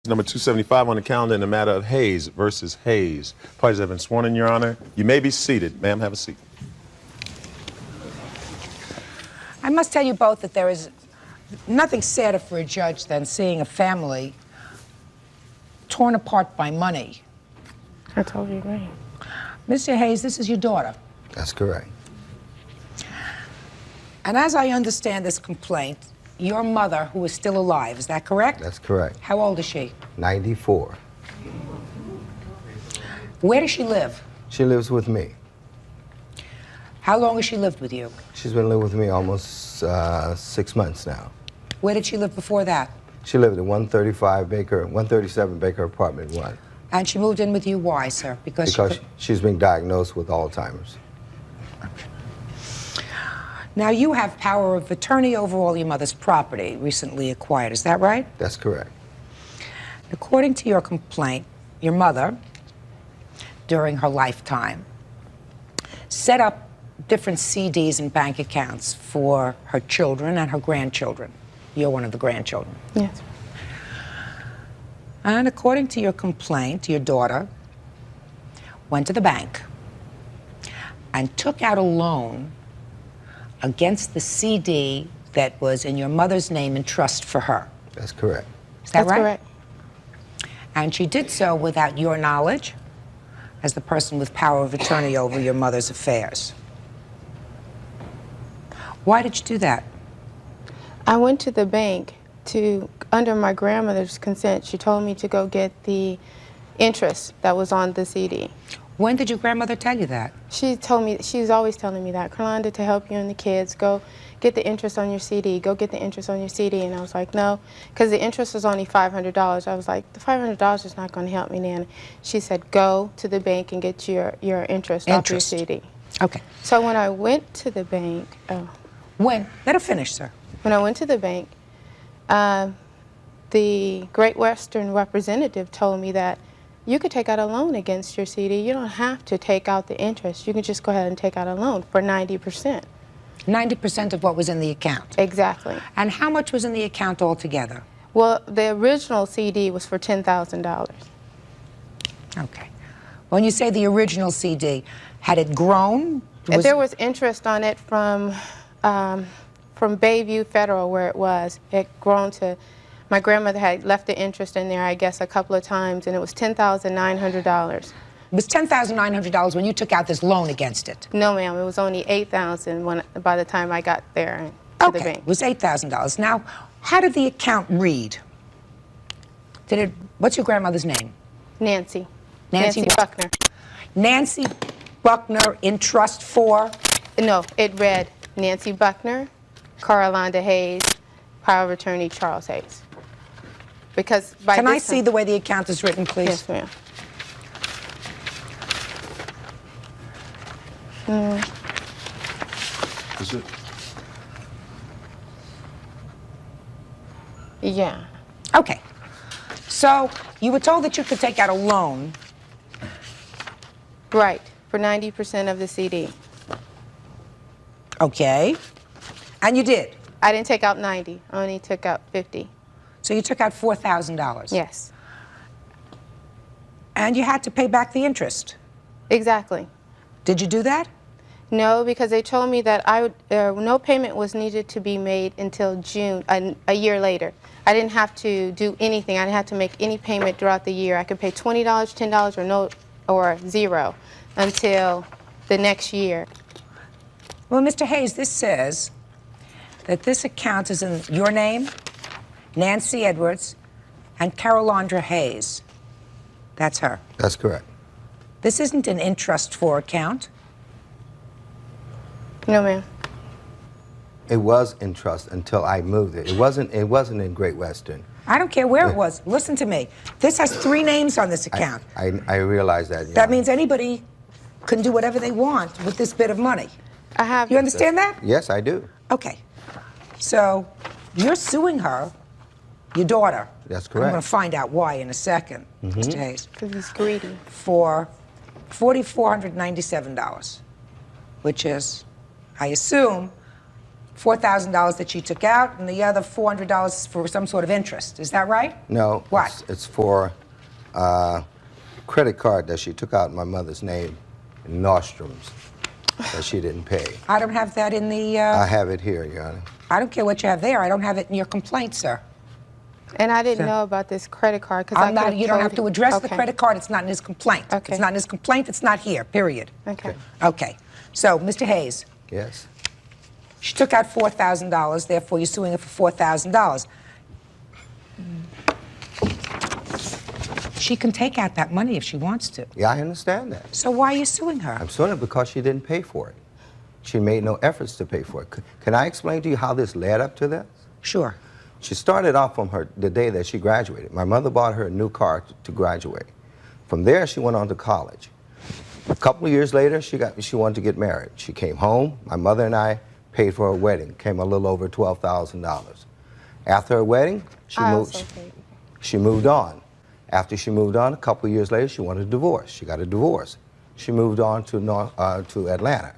Number 275 on the calendar in the matter of Hayes versus Hayes. Parties have been sworn in, Your Honor. You may be seated. Ma'am, have a seat. I must tell you both that there is nothing sadder for a judge than seeing a family torn apart by money. I totally agree. Mr. Hayes, this is your daughter. That's correct. And as I understand this complaint, your mother, who is still alive, is that correct? That's correct. How old is she? 94. Where does she live? She lives with me. How long has she lived with you? She's been living with me almost 6 months now. Where did she live before that? She lived at 137 Baker Apartment 1. And she moved in with you, why, sir? Because she's been diagnosed with Alzheimer's. Now, you have power of attorney over all your mother's property recently acquired, is that right? That's correct. According to your complaint, your mother, during her lifetime, set up different CDs and bank accounts for her children and her grandchildren. You're one of the grandchildren. Yes. And according to your complaint, your daughter went to the bank and took out a loan against the CD that was in your mother's name in trust for her. That's correct. Is that right? That's correct. And she did so without your knowledge as the person with power of attorney over your mother's affairs. Why did you do that? I went to the bank to, under my grandmother's consent, she told me to go get the interest that was on the CD. When did your grandmother tell you that? She told me, she's always telling me that, Carlonda, to help you and the kids, go get the interest on your CD, go get the interest on your CD. And I was like, no, because the interest was only $500. I was like, the $500 is not going to help me, Nana. She said, go to the bank and get your interest off your CD. Okay. So when I went to the bank, When? Let her finish, sir. when I went to the bank, the Great Western representative told me that you could take out a loan against your CD. You don't have to take out the interest. You can just go ahead and take out a loan for 90%. 90% of what was in the account. Exactly. And how much was in the account altogether? Well, the original CD was for $10,000. Okay. When you say the original CD, had it grown? There was interest on it from Bayview Federal, where it was. It grown to, my grandmother had left the interest in there, I guess, a couple of times, and it was $10,900. It was $10,900 when you took out this loan against it? No, ma'am. It was only $8,000 by the time I got there to the bank. It was $8,000. Now, how did the account read? What's your grandmother's name? Nancy. Nancy Nancy Buckner. Nancy Buckner in trust for? No, it read Nancy Buckner, Carlonda Hayes, power of attorney Charles Hayes. Because by Can this I see the way the account is written, please? Yes, ma'am. Is it? Yeah. Okay. So you were told that you could take out a loan. Right, for 90% of the CD. Okay. And you did? I didn't take out 90. I only took out 50. So you took out $4,000? Yes. And you had to pay back the interest? Exactly. Did you do that? No, because they told me that no payment was needed to be made until June, a year later. I didn't have to do anything. I didn't have to make any payment throughout the year. I could pay $20, $10, or zero until the next year. Well, Mr. Hayes, this says that this account is in your name, Nancy Edwards, and Carolondra Hayes. That's her. That's correct. This isn't an in trust for account. No, ma'am. It was in trust until I moved it. It wasn't in Great Western. I don't care where it was. Listen to me. This has 3 names on this account. I realize that. That means anybody can do whatever they want with this bit of money. I have. You understand that? Yes, I do. Okay. So you're suing her, your daughter. That's correct. I'm going to find out why in a second, Mr. Hayes. Because he's greedy. For $4,497, which is, I assume, $4,000 that she took out, and the other $400 for some sort of interest. Is that right? No. What? It's for credit card that she took out in my mother's name in Nordstrom's that she didn't pay. I don't have that in the... I have it here, Your Honor. I don't care what you have there. I don't have it in your complaint, sir. And I didn't know about this credit card because You don't have to address the Okay. credit card. It's not in his complaint. Okay. It's not in his complaint. It's not here, period. Okay. Okay. So, Mr. Hayes, Yes. she took out $4,000, therefore you're suing her for $4,000. She can take out that money if she wants to. Yeah, I understand that. So why are you suing her? I'm suing her because she didn't pay for it. She made no efforts to pay for it. Can I explain to you how this led up to this? Sure. She started off from the day that she graduated. My mother bought her a new car to graduate. From there, she went on to college. A couple of years later, she wanted to get married. She came home. My mother and I paid for her wedding. Came a little over $12,000. After her wedding, she moved on. After she moved on, a couple of years later, she wanted a divorce. She got a divorce. She moved on to Atlanta.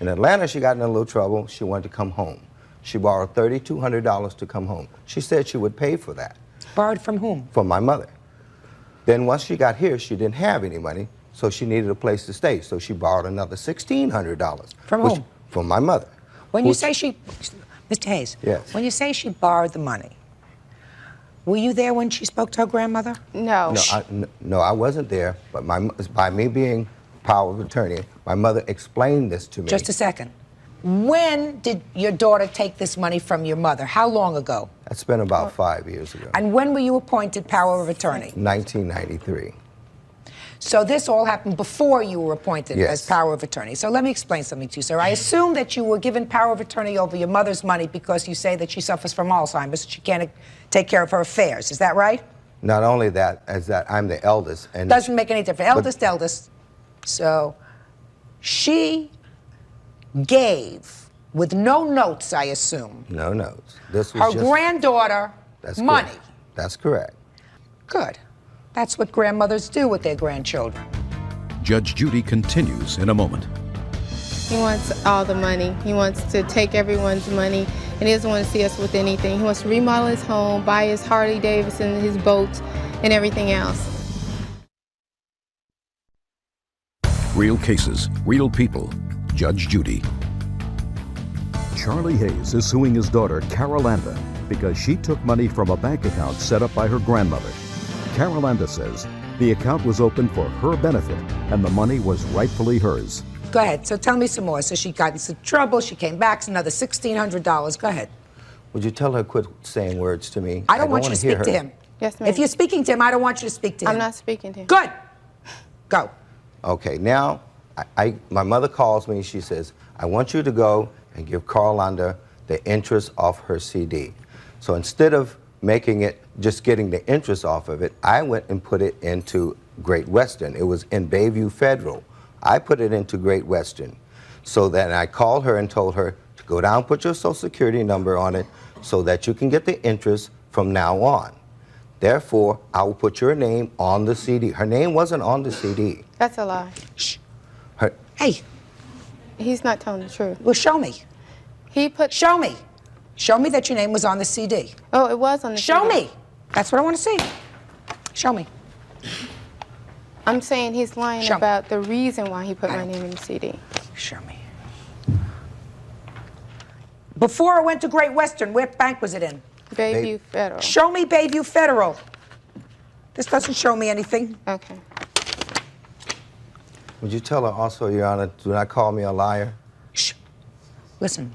In Atlanta, she got in a little trouble. She wanted to come home. She borrowed $3,200 to come home. She said she would pay for that. Borrowed from whom? From my mother. Then once she got here, she didn't have any money, so she needed a place to stay. So she borrowed another $1,600. From whom? From my mother. When you say she... Mr. Hayes. Yes. When you say she borrowed the money, were you there when she spoke to her grandmother? No. No, I wasn't there, but by me being power of attorney, my mother explained this to me. Just a second. When did your daughter take this money from your mother? How long ago? That's been about 5 years ago. And when were you appointed power of attorney? 1993. So this all happened before you were appointed Yes. as power of attorney. So let me explain something to you, sir. I assume that you were given power of attorney over your mother's money because you say that she suffers from Alzheimer's. She can't take care of her affairs. Is that right? Not only that, as that I'm the eldest. And doesn't make any difference. Eldest. So she gave, with no notes, I assume. No notes. This was her just granddaughter money. Correct. That's correct. Good. That's what grandmothers do with their grandchildren. Judge Judy continues in a moment. He wants all the money. He wants to take everyone's money, and he doesn't want to see us with anything. He wants to remodel his home, buy his Harley Davidson, his boats, and everything else. Real cases, real people. Judge Judy. Charlie Hayes is suing his daughter, Carolanda, because she took money from a bank account set up by her grandmother. Carolanda says the account was opened for her benefit and the money was rightfully hers. Go ahead. So tell me some more. So she got into trouble. She came back. It's another $1,600. Go ahead. Would you tell her quit saying words to me? I don't want you to wanna hear speak to her. him. Yes, ma'am. If you're speaking to him, I don't want you to speak to him. I'm not speaking to him. Good. Go. Okay, now my mother calls me. She says, I want you to go and give Carolanda the interest off her CD. So instead of making it, just getting the interest off of it, I went and put it into Great Western. It was in Bayview Federal. I put it into Great Western. So then I called her and told her to go down, put your Social Security number on it so that you can get the interest from now on. Therefore, I will put your name on the CD. Her name wasn't on the CD. That's a lie. Shh. Her, Hey, He's not telling the truth. well, show me. He put... Show me. Show me that your name was on the CD. Oh, it was on the Show CD. me. That's what I want to see. Show me. I'm saying he's lying Show me. about the reason why he put my name in the CD. Show me. Before I went to Great Western, what bank was it in? Bayview Federal. Show me Bayview Federal. This doesn't show me anything. Okay. would you tell her also, Your Honor, do not call me a liar? Shh. Listen.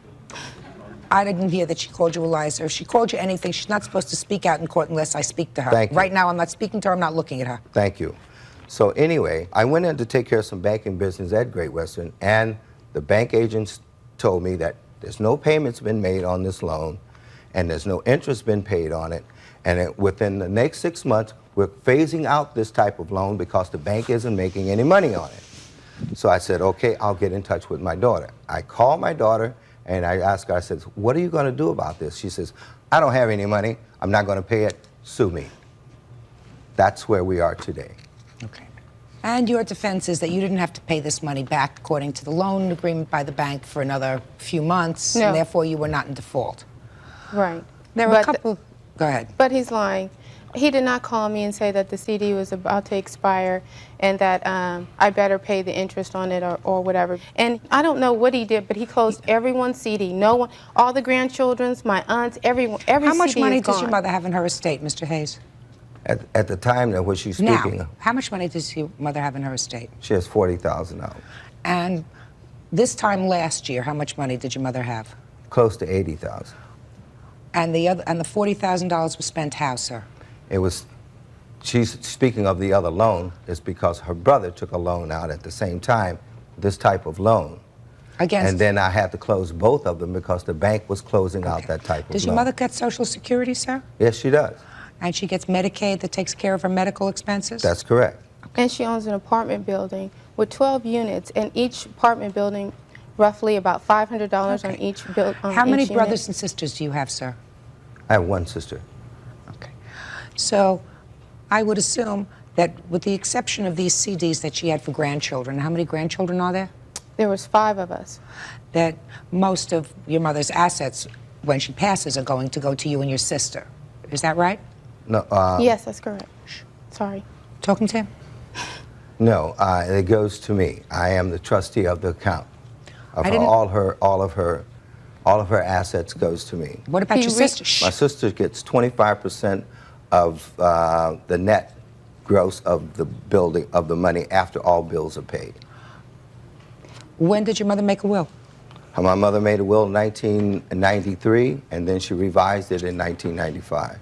I didn't hear that she called you a liar. So if she called you anything, she's not supposed to speak out in court unless I speak to her. Thank you. Right now, I'm not speaking to her. I'm not looking at her. Thank you. So anyway, I went in to take care of some banking business at Great Western, and the bank agents told me that there's no payments been made on this loan, and there's no interest been paid on it, and within the next 6 months, we're phasing out this type of loan because the bank isn't making any money on it. So I said, okay, I'll get in touch with my daughter. I called my daughter, and I asked her, I said, what are you going to do about this? She says, I don't have any money. I'm not going to pay it. Sue me. That's where we are today. Okay. And your defense is that you didn't have to pay this money back according to the loan agreement by the bank for another few months, No. and therefore you were not in default. Right. There were a But couple. Go ahead. But he's lying. He did not call me and say that the CD was about to expire and that I better pay the interest on it or whatever. And I don't know what he did, but he closed everyone's CD. No one, all the grandchildren's, my aunts, everyone, every How much CD money is does gone. your mother have in her estate, Mr. Hayes? At the time that what she's speaking Now, of, how much money does your mother have in her estate? she has $40,000. And this time last year, how much money did your mother have? Close to $80,000. And the $40,000 was spent how, sir? It was, she's speaking of the other loan, is because her brother took a loan out at the same time, this type of loan. Against. And then I had to close both of them because the bank was closing out that type of Does loan. your mother get Social Security, sir? Yes, she does. And she gets Medicaid that takes care of her medical expenses? That's correct. And she owns an apartment building with 12 units, and each apartment building roughly about $500 on each building. How many brothers and sisters do you have, sir? I have one sister. Okay. So I would assume that with the exception of these CDs that she had for grandchildren, how many grandchildren are there? There was 5 of us. That most of your mother's assets, when she passes, are going to go to you and your sister. Is that right? No, Yes, that's correct. Sorry. Talking to him? no, it goes to me. I am the trustee of the account. All of her assets goes to me. What about your sister? My sister gets 25% of the net gross of the building of the money after all bills are paid. When did your mother make a will? My mother made a will in 1993, and then she revised it in 1995.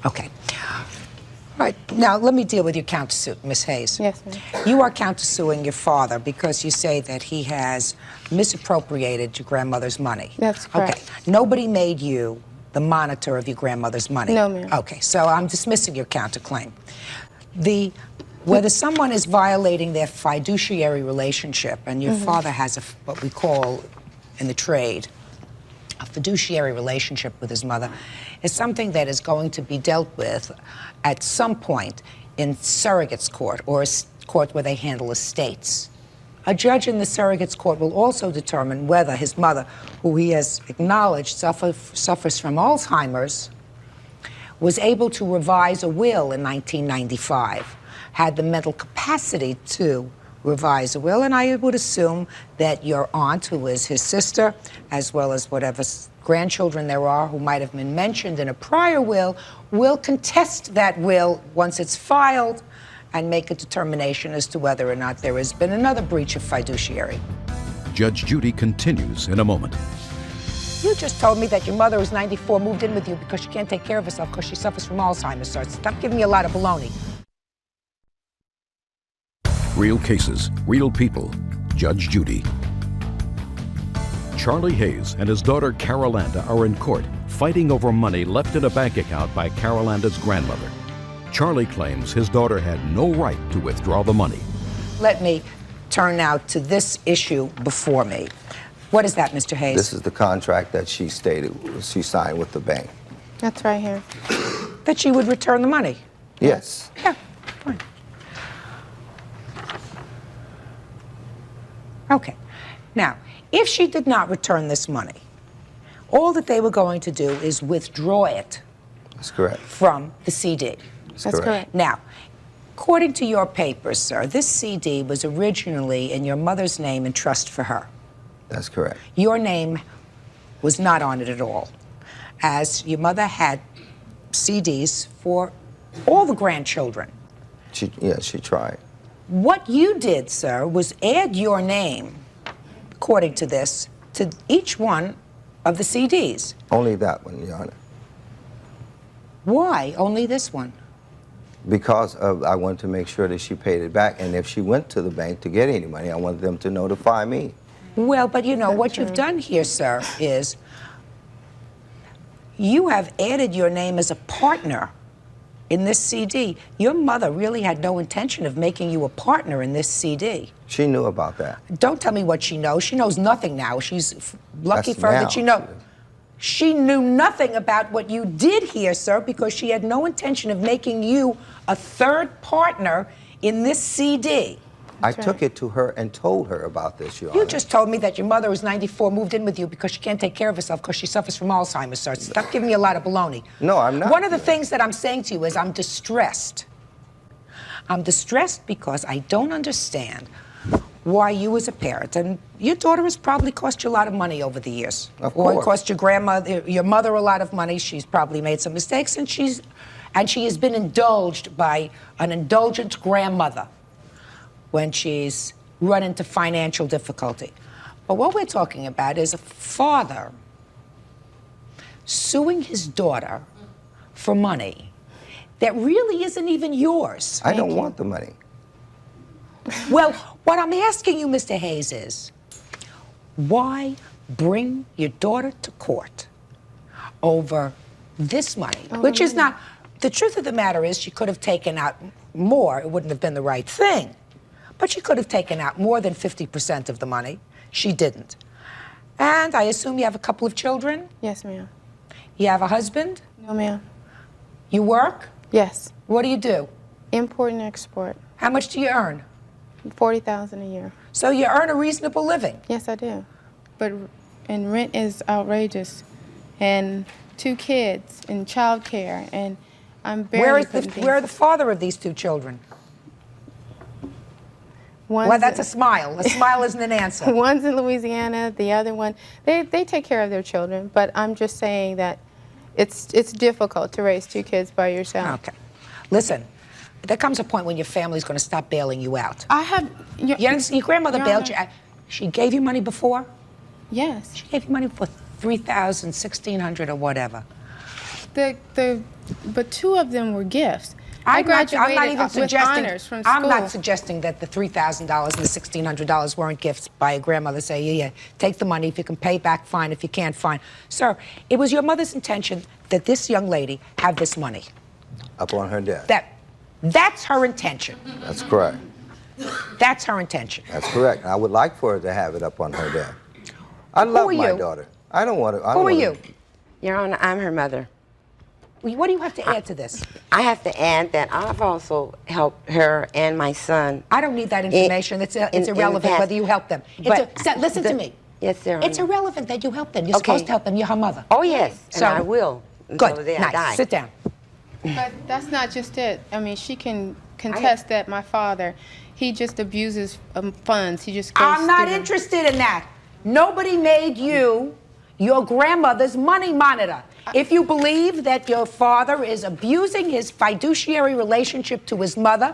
Okay. All right. Now, let me deal with your countersuit, Ms. Hayes. Yes, ma'am. You are countersuing your father because you say that he has misappropriated your grandmother's money. That's correct. Okay. Nobody made you the monitor of your grandmother's money. No, ma'am. Okay. So I'm dismissing your counterclaim. Whether someone is violating their fiduciary relationship, and your father has what we call in the trade a fiduciary relationship with his mother, is something that is going to be dealt with at some point in surrogates court or a court where they handle estates. A judge in the surrogates court will also determine whether his mother, who he has acknowledged suffers from Alzheimer's, was able to revise a will in 1995, had the mental capacity to revise a will, and I would assume that your aunt, who is his sister, as well as whatever grandchildren there are who might have been mentioned in a prior will contest that will once it's filed and make a determination as to whether or not there has been another breach of fiduciary. Judge Judy continues in a moment. You just told me that your mother, who's 94, moved in with you because she can't take care of herself because she suffers from Alzheimer's, sir. Stop giving me a lot of baloney. Real cases, real people. Judge Judy. Charlie Hayes and his daughter Carolanda are in court fighting over money left in a bank account by Carolanda's grandmother. Charlie claims his daughter had no right to withdraw the money. Let me turn now to this issue before me. What is that, Mr. Hayes? This is the contract that she stated she signed with the bank. That's right here. That she would return the money. Yes. Yeah, fine. Okay. Now, if she did not return this money, all that they were going to do is withdraw it That's correct. from the CD. That's correct. Now, according to your papers, sir, this CD was originally in your mother's name and trust for her. That's correct. Your name was not on it at all, as your mother had CDs for all the grandchildren. She tried. What you did, sir, was add your name, according to this, to each one of the CDs. Only that one, Your Honor. Why only this one? Because I wanted to make sure that she paid it back, and if she went to the bank to get any money, I wanted them to notify me. Well, but you know, what you've done here, sir, is you have added your name as a partner in this CD. Your mother really had no intention of making you a partner in this CD. She knew about that. Don't tell me what she knows. She knows nothing now. She's lucky That's for her now. that she knows. She knew nothing about what you did here, sir, because she had no intention of making you a third partner in this CD. I took it to her and told her about this, Your You Honor. just told me that your mother was 94, moved in with you because she can't take care of herself because she suffers from Alzheimer's, sir. Stop giving me a lot of baloney. No, I'm not. One of the things that I'm saying to you is I'm distressed. I'm distressed because I don't understand why you as a parent, and your daughter has probably cost you a lot of money over the years. Of Or it course. cost your mother a lot of money. She's probably made some mistakes, and she has been indulged by an indulgent grandmother when she's run into financial difficulty. But what we're talking about is a father suing his daughter for money that really isn't even yours. I don't want the money. Well, what I'm asking you, Mr. Hayes, is why bring your daughter to court over this money, which is not, the truth of the matter is she could have taken out more. It wouldn't have been the right thing. But she could have taken out more than 50% of the money. She didn't. And I assume you have a couple of children? Yes, ma'am. You have a husband? No, ma'am. You work? Yes. What do you do? Import and export. How much do you earn? $40,000 a year. So you earn a reasonable living. Yes, I do. And rent is outrageous. And 2 kids and childcare, and I'm barely Where are the father of these 2 children? One's Well, that's a smile. A smile isn't an answer. One's in Louisiana, the other one, they take care of their children, but I'm just saying that it's difficult to raise 2 kids by yourself. Okay. Listen, there comes a point when your family's going to stop bailing you out. I have... Your grandmother Your bailed you Honor. out. She gave you money before? Yes. She gave you money for $3,000, $1,600, or whatever. But 2 of them were gifts. I I'm not graduated even with suggesting, honors from school. I'm not suggesting that the $3,000 and the $1,600 weren't gifts by a grandmother. Say, yeah, take the money. If you can pay back, fine. If you can't, fine. Sir, it was your mother's intention that this young lady have this money. Up on her desk. That's her intention. That's correct. That's her intention. That's correct. I would like for her to have it up on her desk. I love my daughter. I don't want to. Who are you? Your Honor, I'm her mother. What do you have to add to this? I have to add that I've also helped her and my son. I don't need that information. It's irrelevant whether you help them. Listen to me. Yes, sir. It's irrelevant that you help them. You're supposed to help them. You're her mother. Oh, yes. So, and I will until the day I die. Nice. Sit down. But that's not just it. I mean, she can contest that my father, he just abuses funds. He just goes I'm not through them. interested in that. Nobody made you your grandmother's money monitor. If you believe that your father is abusing his fiduciary relationship to his mother,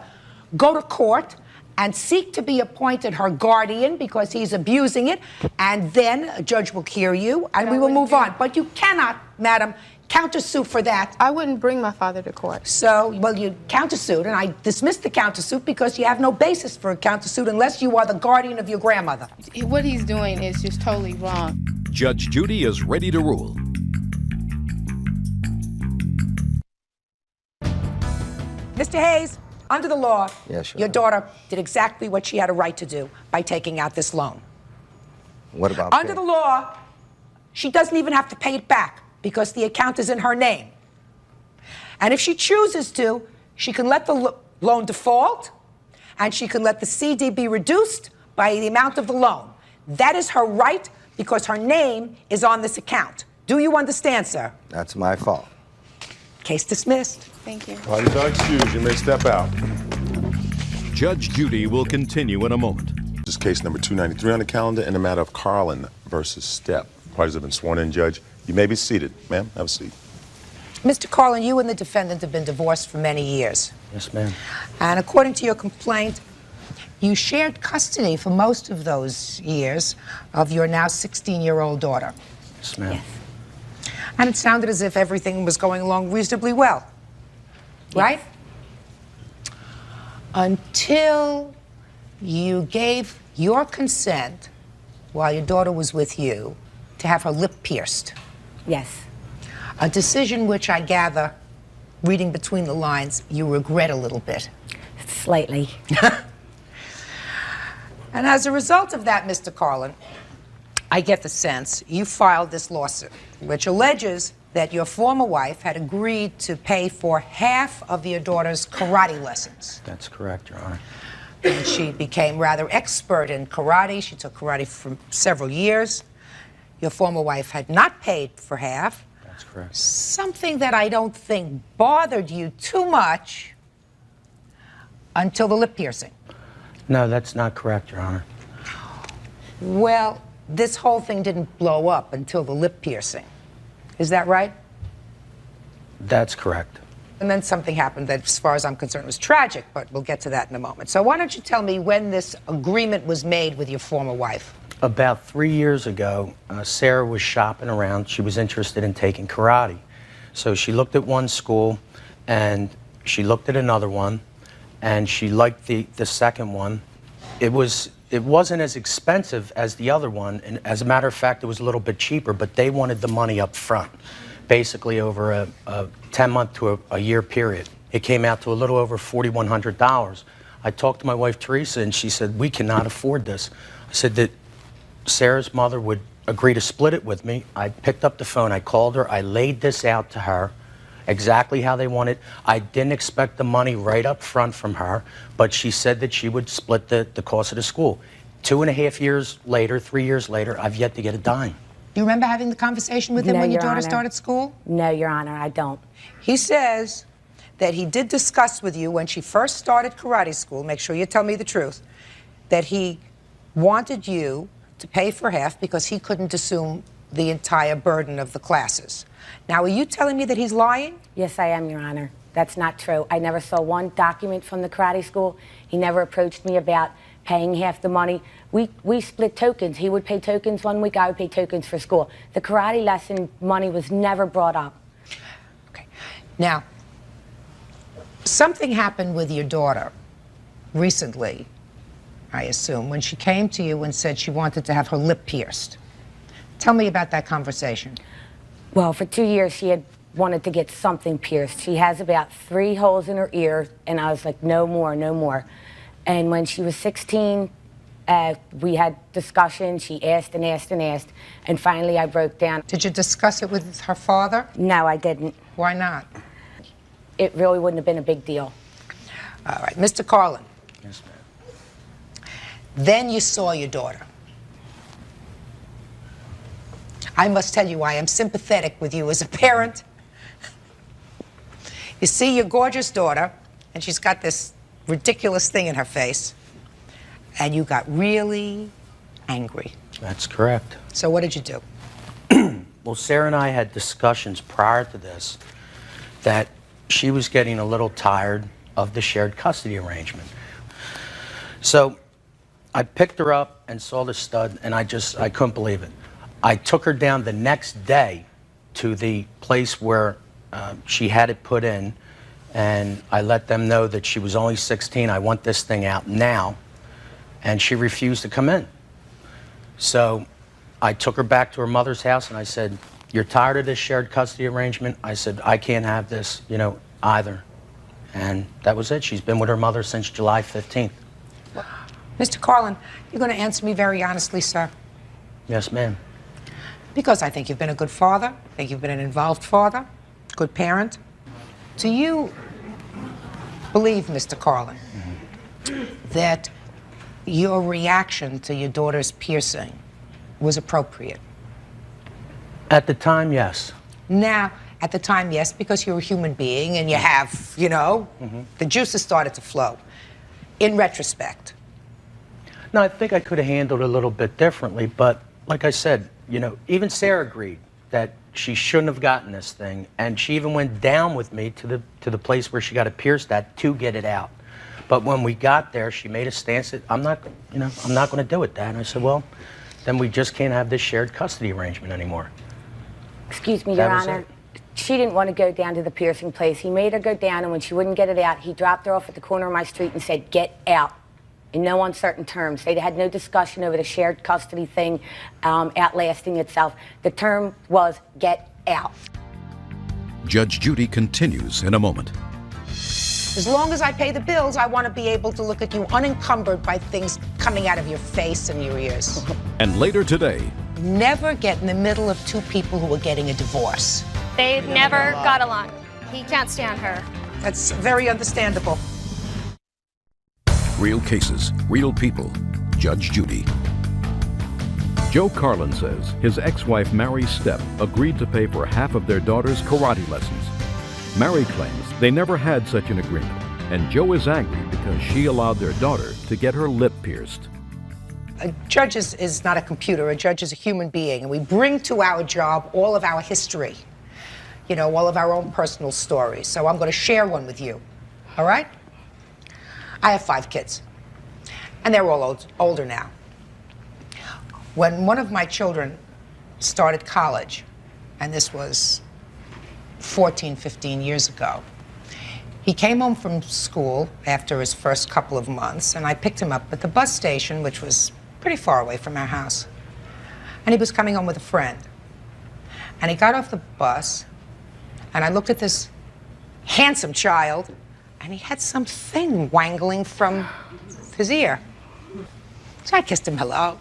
go to court and seek to be appointed her guardian because he's abusing it, and then a judge will hear you, and we will move on. But you cannot, madam, countersuit for that. I wouldn't bring my father to court. So, well, you countersuit, and I dismissed the countersuit because you have no basis for a countersuit unless you are the guardian of your grandmother. What he's doing is just totally wrong. Judge Judy is ready to rule. Mr. Hayes, under the law, Yes, Your your Honor. daughter did exactly what she had a right to do by taking out this loan. What about Under pay? the law, she doesn't even have to pay it back because the account is in her name. And if she chooses to, she can let the loan default, and she can let the CD be reduced by the amount of the loan. That is her right because her name is on this account. Do you understand, sir? That's my fault. Case dismissed. Thank you. Parties are excused. You may step out. Judge Judy will continue in a moment. This is case number 293 on the calendar in the matter of Carlin versus Stepp. Parties have been sworn in, Judge. You may be seated. Ma'am, have a seat. Mr. Carlin, you and the defendant have been divorced for many years. Yes, ma'am. And according to your complaint, you shared custody for most of those years of your now 16-year-old daughter. Yes, ma'am. And it sounded as if everything was going along reasonably well. Right? Until you gave your consent while your daughter was with you to have her lip pierced. Yes. A decision which I gather, reading between the lines, you regret a little bit. Slightly. And as a result of that, Mr. Carlin, I get the sense you filed this lawsuit, which alleges that your former wife had agreed to pay for half of your daughter's karate lessons. That's correct, Your Honor. And she became rather expert in karate. She took karate for several years. Your former wife had not paid for half. That's correct. Something that I don't think bothered you too much until the lip piercing. No, that's not correct, Your Honor. Well, this whole thing didn't blow up until the lip piercing. Is that right? That's correct. And then something happened that, as far as I'm concerned, was tragic, but we'll get to that in a moment. So why don't you tell me when this agreement was made with your former wife? About 3 years ago, Sarah was shopping around. She was interested in taking karate. So she looked at one school, and she looked at another one, and she liked the second one. It wasn't as expensive as the other one, and as a matter of fact, it was a little bit cheaper, but they wanted the money up front, basically over a 10-month to a year period. It came out to a little over $4,100. I talked to my wife, Teresa, and she said, we cannot afford this. I said that Sarah's mother would agree to split it with me. I picked up the phone, I called her, I laid this out to her, exactly how they wanted. I didn't expect the money right up front from her, but she said that she would split the cost of the school. 2.5 years later, 3 years later, I've yet to get a dime. Do you remember having the conversation with him No, when your Your daughter Honor. started school? No, Your Honor, I don't. He says that he did discuss with you when she first started karate school, make sure you tell me the truth, that he wanted you to pay for half because he couldn't assume the entire burden of the classes. Now, are you telling me that he's lying? Yes, I am, Your Honor. That's not true. I never saw one document from the karate school. He never approached me about paying half the money. We split tokens. He would pay tokens 1 week, I would pay tokens for school. The karate lesson money was never brought up. Okay. Now, something happened with your daughter recently, I assume, when she came to you and said she wanted to have her lip pierced. Tell me about that conversation. Well, for 2 years, she had wanted to get something pierced. She has about 3 holes in her ear, and I was like, no more, no more. And when she was 16, we had discussions. She asked and asked and asked, and finally I broke down. Did you discuss it with her father? No, I didn't. Why not? It really wouldn't have been a big deal. All right, Mr. Carlin, Yes, ma'am. then you saw your daughter. I must tell you, I am sympathetic with you as a parent. You see your gorgeous daughter, and she's got this ridiculous thing in her face, and you got really angry. That's correct. So what did you do? Well, Sarah and I had discussions prior to this that she was getting a little tired of the shared custody arrangement. So I picked her up and saw the stud, and I couldn't believe it. I took her down the next day to the place where she had it put in, and I let them know that she was only 16. I want this thing out now. And she refused to come in. So I took her back to her mother's house, and I said, you're tired of this shared custody arrangement? I said, I can't have this, either. And that was it. She's been with her mother since July 15th. Mr. Carlin, you're going to answer me very honestly, sir. Yes, ma'am. Because I think you've been a good father. I think you've been an involved father, good parent. Do you believe, Mr. Carlin, that your reaction to your daughter's piercing was appropriate? At the time, yes. Now, at the time, yes, because you're a human being and you have, the juices started to flow. In retrospect. No, I think I could have handled it a little bit differently, but like I said, even Sarah agreed that she shouldn't have gotten this thing, and she even went down with me to the place where she got it pierced at to get it out. But when we got there, she made a stance that I'm not going to do it, Dad. And I said, well, then we just can't have this shared custody arrangement anymore. Excuse me, That Your was Honor. it. She didn't want to go down to the piercing place. He made her go down, and when she wouldn't get it out, he dropped her off at the corner of my street and said, get out. In no uncertain terms. They had no discussion over the shared custody thing outlasting itself. The term was get out. Judge Judy continues in a moment. As long as I pay the bills, I want to be able to look at you unencumbered by things coming out of your face and your ears. And later today, never get in the middle of two people who are getting a divorce. They never got along. He can't stand her. That's very understandable. Real cases, real people. Judge Judy. Joe Carlin says his ex-wife Mary Stepp agreed to pay for half of their daughter's karate lessons. Mary claims they never had such an agreement, and Joe is angry because she allowed their daughter to get her lip pierced. A judge is not a computer. A judge is a human being, and we bring to our job all of our history, you know, all of our own personal stories. So I'm going to share one with you, all right? I have 5 kids, and they're all older now. When one of my children started college, and this was 14, 15 years ago, he came home from school after his first couple of months, and I picked him up at the bus station, which was pretty far away from our house. And he was coming home with a friend. And he got off the bus, and I looked at this handsome child, and he had something wangling from his ear. So I kissed him hello.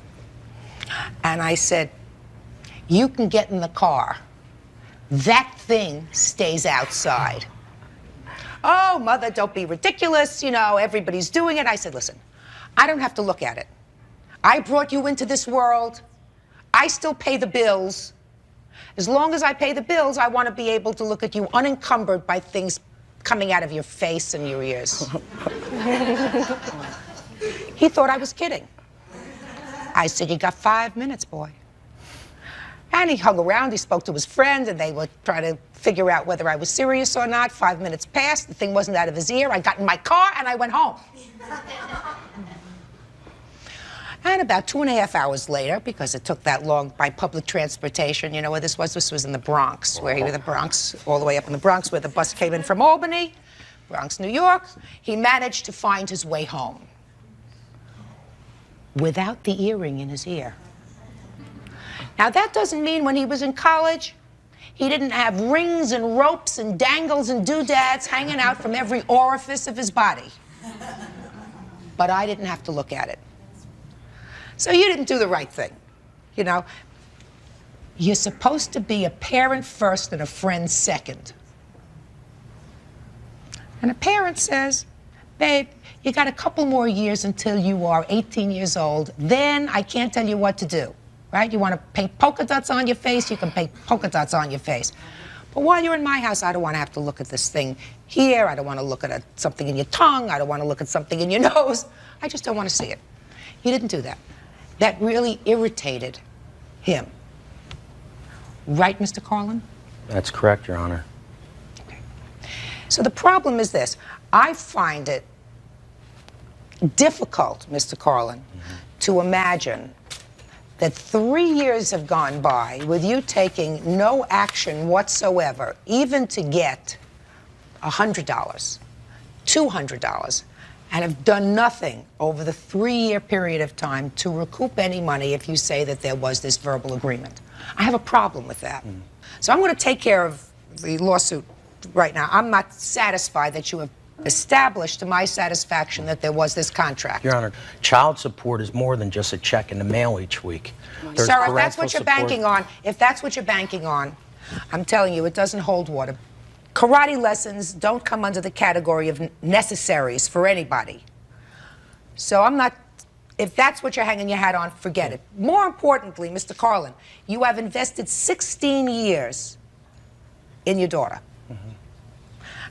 And I said, "You can get in the car. That thing stays outside." "Oh, Mother, don't be ridiculous. You know, everybody's doing it." I said, "Listen, I don't have to look at it. I brought you into this world. I still pay the bills. As long as I pay the bills, I want to be able to look at you unencumbered by things coming out of your face and your ears." He thought I was kidding. I said, "You got 5 minutes, boy." And he hung around, he spoke to his friend, and they were trying to figure out whether I was serious or not. 5 minutes passed, the thing wasn't out of his ear. I got in my car and I went home. And about 2.5 hours later, because it took that long by public transportation, you know where this was? This was in the Bronx, where he was in the Bronx, all the way up in the Bronx, where the bus came in from Albany, Bronx, New York. He managed to find his way home without the earring in his ear. Now, that doesn't mean when he was in college, he didn't have rings and ropes and dangles and doodads hanging out from every orifice of his body. But I didn't have to look at it. So you didn't do the right thing. You know, you're supposed to be a parent first and a friend second. And a parent says, "Babe, you got a couple more years until you are 18 years old. Then I can't tell you what to do." Right? You want to paint polka dots on your face, you can paint polka dots on your face. But while you're in my house, I don't want to have to look at this thing here. I don't want to look at something in your tongue. I don't want to look at something in your nose. I just don't want to see it. He didn't do that. That really irritated him. Right, Mr. Carlin? That's correct, Your Honor. Okay. So the problem is this. I find it difficult, Mr. Carlin, to imagine that 3 years have gone by with you taking no action whatsoever, even to get $100, $200, and have done nothing over the 3-year period of time to recoup any money if you say that there was this verbal agreement. I have a problem with that. So I'm going to take care of the lawsuit right now. I'm not satisfied that you have established to my satisfaction that there was this contract. Your Honor, child support is more than just a check in the mail each week. There's Sir, if that's parental what you're support. banking on, I'm telling you, it doesn't hold water. Karate lessons don't come under the category of necessaries for anybody. So I'm not, if that's what you're hanging your hat on, forget it. More importantly, Mr. Carlin, you have invested 16 years in your daughter.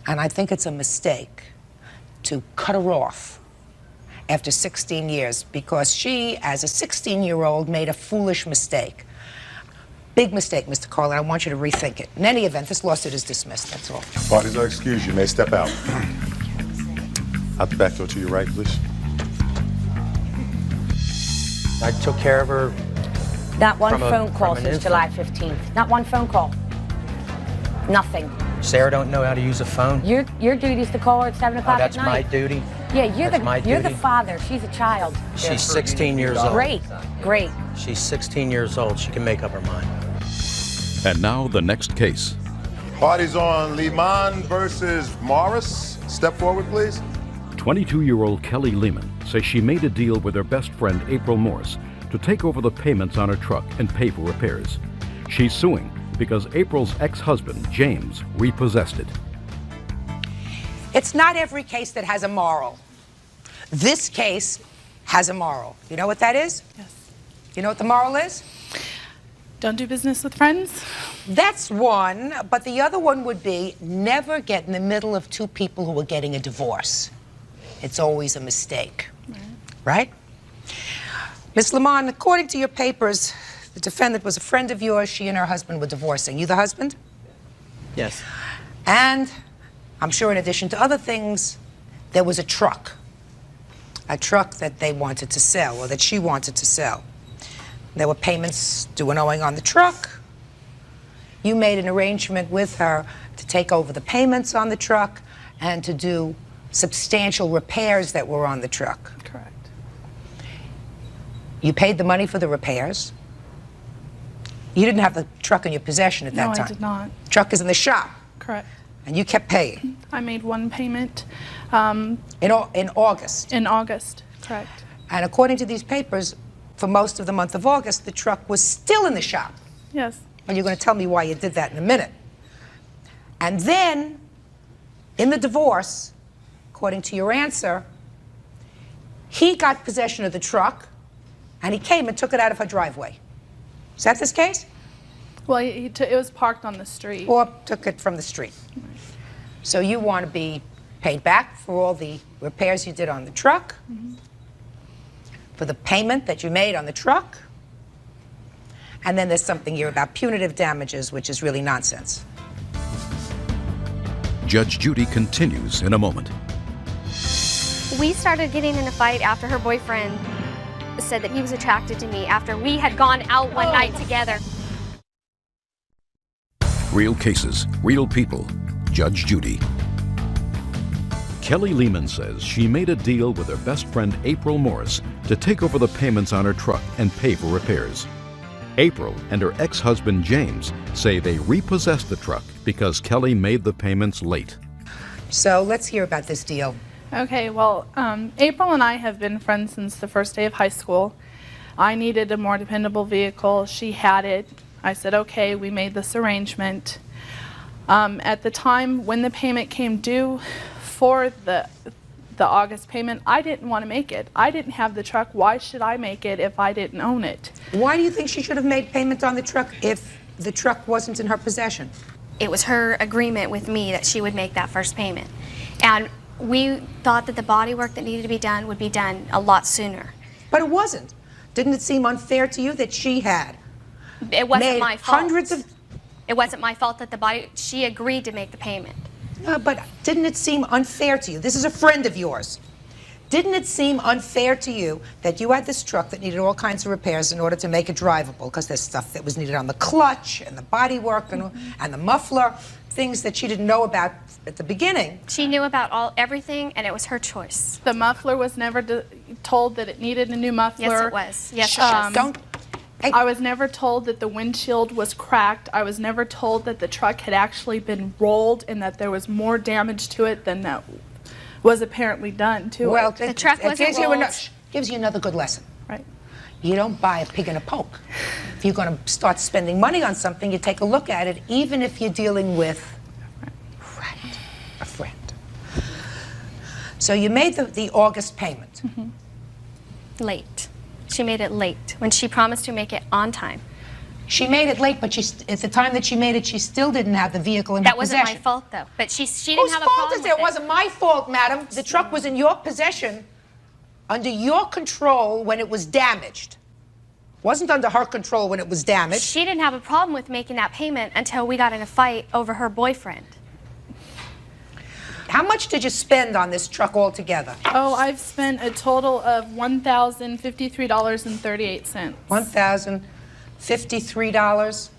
And I think it's a mistake to cut her off after 16 years because she, as a 16-year-old, made a foolish mistake. Big mistake, Mr. Carlin. I want you to rethink it. In any event, this lawsuit is dismissed, that's all. Parties are excused. You may step out. Out the back door to your right, please. I took care of her. Not one From a- phone call from an since July 15th. Not one phone call. Nothing. Sarah don't know how to use a phone. Your duty's to call her at 7 o'clock Oh, that's at my night. duty. Yeah, you're That's the my father. She's a child. She's 16 years old. Great, great. She's 16 years old. She can make up her mind. And now the next case. Parties on Lehman versus Morris. Step forward, please. 22-year-old Kelly Lehman says she made a deal with her best friend April Morse to to take over the payments on her truck and pay for repairs. She's suing because April's ex-husband, James, repossessed it. It's not every case that has a moral. This case has a moral. You know what that is? Yes. You know what the moral is? Don't do business with friends. That's one, but the other one would be never get in the middle of two people who are getting a divorce. It's always a mistake. Right? Ms. Lamont, according to your papers, the defendant was a friend of yours. She and her husband were divorcing. You the husband? Yes. And I'm sure in addition to other things, there was a truck that they wanted to sell, or that she wanted to sell. There were payments due and owing on the truck. You made an arrangement with her to take over the payments on the truck and to do substantial repairs that were on the truck. Correct. You paid the money for the repairs. You didn't have the truck in your possession at that time. No, I did not. The truck is in the shop. Correct. And you kept paying. I made one payment. In August. In August, correct. And according to these papers, for most of the month of August, the truck was still in the shop. Yes. And you're going to tell me why you did that in a minute. And then, in the divorce, according to your answer, he got possession of the truck, and he came and took it out of her driveway. Is that this case? Well, it was parked on the street. Or took it from the street. So you want to be paid back for all the repairs you did on the truck, for the payment that you made on the truck, and then there's something here about punitive damages, which is really nonsense. Judge Judy continues in a moment. We started getting in a fight after her boyfriend said that he was attracted to me after we had gone out one night together. Real cases, real people. Judge Judy. Kelly Lehman says she made a deal with her best friend April Morris to take over the payments on her truck and pay for repairs. April and her ex-husband James say they repossessed the truck because Kelly made the payments late. So let's hear about this deal. Okay, well, April and I have been friends since the first day of high school. I needed a more dependable vehicle. She had it. I said, okay, we made this arrangement. At the time when the payment came due for the August payment, I didn't want to make it. I didn't have the truck. Why should I make it if I didn't own it? Why do you think she should have made payment on the truck if the truck wasn't in her possession? It was her agreement with me that she would make that first payment. And we thought that the body work that needed to be done would be done a lot sooner. But it wasn't. Didn't it seem unfair to you that she had It wasn't made my fault. hundreds of... It wasn't my fault that the body, she agreed to make the payment. But didn't it seem unfair to you? This is a friend of yours. Didn't it seem unfair to you that you had this truck that needed all kinds of repairs in order to make it drivable? Because there's stuff that was needed on the clutch and the bodywork and the muffler, things that she didn't know about at the beginning. She knew about everything, and it was her choice. The muffler was never told that it needed a new muffler. Yes, it was. Yes, it was. Don't... Hey. I was never told that the windshield was cracked. I was never told that the truck had actually been rolled and that there was more damage to it than that was apparently done to Well, it. The truck wasn't gives you another good lesson. Right. You don't buy a pig in a poke. If you're going to start spending money on something, you take a look at it, even if you're dealing with a friend. So you made the August payment. Late. She made it late when she promised to make it on time. She made it late, but at the time that she made it, she still didn't have the vehicle in her possession. That wasn't my fault, though. But she didn't have a problem with it. Whose fault is it? It wasn't my fault, madam. The truck was in your possession, under your control when it was damaged. Wasn't under her control when it was damaged. She didn't have a problem with making that payment until we got in a fight over her boyfriend. How much did you spend on this truck altogether? Oh, I've spent a total of $1,053.38. $1,053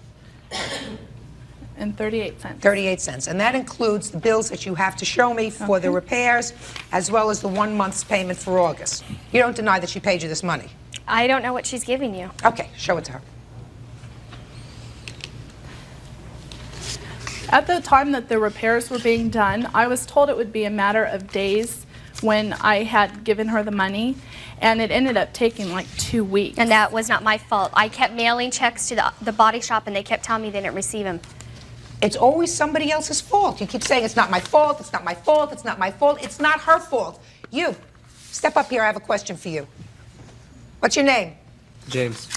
and 38 cents. 38 cents. And that includes the bills that you have to show me for the repairs, as well as the 1 month's payment for August. You don't deny that she paid you this money? I don't know what she's giving you. Okay, show it to her. At the time that the repairs were being done, I was told it would be a matter of days when I had given her the money, and it ended up taking like 2 weeks. And that was not my fault. I kept mailing checks to the body shop, and they kept telling me they didn't receive them. It's always somebody else's fault. You keep saying it's not my fault, it's not my fault, it's not my fault. It's not her fault. You, step up here, I have a question for you. What's your name? James.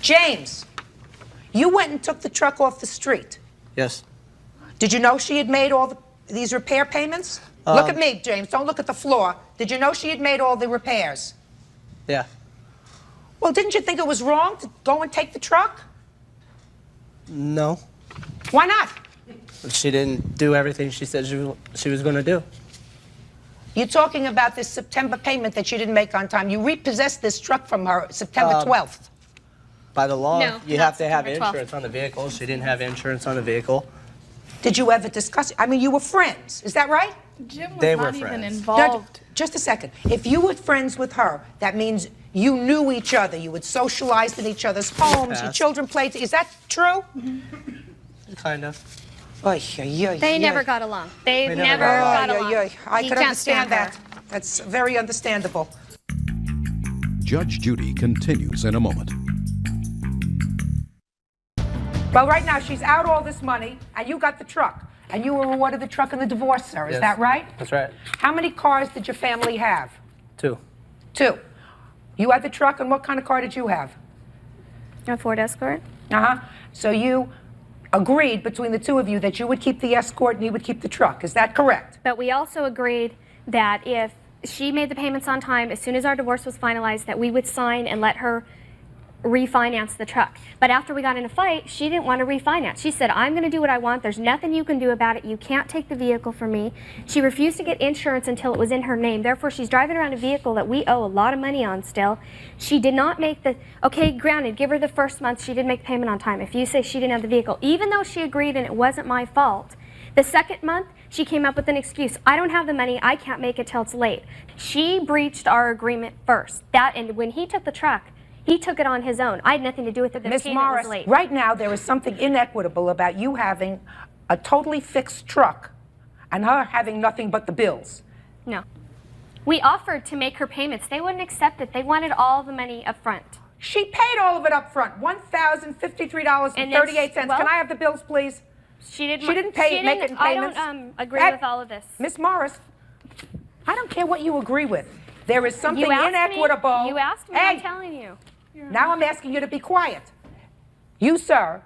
James, you went and took the truck off the street. Yes. Did you know she had made all these repair payments? Look at me, James, don't look at the floor. Did you know she had made all the repairs? Yeah. Well, didn't you think it was wrong to go and take the truck? No. Why not? She didn't do everything she said she was going to do. You're talking about this September payment that you didn't make on time. You repossessed this truck from her September 12th. By the law, No, you not have to have September 12th. insurance on the vehicle. She didn't have insurance on the vehicle. Did you ever discuss it? I mean, you were friends. Is that right? Jim was They were not even friends. involved. No, just a second. If you were friends with her, that means you knew each other. You would socialize in each other's homes. Your Past. children played. Is that true? Kind of. They never got along. They They never never got Ay, along. ay, ay. I He could can't understand stand that. her. That's very understandable. Judge Judy continues in a moment. Well, right now, she's out all this money, and you got the truck. And you were awarded the truck in the divorce, sir. Is Yes. that right? That's right. How many cars did your family have? 2. 2. You had the truck, and what kind of car did you have? A Ford Escort. Uh-huh. So you agreed between the two of you that you would keep the Escort and he would keep the truck. Is that correct? But we also agreed that if she made the payments on time, as soon as our divorce was finalized, that we would sign and let her refinance the truck. But after we got in a fight, she didn't want to refinance. She said, I'm going to do what I want. There's nothing you can do about it. You can't take the vehicle from me. She refused to get insurance until it was in her name. Therefore, she's driving around a vehicle that we owe a lot of money on still. She did not make the, okay, granted, give her the first month. She didn't make the payment on time. If you say she didn't have the vehicle, even though she agreed and it wasn't my fault, the second month, she came up with an excuse. I don't have the money. I can't make it till it's late. She breached our agreement first. And when he took the truck, he took it on his own. I had nothing to do with it. The Ms. payment Morris, was late. right now there is something inequitable about you having a totally fixed truck and her having nothing but the bills. No. We offered to make her payments. They wouldn't accept it. They wanted all the money up front. She paid all of it up front, $1,053.38. Well, Can I have the bills, please? She didn't pay it, make it in payments. I don't agree with all of this. Ms. Morris, I don't care what you agree with. There is something You asked inequitable. Me, you asked me. Hey, I'm telling you. now I'm asking you to be quiet. You, sir,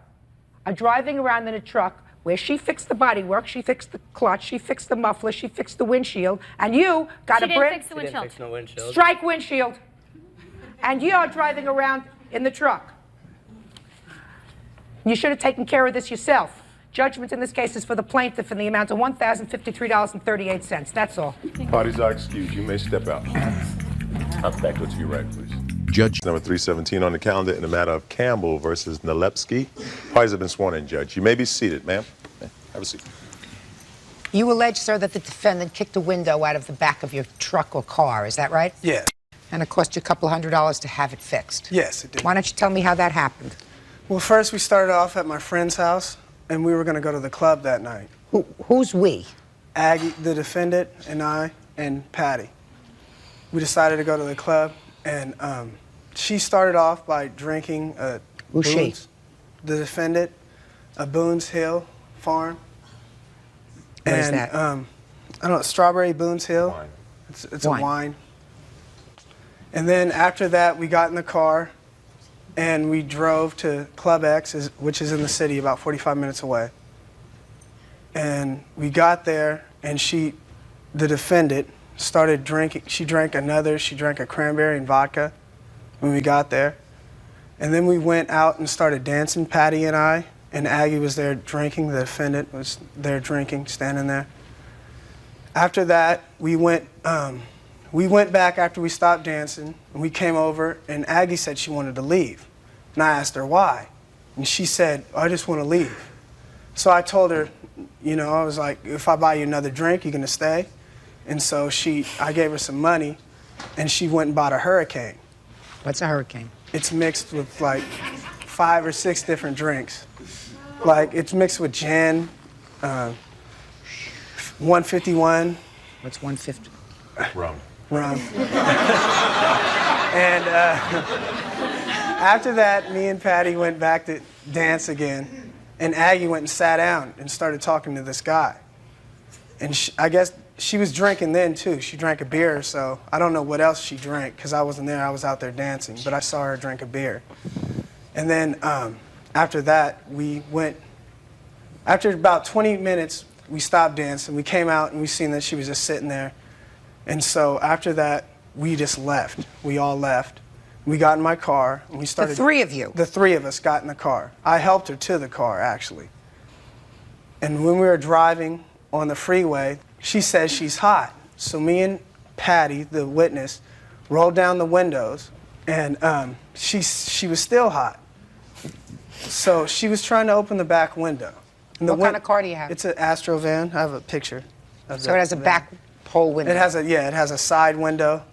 are driving around in a truck where she fixed the bodywork, she fixed the clutch, she fixed the muffler, she fixed the windshield, and you got She a didn't brick. fix the windshield. Didn't fix no windshield. Strike windshield. And you're driving around in the truck. You should have taken care of this yourself. Judgment in this case is for the plaintiff in the amount of $1,053.38. That's all. Parties are excused. You may step out. I'll back to your right, please. Judge Number 317 on the calendar in the matter of Campbell versus Nalepsky. Parties have been sworn in, Judge. You may be seated, ma'am. Have a seat. You allege, sir, that the defendant kicked a window out of the back of your truck or car. Is that right? Yeah. And it cost you a couple $100 to have it fixed. Yes, it did. Why don't you tell me how that happened? Well, first we started off at my friend's house, and we were going to go to the club that night. Who's we? Aggie, the defendant, and I, and Patty. We decided to go to the club, and she started off by drinking Who's she? Boone's, the defendant, a Boone's Hill farm. What is and, that? I don't know, Strawberry Boone's Hill. Wine. It's a wine. And then after that, we got in the car, and we drove to Club X, which is in the city, about 45 minutes away. And we got there, and the defendant, started drinking. She drank a cranberry and vodka when we got there. And then we went out and started dancing, Patty and I, and Aggie was there drinking. The defendant was there drinking, standing there. After that, we went back after we stopped dancing, and we came over, and Aggie said she wanted to leave. And I asked her why. And she said, I just want to leave. So I told her, you know, I was like, if I buy you another drink, you're going to stay? And so I gave her some money, and she went and bought a Hurricane. What's a Hurricane? It's mixed with like 5 or 6 different drinks. Like, it's mixed with gin, 151. What's 150? Rum. Rum. And after that, me and Patty went back to dance again, and Aggie went and sat down and started talking to this guy. And I guess she was drinking then, too. She drank a beer, so I don't know what else she drank, because I wasn't there. I was out there dancing, but I saw her drink a beer. And then after that, after about 20 minutes, we stopped dancing. We came out, and we seen that she was just sitting there. And so after that, we just left. We all left. We got in my car, and we started... The three of you? The three of us got in the car. I helped her to the car, actually. And when we were driving on the freeway, she says she's hot. So me and Patty, the witness, rolled down the windows, and she was still hot. So she was trying to open the back window. And what kind of car do you have? It's an Astro van. I have a picture of So it has a back pole window? It has a side window.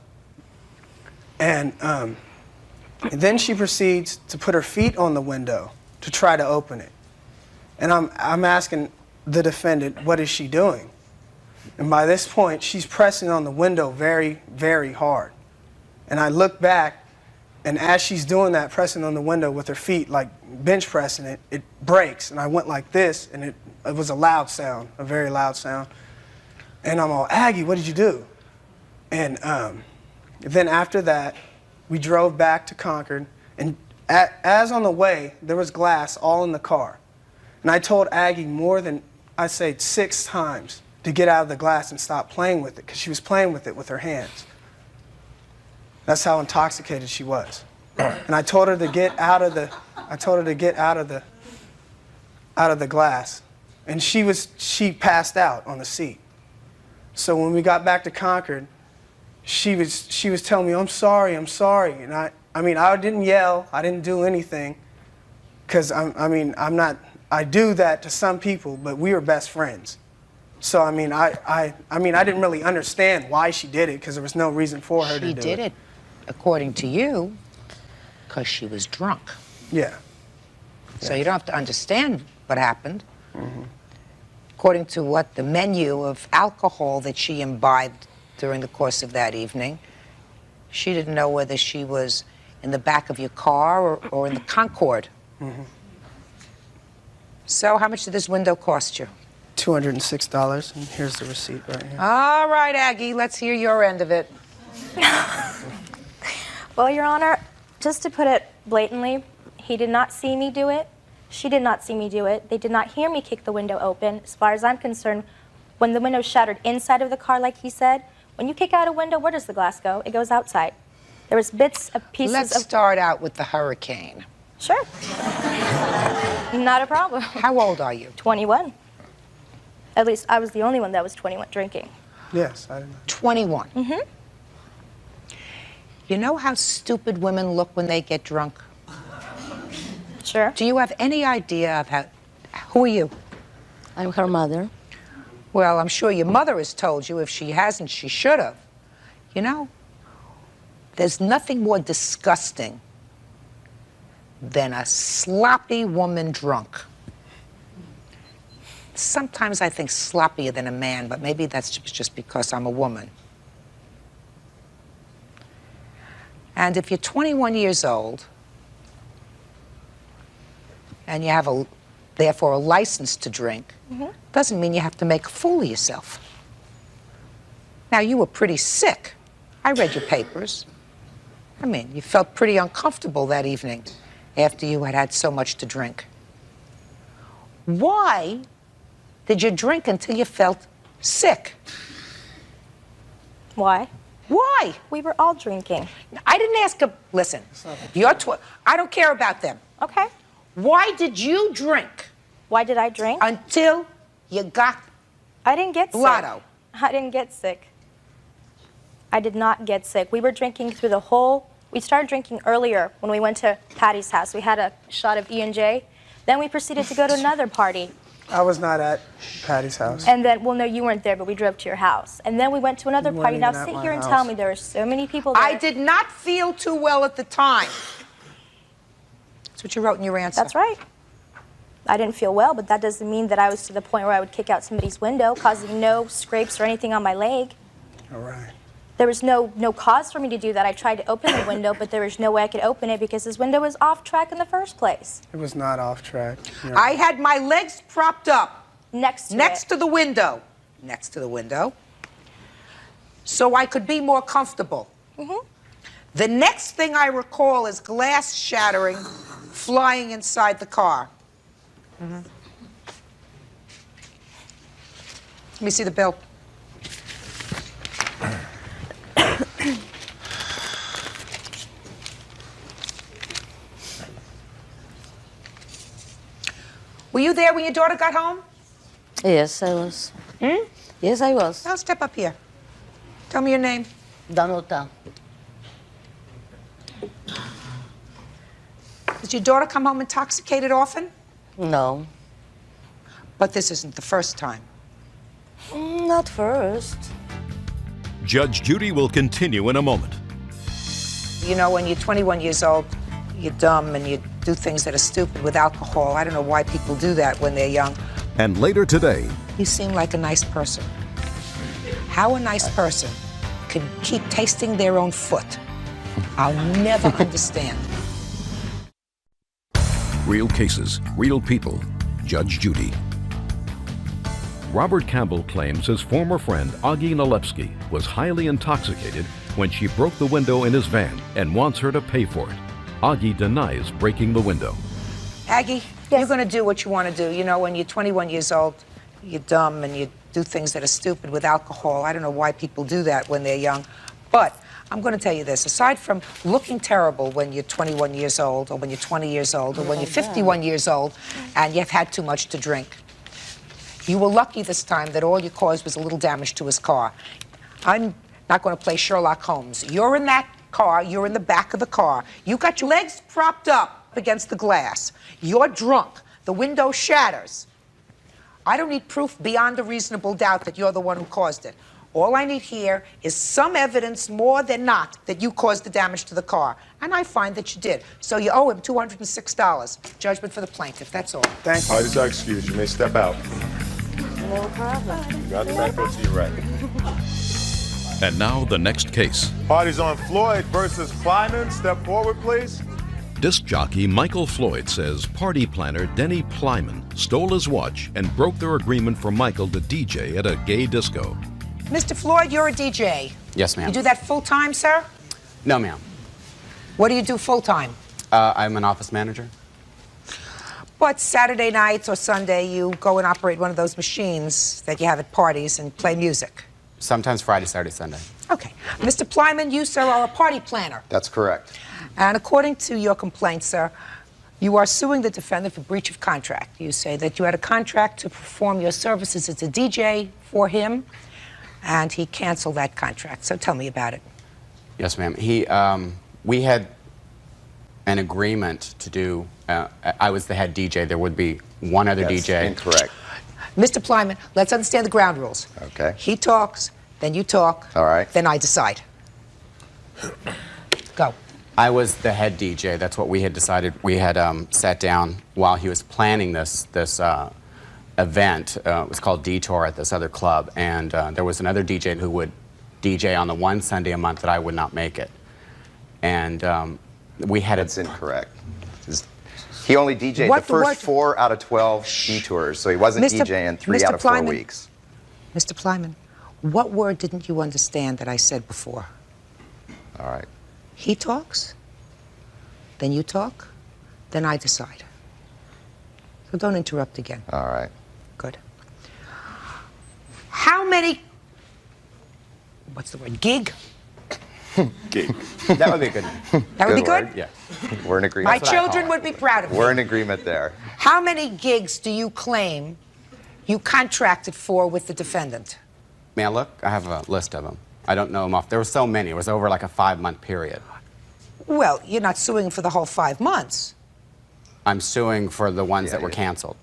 And then she proceeds to put her feet on the window to try to open it. And I'm asking the defendant, what is she doing? And by this point, she's pressing on the window very, very hard. And I look back, and as she's doing that, pressing on the window with her feet, like bench pressing it, it breaks. And I went like this, and it was a loud sound, a very loud sound. And I'm all, Aggie, what did you do? And then after that, we drove back to Concord, and as on the way, there was glass all in the car. And I told Aggie more than, I say, 6 times to get out of the glass and stop playing with it, because she was playing with it with her hands. That's how intoxicated she was. And I told her to get out of the, glass. And she passed out on the seat. So when we got back to Concord, she was telling me, I'm sorry. And I didn't yell, I didn't do anything, because I do that to some people, but we were best friends. So I didn't really understand why she did it, because there was no reason for her to do it. She did it, according to you, because she was drunk. Yeah. So you don't have to understand what happened. Mm-hmm. According to what the menu of alcohol that she imbibed during the course of that evening, she didn't know whether she was in the back of your car or in the Concorde. Mm-hmm. So how much did this window cost you? $206, and here's the receipt right here. All right, Aggie, let's hear your end of it. Well, Your Honor, just to put it blatantly, he did not see me do it. She did not see me do it. They did not hear me kick the window open. As far as I'm concerned, when the window shattered inside of the car, like he said, when you kick out a window, where does the glass go? It goes outside. There was bits of pieces Let's start out with the hurricane. Sure. Not a problem. How old are you? 21. At least I was the only one that was 21 drinking. Yes, I didn't know. 21. Mm-hmm. You know how stupid women look when they get drunk? Sure. Do you have any idea of who are you? I'm her mother. Well, I'm sure your mother has told you. If she hasn't, she should have. You know, there's nothing more disgusting than a sloppy woman drunk. Sometimes I think sloppier than a man, but maybe that's just because I'm a woman. And if you're 21 years old and you have therefore a license to drink, doesn't mean you have to make a fool of yourself. Now, you were pretty sick. I read your papers. I mean, you felt pretty uncomfortable that evening after you had had so much to drink. Why did you drink until you felt sick? Why? Why? We were all drinking. I didn't ask her. Listen, you're I don't care about them. Okay. Why did you drink? Why did I drink? Until you got I didn't get blotto. sick. I didn't get sick. I did not get sick. We were drinking through the whole... We started drinking earlier when we went to Patty's house. We had a shot of E&J. Then we proceeded to go to another party. I was not at Patty's house. And then, well, no, you weren't there, but we drove to your house. And then we went to another You party. weren't Now even sit at here my and house. tell me there were so many people there. I did not feel too well at the time. That's what you wrote in your answer. That's right. I didn't feel well, but that doesn't mean that I was to the point where I would kick out somebody's window, causing no scrapes or anything on my leg. All right. There was no cause for me to do that. I tried to open the window, but there was no way I could open it because this window was off track in the first place. It was not off track. I had my legs propped up next to the window. Next to the window. So I could be more comfortable. The next thing I recall is glass shattering, flying inside the car. Let me see the bill. Were you there when your daughter got home? Yes, I was. Yes, I was. Now step up here. Tell me your name. Danuta. Does your daughter come home intoxicated often? No. But this isn't the first time. Not first. Judge Judy will continue in a moment. You know, when you're 21 years old, you're dumb and you do things that are stupid with alcohol. I don't know why people do that when they're young. And later today, You seem like a nice person. How a nice person can keep tasting their own foot, I'll never understand. Real cases, real people. Judge Judy. Robert Campbell claims his former friend Augie Nalepsky was highly intoxicated when she broke the window in his van and wants her to pay for it. Augie denies breaking the window. Aggie, you're going to do what you want to do. You know, when you're 21 years old, you're dumb and you do things that are stupid with alcohol. I don't know why people do that when they're young. But I'm going to tell you this. Aside from looking terrible when you're 21 years old or when you're 20 years old or when you're 51 years old and you've had too much to drink, you were lucky this time that all you caused was a little damage to his car. I'm not going to play Sherlock Holmes. You're in that car. You're in the back of the car. You got your legs propped up against the glass. You're drunk. The window shatters. I don't need proof beyond a reasonable doubt that you're the one who caused it. All I need here is some evidence more than not that you caused the damage to the car. And I find that you did. So you owe him $206. Judgment for the plaintiff. That's all. Thank you. All right, it's our excuse. You may step out. No problem. You got the back door to your right. And now the next case. Parties on Floyd versus Kleiman. Step forward, please. Disc jockey Michael Floyd says party planner Denny Plyman stole his watch and broke their agreement for Michael to DJ at a gay disco. Mr. Floyd, you're a DJ. Yes, ma'am. You do that full-time, sir? No, ma'am. What do you do full-time? I'm an office manager. But Saturday nights or Sunday, you go and operate one of those machines that you have at parties and play music. Sometimes Friday, Saturday, Sunday. Okay. Mr. Plyman, you, sir, are a party planner. That's correct. And according to your complaint, sir, you are suing the defendant for breach of contract. You say that you had a contract to perform your services as a DJ for him, and he canceled that contract. So tell me about it. Yes, ma'am. We had an agreement to do, I was the head DJ. There would be one other DJ. Incorrect. Mr. Plyman, let's understand the ground rules. Okay. He talks, then you talk. All right. Then I decide. Go. I was the head DJ. That's what we had decided. We had sat down while he was planning this event. It was called Detour at this other club, and there was another DJ who would DJ on the one Sunday a month that I would not make it. And we had That's incorrect. He only DJ'd the first 4 out of 12 detours, so he wasn't DJing 3 out of 4 weeks. Mr. Plyman, what word didn't you understand that I said before? All right. He talks, then you talk, then I decide. So don't interrupt again. All right. Good. How many, what's the word, gig? Gig. That would be good. That would be good? Yeah. We're in agreement. My children would be proud of me. We're in agreement there. How many gigs do you claim you contracted for with the defendant? May I look? I have a list of them. I don't know them off. There were so many. It was over like a 5-month period. Well, you're not suing for the whole 5 months. I'm suing for the ones that were canceled.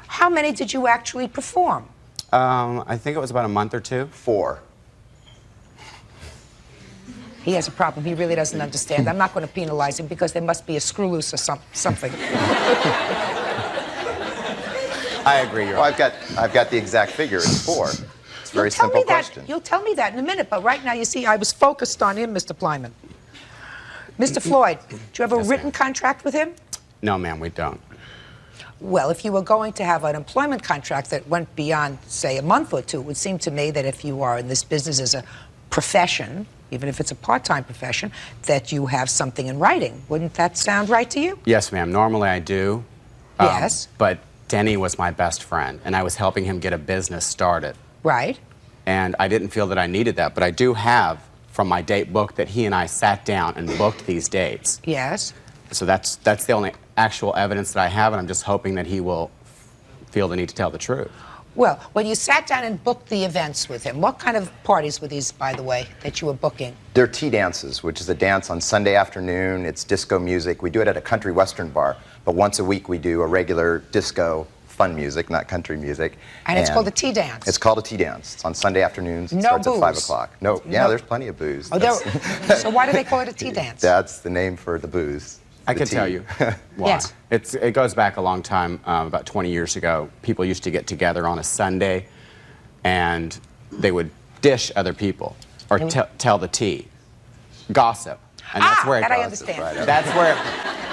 How many did you actually perform? I think it was about a month or 2. 4. He has a problem. He really doesn't understand. I'm not going to penalize him because there must be a screw loose or something. I agree. Well, I've got the exact figure. It's 4. It's Very simple question. You'll tell me that in a minute, but right now, you see, I was focused on him, Mr. Plyman. Mr. Floyd, do you have a written contract with him? No, ma'am, we don't. Well, if you were going to have an employment contract that went beyond, say, a month or two, it would seem to me that if you are in this business as a profession, even if it's a part-time profession, that you have something in writing. Wouldn't that sound right to you? Yes, ma'am. Normally I do. Yes. But Denny was my best friend, and I was helping him get a business started. Right. And I didn't feel that I needed that, but I do have from my date book that he and I sat down and booked these dates. Yes. So that's the only actual evidence that I have, and I'm just hoping that he will feel the need to tell the truth. Well, when you sat down and booked the events with him, what kind of parties were these, by the way, that you were booking? They're tea dances, which is a dance on Sunday afternoon. It's disco music. We do it at a country western bar, but once a week we do a regular disco fun music, not country music. And it's called a tea dance. It's called a tea dance. It's on Sunday afternoons. It No starts booze. at 5 o'clock. No, yeah, there's plenty of booze. Oh, so why do they call it a tea dance? That's the name for the booze. I can tell you why. Yes. It goes back a long time, about 20 years ago. People used to get together on a Sunday, and they would dish other people, or tell the tea. Gossip. And that's where it that I goes. understand. Right. That's where...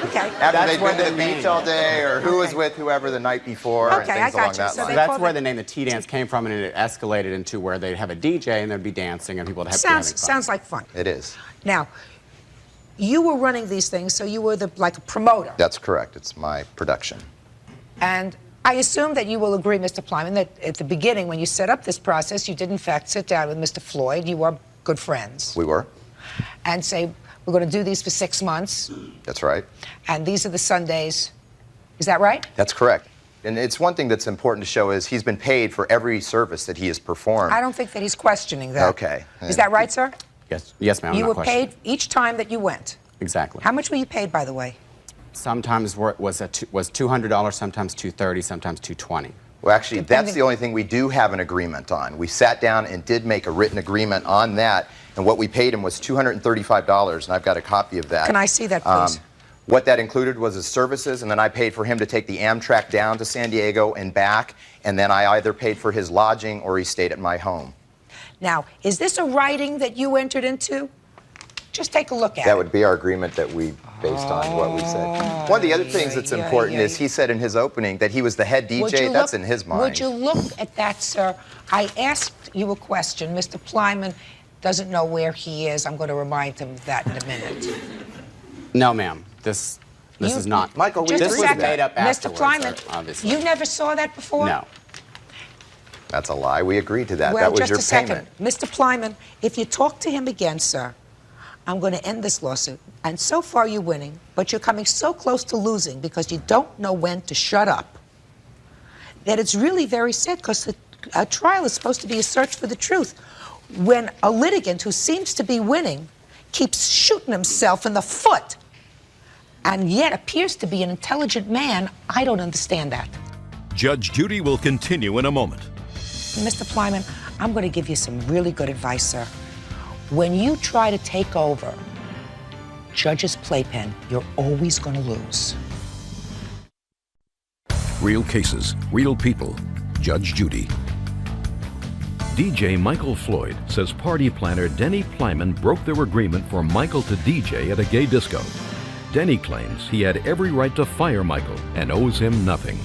Okay. After they've been to the beach all day, or who was with whoever the night before, and Okay, I things got along you. that So line. That's where the name the tea dance came from, and it escalated into where they'd have a DJ, and there'd be dancing, and people would have be having fun. Sounds like fun. It is. Now, you were running these things, so you were like a promoter. That's correct. It's my production. And I assume that you will agree, Mr. Plyman, that at the beginning, when you set up this process, you did in fact sit down with Mr. Floyd. You were good friends. We were. And say, we're going to do these for 6 months, That's right. and these are the Sundays. Is that right? That's correct. And it's one thing that's important to show is he's been paid for every service that he has performed. I don't think that he's questioning that. Okay. Is that right, sir? Yes, ma'am. You were paid each time that you went. Exactly. How much were you paid, by the way? Sometimes was $200, sometimes $230, sometimes $220. Well, actually, that's the only thing we do have an agreement on. We sat down and did make a written agreement on that, and what we paid him was $235, and I've got a copy of that. Can I see that, please? What that included was his services, and then I paid for him to take the Amtrak down to San Diego and back, and then I either paid for his lodging or he stayed at my home. Now, is this a writing that you entered into? Just take a look at it. That would be our agreement that we based on what we said. One of the other things that's important is he said in his opening that he was the head DJ. That's in his mind. Would you look at that, sir? I asked you a question. Mr. Plyman doesn't know where he is. I'm going to remind him of that in a minute. No, ma'am. This is not. Michael, Just this a was second. made up Mr. afterwards, Plyman, obviously. you never saw that before? No. That's a lie. We agreed to that. Well, that was just your a second. payment. Mr. Plyman, if you talk to him again, sir, I'm going to end this lawsuit. And so far you're winning, but you're coming so close to losing because you don't know when to shut up, that it's really very sad, because a trial is supposed to be a search for the truth. When a litigant who seems to be winning keeps shooting himself in the foot and yet appears to be an intelligent man, I don't understand that. Judge Judy will continue in a moment. Mr. Plyman, I'm going to give you some really good advice, sir. When you try to take over Judge's playpen, you're always going to lose. Real cases, real people. Judge Judy. DJ Michael Floyd says party planner Denny Plyman broke their agreement for Michael to DJ at a gay disco. Denny claims he had every right to fire Michael and owes him nothing.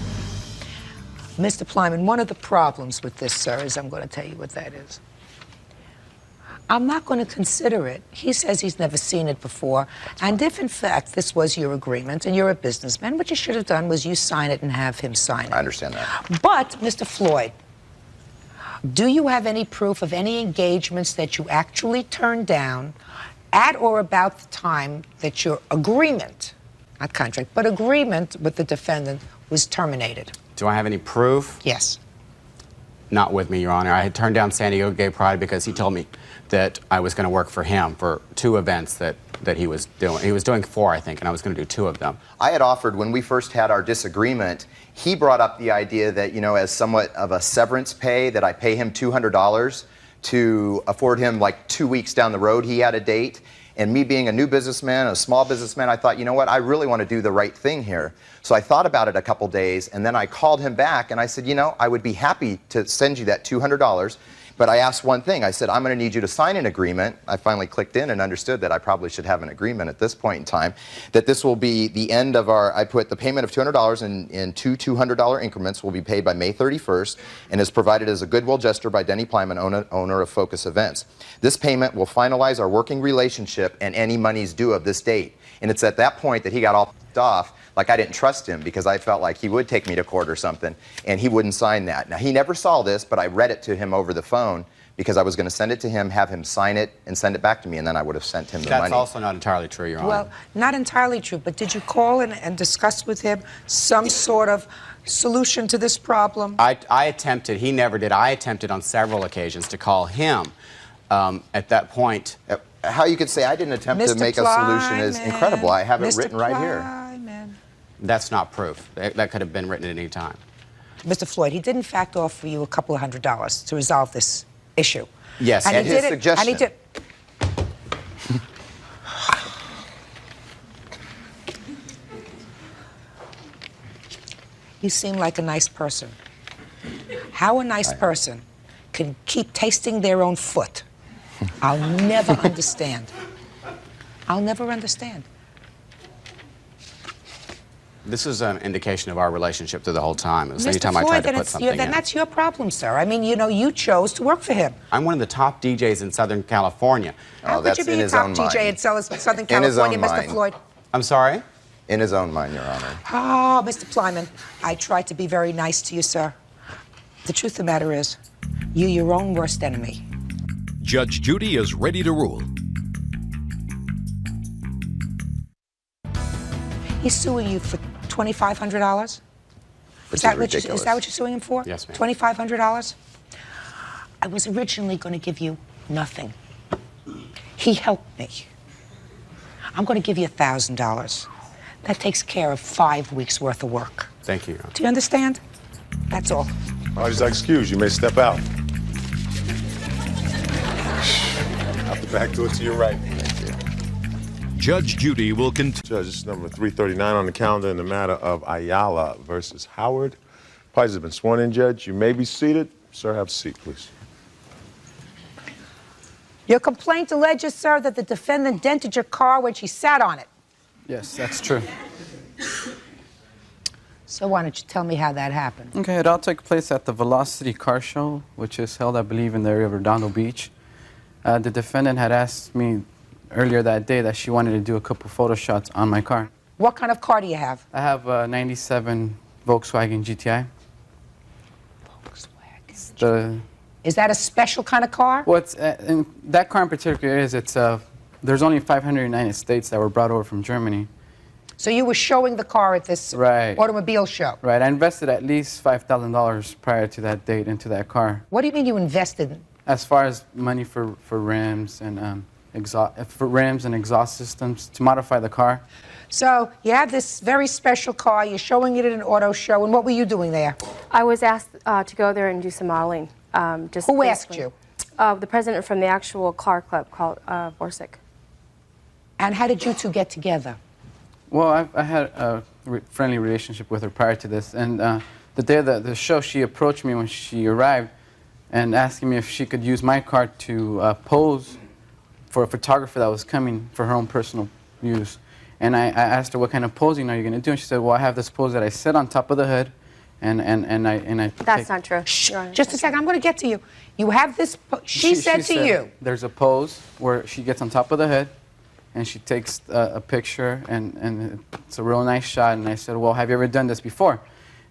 Mr. Plyman, one of the problems with this, sir, is I'm going to tell you what that is. I'm not going to consider it. He says he's never seen it before. And if, in fact, this was your agreement and you're a businessman, what you should have done was you sign it and have him sign it. I understand that. But, Mr. Floyd, do you have any proof of any engagements that you actually turned down at or about the time that your agreement, not contract, but agreement with the defendant was terminated? Do I have any proof? Yes. Not with me, Your Honor. I had turned down San Diego Gay Pride because he told me that I was going to work for him for 2 events that he was doing. He was doing 4, I think, and I was going to do 2 of them. I had offered, when we first had our disagreement, he brought up the idea that, you know, as somewhat of a severance pay, that I pay him $200 to afford him like 2 weeks down the road. He had a date. And me being a new businessman, a small businessman, I thought, you know what, I really want to do the right thing here. So I thought about it a couple days, and then I called him back, and I said, you know, I would be happy to send you that $200 But I asked one thing. I said, I'm going to need you to sign an agreement. I finally clicked in and understood that I probably should have an agreement at this point in time, that this will be the end of our, I put the payment of $200 in two $200 increments will be paid by May 31st and is provided as a goodwill gesture by Denny Plyman, owner of Focus Events. This payment will finalize our working relationship and any monies due of this date. And it's at that point that he got all pissed off, like I didn't trust him because I felt like he would take me to court or something, and he wouldn't sign that. Now, he never saw this, but I read it to him over the phone because I was going to send it to him, have him sign it, and send it back to me, and then I would have sent him the money. That's also not entirely true, Your Honor. Well, not entirely true, but did you call and discuss with him some sort of solution to this problem? I attempted, he never did. I attempted on several occasions to call him. At that point, how you could say I didn't attempt to make a solution is incredible. I have it written right here. That's not proof. That could have been written at any time. Mr. Floyd, he did in fact offer you a couple of $100s to resolve this issue. Yes, and at his suggestion. And he did. You seem like a nice person. How a nice person can keep tasting their own foot, I'll never understand. I'll never understand. This is an indication of our relationship through the whole time. It was Mr. anytime Floyd, I tried to then, put something then in. that's your problem, sir. I mean, you know, you chose to work for him. I'm one of the top DJs in Southern California. How could you be a top DJ in Southern California, Mr. Floyd? I'm sorry? In his own mind, Your Honor. Oh, Mr. Plyman, I tried to be very nice to you, sir. The truth of the matter is, you're your own worst enemy. Judge Judy is ready to rule. He's suing you for $2,500? Is that what you're suing him for? Yes, ma'am. $2,500? I was originally going to give you nothing. He helped me. I'm going to give you $1,000. That takes care of 5 weeks' worth of work. Thank you, Your Honor. Do you understand? That's all. Parties are excused. You may step out. Out the back door to your right. Judge Judy will continue. Judge, this is number 339 on the calendar in the matter of Ayala versus Howard. Parties have been sworn in, Judge. You may be seated. Sir, have a seat, please. Your complaint alleges, sir, that the defendant dented your car when she sat on it. Yes, that's true. So why don't you tell me how that happened? Okay, it all took place at the Velocity Car Show, which is held, I believe, in the area of Redondo Beach. The defendant had asked me earlier that day that she wanted to do a couple photo shots on my car. What kind of car do you have? I have a 97 Volkswagen GTI. Volkswagen. Is that a special kind of car? Well, in that car in particular there's only 500 United States that were brought over from Germany. So you were showing the car at this automobile show? Right. I invested at least $5,000 prior to that date into that car. What do you mean you invested? As far as money for rims and exhaust systems to modify the car. So you have this very special car. You're showing it at an auto show. And what were you doing there? I was asked to go there and do some modeling. Who asked you? The president from the actual car club called Vorsic. And how did you two get together? Well, I had a friendly relationship with her prior to this. And the day of the show, she approached me when she arrived and asking me if she could use my car to pose for a photographer that was coming for her own personal use. And I asked her, what kind of posing are you going to do? And she said, well, I have this pose that I sit on top of the hood and I That's not true. Just a second, I'm going to get to you. You have this, she said to you. There's a pose where she gets on top of the hood and she takes a picture and it's a real nice shot. And I said, well, have you ever done this before?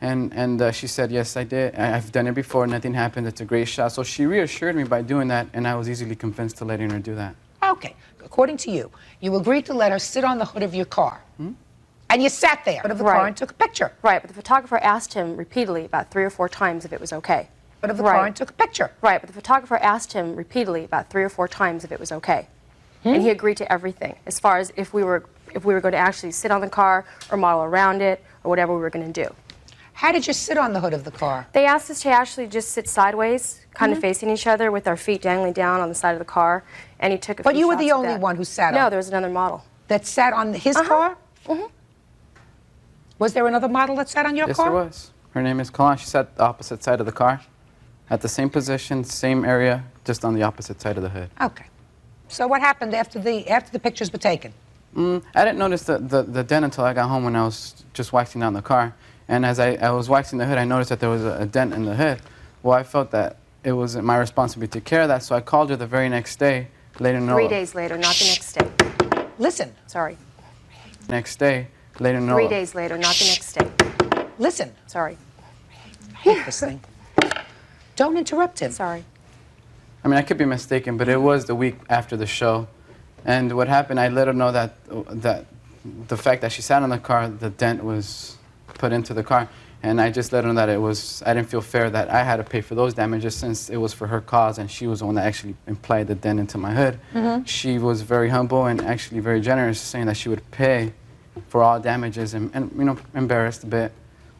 And she said, yes, I did. I've done it before, nothing happened, it's a great shot. So she reassured me by doing that, and I was easily convinced to letting her do that. Okay, according to you, you agreed to let her sit on the hood of your car. And you sat there of the car and took a picture. Right, but the photographer asked him repeatedly about 3 or 4 times if it was okay. But of the car and took a picture. Right, but the photographer asked him repeatedly about 3 or 4 times if it was okay. And he agreed to everything, as far as if we were going to actually sit on the car or model around it or whatever we were going to do. How did you sit on the hood of the car? They asked us to actually just sit sideways, kind of facing each other with our feet dangling down on the side of the car, and he took a few But you were shots the of only that. one who sat on No, there was another model. That sat on his car? Was there another model that sat on your Yes, car? there was. Her name is Kalan. She sat the opposite side of the car. at the same position, same area, just on the opposite side of the hood. Okay. So what happened after the pictures were taken? I didn't notice the dent until I got home when I was just waxing down the car. And as I was waxing the hood, I noticed that there was a dent in the hood. Well, I felt that it was my responsibility to take care of that, so I called her the very next day, let her know. 3 days later, not the next day. Listen. Sorry. Next day, let her know. 3 days later, not the next day. Listen. Sorry. I hate this thing. Don't interrupt him. Sorry. I mean, I could be mistaken, but it was the week after the show. And what happened, I let her know that the fact that she sat in the car, the dent was put into the car. And I just let her know that I didn't feel fair that I had to pay for those damages since it was for her cause and she was the one that actually implied the dent into my hood. She was very humble and actually very generous, saying that she would pay for all damages and you know, embarrassed a bit.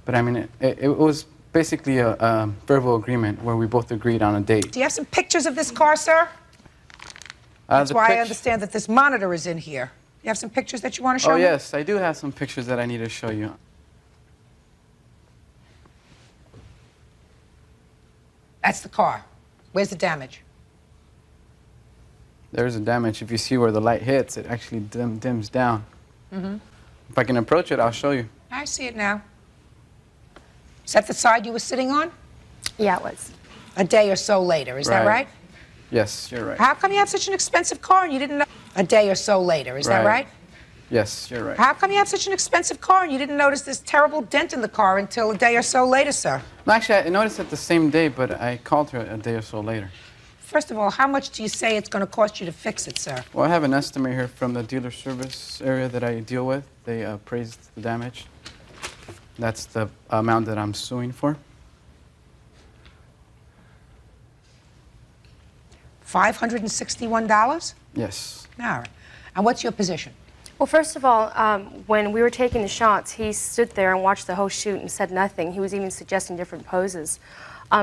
But I mean, it was basically a verbal agreement where we both agreed on a date. Do you have some pictures of this car, sir? That's why I understand that this monitor is in here. You have some pictures that you want to show me? Oh, yes, I do have some pictures that I need to show you. That's the car. Where's the damage? There's a damage. If you see where the light hits, it actually dims down. If I can approach it, I'll show you. I see it now. Is that the side you were sitting on? Yeah, it was. A day or so later, is that right? Yes, you're right. How come you have such an expensive car and you didn't know? A day or so later, is that right? Yes, you're right. How come you have such an expensive car and you didn't notice this terrible dent in the car until a day or so later, sir? No, actually, I noticed it the same day, but I called her a day or so later. First of all, how much do you say it's going to cost you to fix it, sir? Well, I have an estimate here from the dealer service area that I deal with. They appraised the damage. That's the amount that I'm suing for. $561? Yes. All right. And what's your position? Well, first of all, when we were taking the shots, he stood there and watched the whole shoot and said nothing. He was even suggesting different poses.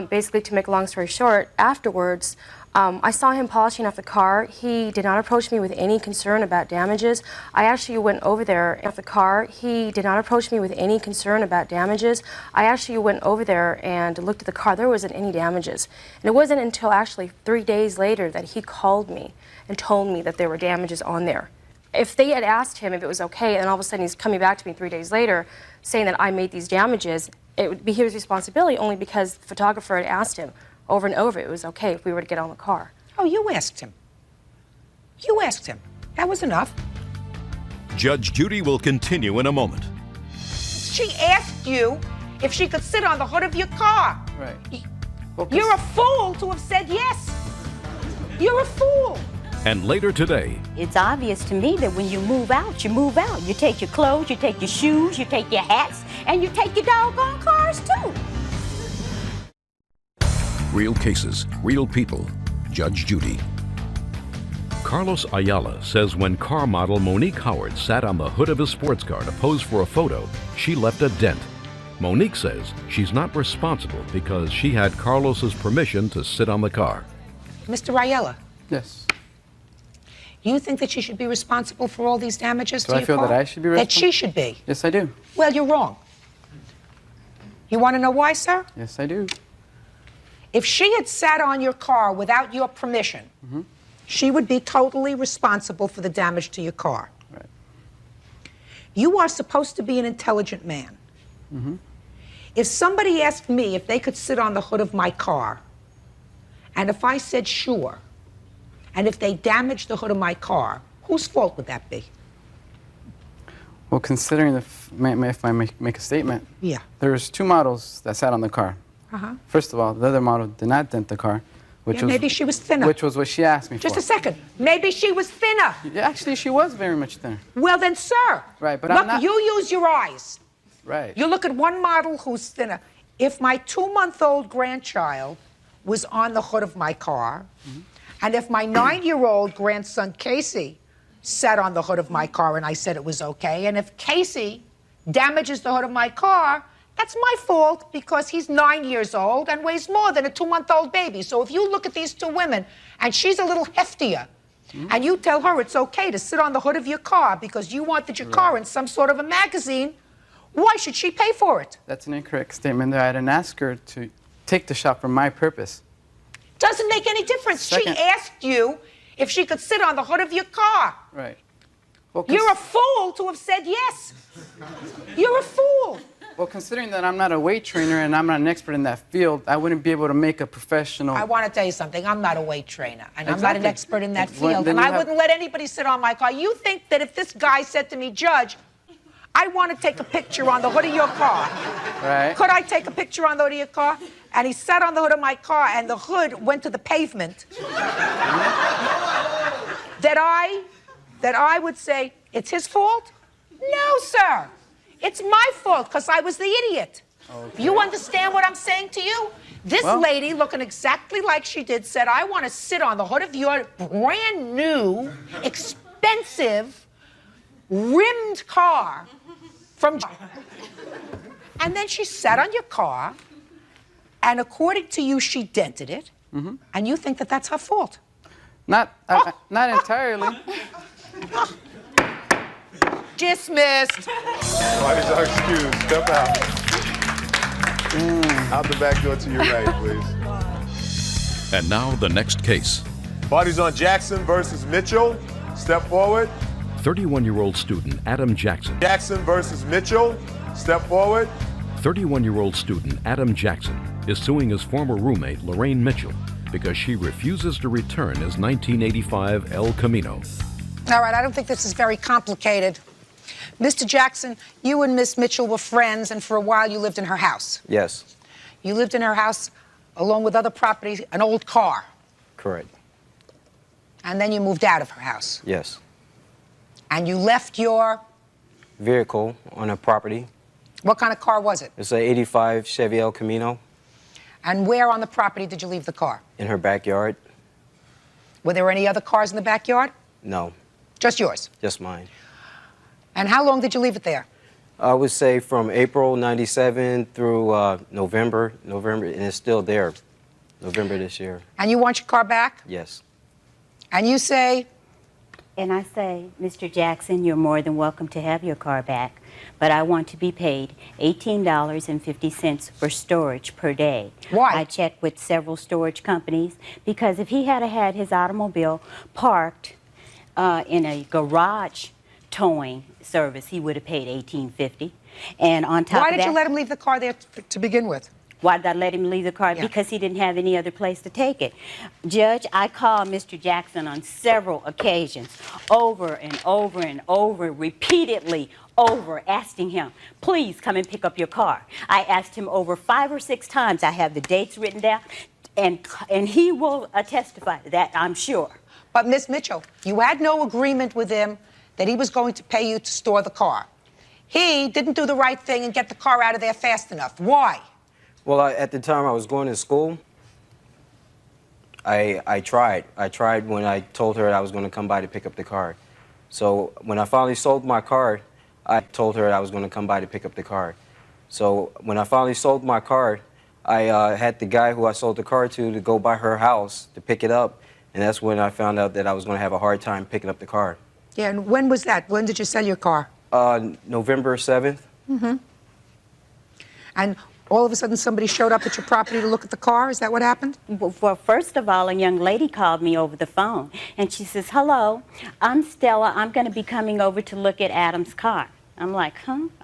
Basically, to make a long story short, afterwards, I saw him polishing off the car. He did not approach me with any concern about damages. I actually went over there off the car. He did not approach me with any concern about damages. I actually went over there and looked at the car. There wasn't any damages. And it wasn't until actually 3 days later that he called me and told me that there were damages on there. If they had asked him if it was okay, and all of a sudden he's coming back to me 3 days later saying that I made these damages, it would be his responsibility only because the photographer had asked him over and over it was okay if we were to get on the car. Oh, you asked him. You asked him. That was enough. Judge Judy will continue in a moment. She asked you if she could sit on the hood of your car. Right. You're a fool to have said yes. You're a fool. And later today, it's obvious to me that when you move out, you move out. You take your clothes, you take your shoes, you take your hats, and you take your doggone cars too. real cases, real people. Judge Judy. Carlos Ayala says when car model Monique Howard sat on the hood of his sports car to pose for a photo, she left a dent. Monique says she's not responsible because she had Carlos's permission to sit on the car. Mr. Ayala. Yes. You think that she should be responsible for all these damages to Do I your feel car? that I should be responsible? That she should be. Yes, I do. Well, you're wrong. You want to know why, sir? Yes, I do. If she had sat on your car without your permission, she would be totally responsible for the damage to your car. Right. You are supposed to be an intelligent man. If somebody asked me if they could sit on the hood of my car, and if I said sure, and if they damaged the hood of my car, whose fault would that be? Well, considering if I make a statement, Yeah. there's two models that sat on the car. First of all, the other model did not dent the car, which Yeah, was maybe she was thinner. Which was what she asked me Just for. a second. Maybe she was thinner. Yeah, actually, she was very much thinner. Well, then, sir. Right, but look, I'm not. you use your eyes. Right. You look at one model who's thinner. If my 2-month-old grandchild was on the hood of my car, and if my 9-year-old grandson Casey sat on the hood of my car and I said it was okay, and if Casey damages the hood of my car, that's my fault because he's 9 years old and weighs more than a 2-month-old baby. So if you look at these two women and she's a little heftier, and you tell her it's okay to sit on the hood of your car because you wanted your car in some sort of a magazine, why should she pay for it? That's an incorrect statement there. I didn't ask her to take the shot for my purpose. Doesn't make any difference. Second- She asked you if she could sit on the hood of your car. Right. Well, You're a fool to have said yes. You're a fool. Well, considering that I'm not a weight trainer and I'm not an expert in that field, I wouldn't be able to make a professional... I want to tell you something. I'm not a weight trainer, and I'm not an Exactly. expert in that Well, field, then and you I have- wouldn't let anybody sit on my car. You think that if this guy said to me, Judge, I want to take a picture on the hood of your car. Right. Could I take a picture on the hood of your car? And he sat on the hood of my car, and the hood went to the pavement. that I would say, it's his fault? No, sir. It's my fault, because I was the idiot. Okay. You understand what I'm saying to you? This lady, looking exactly like she did, said, I want to sit on the hood of your brand new, expensive, rimmed car from... And then she sat on your car, and according to you, she dented it, and you think that that's her fault. Not entirely. Dismissed. Parties are excused. Step out. Out the back door to your right, please. And now the next case. Parties on Jackson versus Mitchell. Step forward. 31-year-old student Adam Jackson. Jackson versus Mitchell. Step forward. 31-year-old student Adam Jackson is suing his former roommate Lorraine Mitchell because she refuses to return his 1985 El Camino. All right, I don't think this is very complicated. Mr. Jackson, you and Miss Mitchell were friends, and for a while you lived in her house. Yes, You lived in her house along with other properties, an old car, correct. and then you moved out of her house. Yes. And you left your... Vehicle on a property. What kind of car was it? It's an 85 Chevy El Camino And where on the property did you leave the car? in her backyard. Were there any other cars in the backyard? No, Just yours. just mine. And how long did you leave it there? I would say from April 97 through November, and it's still there, November this year. And you want your car back? Yes. And you say... And I say, Mr. Jackson, you're more than welcome to have your car back, but I want to be paid $18.50 for storage per day. Why? I checked with several storage companies because if he had had his automobile parked in a garage towing service, he would have paid $18.50. And on top Why of did that, you let him leave the car there to begin with? why did I let him leave the car? Yeah. Because he didn't have any other place to take it. Judge, I called Mr. Jackson on several occasions, over and over and over, repeatedly over, asking him, please come and pick up your car. I asked him over 5 or 6 times. I have the dates written down, and he will testify to that, I'm sure. But Miss Mitchell, you had no agreement with him that he was going to pay you to store the car. He didn't do the right thing and get the car out of there fast enough. Why? Well, at the time I was going to school, I tried. I tried when I told her I was going to come by to pick up the car. So when I finally sold my car, I told her I was going to come by to pick up the car. So when I finally sold my car, I had the guy who I sold the car to go by her house to pick it up, and that's when I found out that I was going to have a hard time picking up the car. Yeah, and when was that? When did you sell your car? November 7th. Mm-hmm. And all of a sudden somebody showed up at your property to look at the car? Is that what happened? Well, first of all, a young lady called me over the phone, and she says, hello, I'm Stella. I'm going to be coming over to look at Adam's car. I'm like,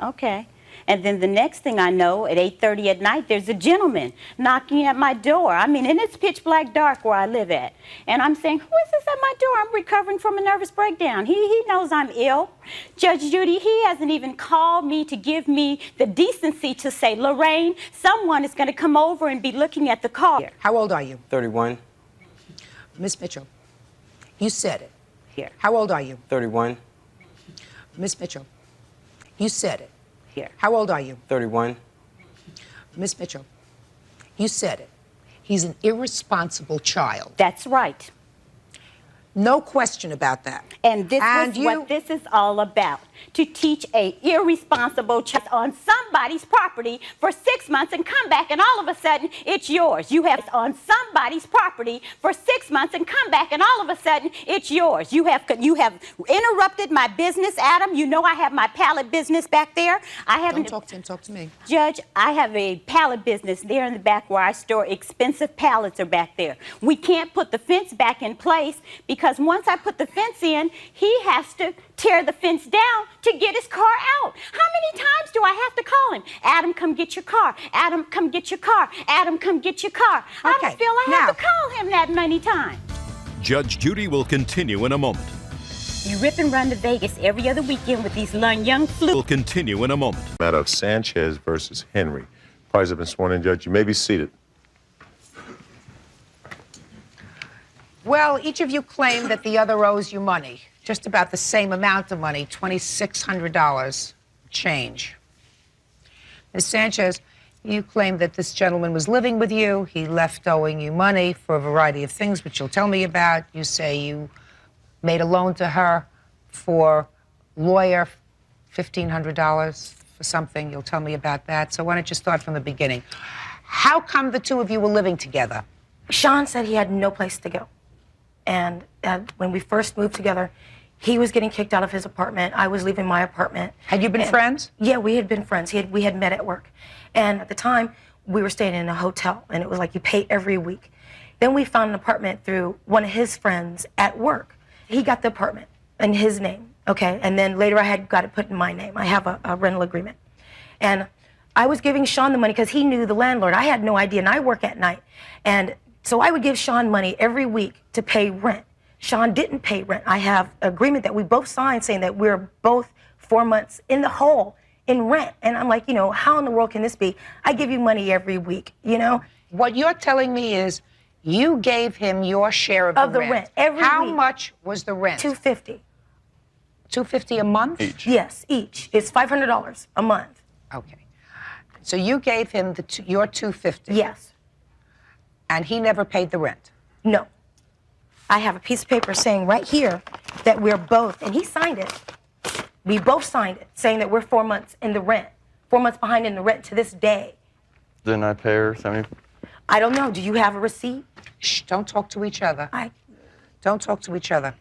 okay. And then the next thing I know, at 8:30 at night, there's a gentleman knocking at my door. I mean, and it's pitch black dark where I live at. And I'm saying, who is this at my door? I'm recovering from a nervous breakdown. He knows I'm ill. Judge Judy, he hasn't even called me to give me the decency to say, Lorraine, someone is going to come over and be looking at the car. How old are you? 31. Miss Mitchell, you said it. Here. How old are you? 31. Miss Mitchell, you said it. Here. How old are you? 31. Miss Mitchell, you said it. He's an irresponsible child. That's right. No question about that. And this is what this is all about. To teach a irresponsible child on somebody's property for 6 months and come back and all of a sudden it's yours. You have on somebody's property for 6 months and come back and all of a sudden it's yours. You have interrupted my business, Adam. You know I have my pallet business back there. I haven't. Don't talk to him, talk to me. Judge, I have a pallet business there in the back where I store expensive pallets are back there. We can't put the fence back in place because once I put the fence in, he has to tear the fence down to get his car out. How many times do I have to call him? Adam, come get your car. Adam, come get your car. Adam, come get your car. I don't feel I have to call him that many times. Judge Judy will continue in a moment. You rip and run to Vegas every other weekend with these young Will continue in a moment. Matter of Sanchez versus Henry. Parties have been sworn in, Judge. You may be seated. Well, each of you claim that the other owes you money. Just about the same amount of money, $2,600 change. Ms. Sanchez, you claim that this gentleman was living with you. He left owing you money for a variety of things, which you'll tell me about. You say you made a loan to her for lawyer, $1,500 for something. You'll tell me about that. So why don't you start from the beginning? How come the two of you were living together? Sean said he had no place to go. And when we first moved together, he was getting kicked out of his apartment. I was leaving my apartment. Had you been friends? Yeah, we had been friends. We had met at work. And at the time, we were staying in a hotel, and it was like you pay every week. Then we found an apartment through one of his friends at work. He got the apartment in his name, okay? And then later I had got it put in my name. I have a rental agreement. And I was giving Sean the money because he knew the landlord. I had no idea, and I work at night. And so I would give Sean money every week to pay rent. Sean didn't pay rent. I have an agreement that we both signed saying that we're both 4 months in the hole in rent. And I'm like, you know, how in the world can this be? I give you money every week, you know? What you're telling me is you gave him your share of the rent. Every week. How much was the rent? $250. $250 a month? Each. Yes, each. It's $500 a month. Okay. So you gave him your $250? Yes. And he never paid the rent? No. I have a piece of paper saying right here that we're both, and he signed it. We both signed it, saying that we're 4 months in the rent, 4 months behind in the rent to this day. Didn't I pay her 70? I don't know. Do you have a receipt? Shh, don't talk to each other. Don't talk to each other.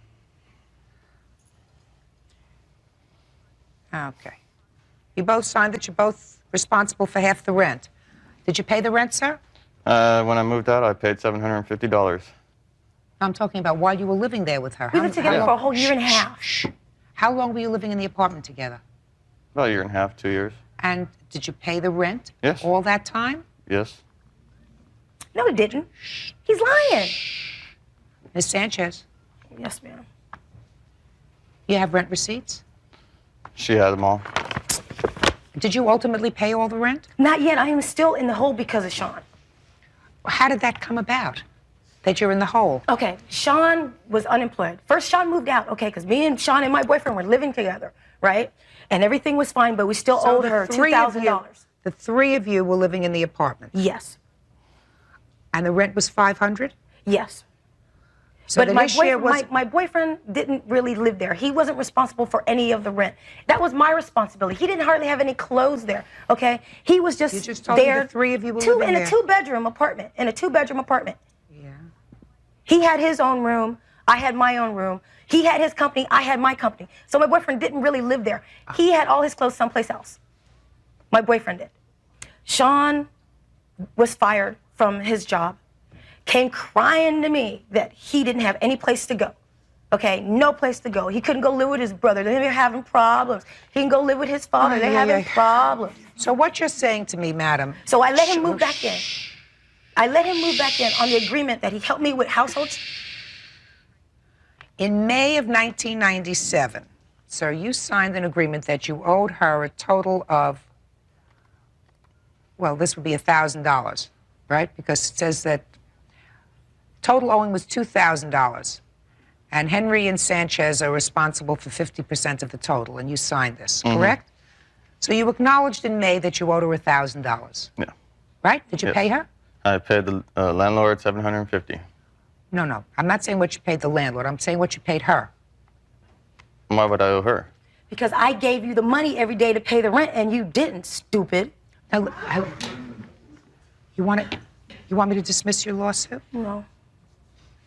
Okay. You both signed that you're both responsible for half the rent. Did you pay the rent, sir? When I moved out, I paid $750. I'm talking about while you were living there with her. We lived together for a whole year and a half. Shh. How long were you living in the apartment together? About a year and a half, 2 years. And did you pay the rent? Yes. All that time? Yes. No, he didn't. He's lying. Ms. Sanchez? Yes, ma'am. You have rent receipts? She had them all. Did you ultimately pay all the rent? Not yet. I am still in the hole because of Sean. How did that come about, that you're in the hole? Okay, Sean was unemployed. First, Sean moved out, okay, because me and Sean and my boyfriend were living together, right? And everything was fine, but we still owed her $2,000. The three of you were living in the apartment? Yes. And the rent was $500? Yes. So but my boyfriend didn't really live there. He wasn't responsible for any of the rent. That was my responsibility. He didn't hardly have any clothes there, okay? He was just, you just told there. Me the three of you were living in there. a two-bedroom apartment. In a two-bedroom apartment. Yeah. He had his own room. I had my own room. He had his company. I had my company. So my boyfriend didn't really live there. He had all his clothes someplace else. My boyfriend did. Sean was fired from his job. Came crying to me that he didn't have any place to go. Okay, no place to go. He couldn't go live with his brother. They're having problems. He can go live with his father. They're having problems. So what you're saying to me, madam... So I let him move back in. I let him move back in on the agreement that he helped me with households. In May of 1997, sir, you signed an agreement that you owed her a total of, well, this would be $1,000, right? Because it says that total owing was $2,000. And Henry and Sanchez are responsible for 50% of the total, and you signed this, correct? So you acknowledged in May that you owed her $1,000. Yeah. Right? Did you pay her? I paid the landlord $750. No, no. I'm not saying what you paid the landlord. I'm saying what you paid her. Why would I owe her? Because I gave you the money every day to pay the rent, and you didn't, stupid. Now, you want me to dismiss your lawsuit? No.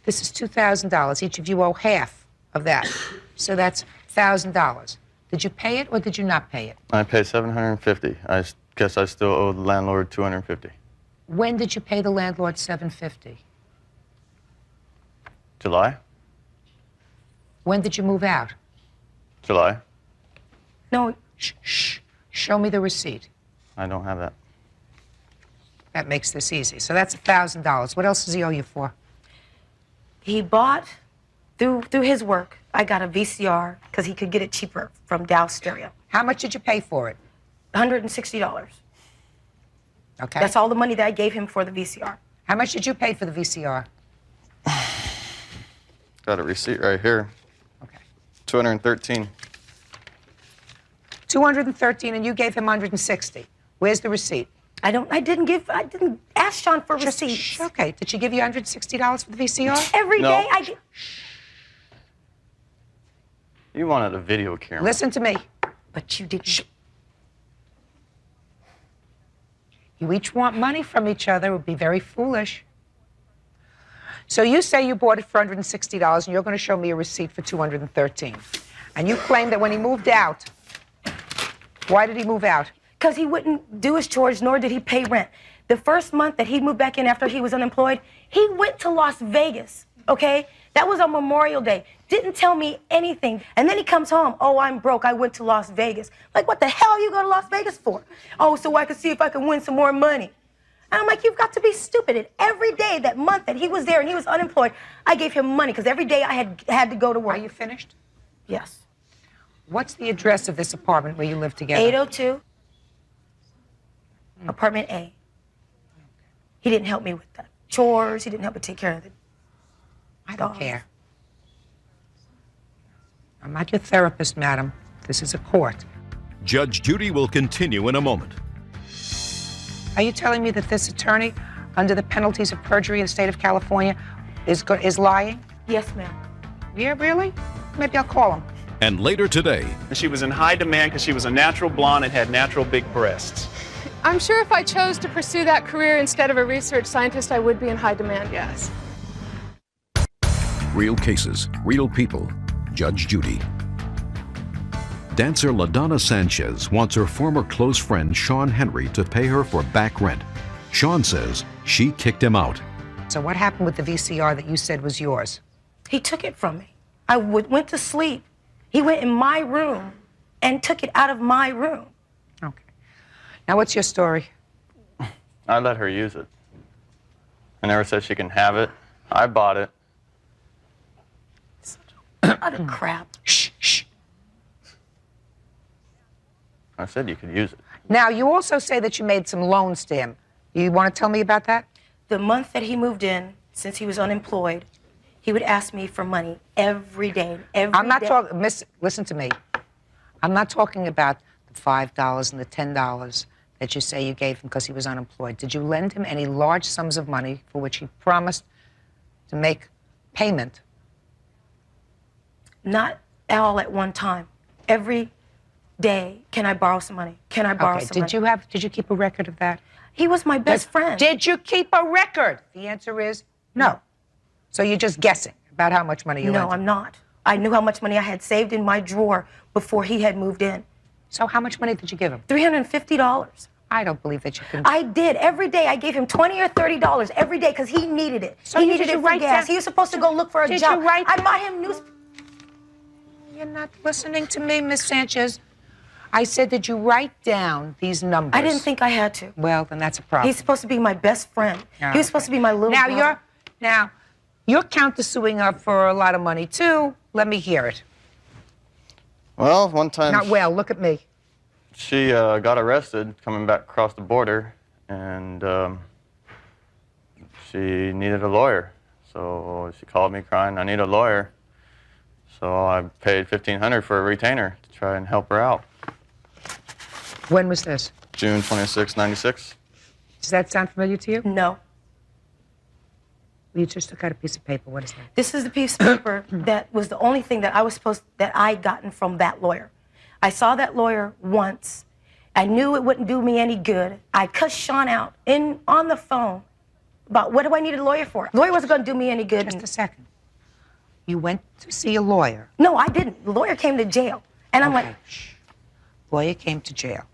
This is $2,000. Each of you owe half of that. So that's $1,000. Did you pay it or did you not pay it? I paid $750. I guess I still owe the landlord $250. When did you pay the landlord $750? July? When did you move out? July? No. Shh. Show me the receipt. I don't have that. That makes this easy. So that's $1,000. What else does he owe you for? He bought, through his work, I got a VCR because he could get it cheaper from Dow Stereo. How much did you pay for it? $160. Okay. That's all the money that I gave him for the VCR. How much did you pay for the VCR? Got a receipt right here. Okay. $213. $213, and you gave him $160. Where's the receipt? I didn't ask Sean for receipts. Okay. Did she give you $160 for the VCR? Every No. day I get... You wanted a video camera. Listen to me. But you didn't. You each want money from each other. It would be very foolish. So you say you bought it for $160, and you're going to show me a receipt for $213. And you claim that when he moved out, why did he move out? Because he wouldn't do his chores, nor did he pay rent. The first month that he moved back in after he was unemployed, he went to Las Vegas, okay? That was on Memorial Day. Didn't tell me anything. And then he comes home, oh, I'm broke, I went to Las Vegas. Like, what the hell you go to Las Vegas for? Oh, so I could see if I can win some more money. And I'm like, you've got to be stupid. And every day, that month that he was there and he was unemployed, I gave him money, because every day I had to go to work. Are you finished? Yes. What's the address of this apartment where you live together? 802, apartment A. He didn't help me with the chores. He didn't help me take care of the I don't care. I'm not your therapist, madam. This is a court. Judge Judy will continue in a moment. Are you telling me that this attorney, under the penalties of perjury in the state of California, is lying? Yes, ma'am. Yeah, really? Maybe I'll call him. And later today, She was in high demand because she was a natural blonde and had natural big breasts. I'm sure if I chose to pursue that career instead of a research scientist, I would be in high demand, yes. real cases, real people. Judge Judy. Dancer LaDonna Sanchez wants her former close friend Sean Henry to pay her for back rent. Sean says she kicked him out. So what happened with the VCR that you said was yours? He took it from me. I went to sleep. He went in my room and took it out of my room. Okay. Now, what's your story? I let her use it. I never said she can have it. I bought it. Utter crap. Shh, shh. I said you could use it. Now, you also say that you made some loans to him. You want to tell me about that? The month that he moved in, since he was unemployed, he would ask me for money every day. I'm not talking, Miss, listen to me. I'm not talking about the $5 and the $10 that you say you gave him because he was unemployed. Did you lend him any large sums of money for which he promised to make payment? Not all at one time. Every day, can I borrow some money? Can I borrow some money? Did you keep a record of that? He was my best friend. Did you keep a record? The answer is no. So you're just guessing about how much money you lent No, him? I'm not. I knew how much money I had saved in my drawer before he had moved in. So how much money did you give him? $350. I don't believe that you can. I did. Every day I gave him $20 or $30 every day because he needed it. So he you- needed did it you for write gas. down- He was supposed to go look for a Did job. you write I bought him news. You're not listening to me, Miss Sanchez. I said, did you write down these numbers? I didn't think I had to. Well, then that's a problem. He's supposed to be my best friend. He was supposed to be my little brother. You're countersuing her for a lot of money too. Let me hear it. Well, one time Not well. Look at me. she got arrested coming back across the border, and she needed a lawyer. So she called me crying, I need a lawyer. So I paid $1,500 for a retainer to try and help her out. When was this? June 26, '96. Does that sound familiar to you? No. You just took out a piece of paper. What is that? This is the piece of paper that was the only thing that I gotten from that lawyer. I saw that lawyer once. I knew it wouldn't do me any good. I cussed Sean out on the phone about what do I need a lawyer for? The lawyer wasn't going to do me any good. Just a second. You went to see a lawyer. No, I didn't. The lawyer came to jail. And I'm like, shh. Lawyer came to jail.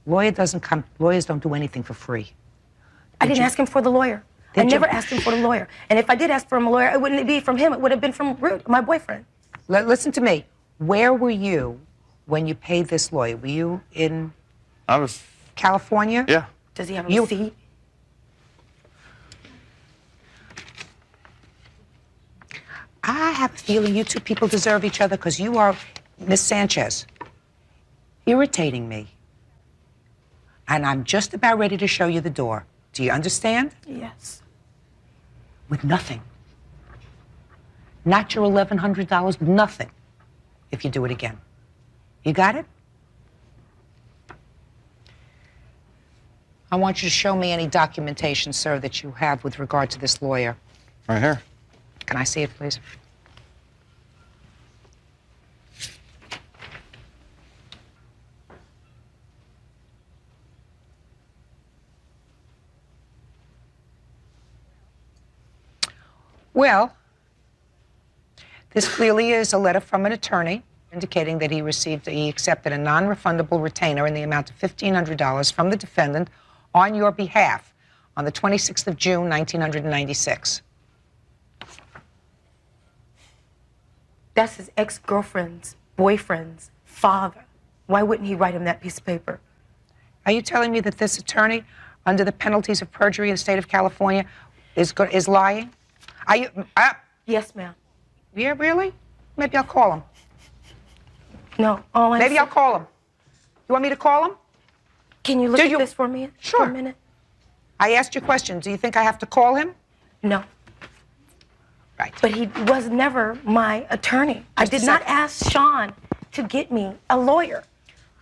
Lawyers don't do anything for free. I didn't ask him for the lawyer. I never asked him for the lawyer. And if I did ask for him a lawyer, it wouldn't be from him. It would have been from Rude, my boyfriend. Listen to me. Where were you when you paid this lawyer? Were you in California? Yeah. Does he have a receipt? I have a feeling you two people deserve each other because you are, Miss Sanchez, irritating me. And I'm just about ready to show you the door. Do you understand? Yes. With nothing. Not your $1,100, with nothing, if you do it again. You got it? I want you to show me any documentation, sir, that you have with regard to this lawyer. Right here. Can I see it, please? Well, this clearly is a letter from an attorney indicating that he accepted a non-refundable retainer in the amount of $1,500 from the defendant on your behalf on the 26th of June, 1996. That's his ex-girlfriend's boyfriend's father. Why wouldn't he write him that piece of paper? Are you telling me that this attorney, under the penalties of perjury in the state of California, is lying? Are you? Yes, ma'am. Yeah, really? Maybe I'll call him. No, Maybe I'll call him. You want me to call him? Can you look at this for me? Sure. For a minute? I asked you a question. Do you think I have to call him? No. Right. But he was never my attorney. I did not ask Sean to get me a lawyer.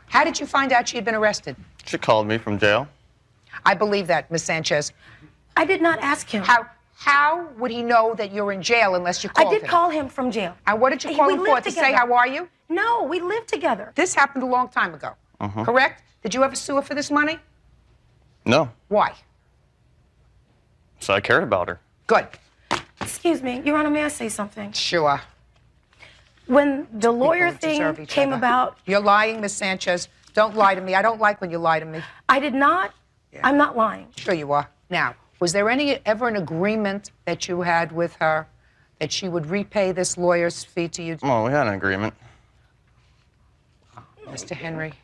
How did you find out she had been arrested? She called me from jail. I believe that, Miss Sanchez. I did not ask him. How would he know that you're in jail unless you called him? I did call him from jail. And what did you call him for? To say, how are you? No, we lived together. This happened a long time ago, correct? Did you ever sue her for this money? No. Why? So I cared about her. Good. Excuse me, Your Honor, may I say something? Sure. When the lawyer thing came about... You're lying, Miss Sanchez. Don't lie to me. I don't like when you lie to me. I did not. Yeah. I'm not lying. Sure you are. Now, was there ever an agreement that you had with her that she would repay this lawyer's fee to you? Oh, we had an agreement. Mr. Henry,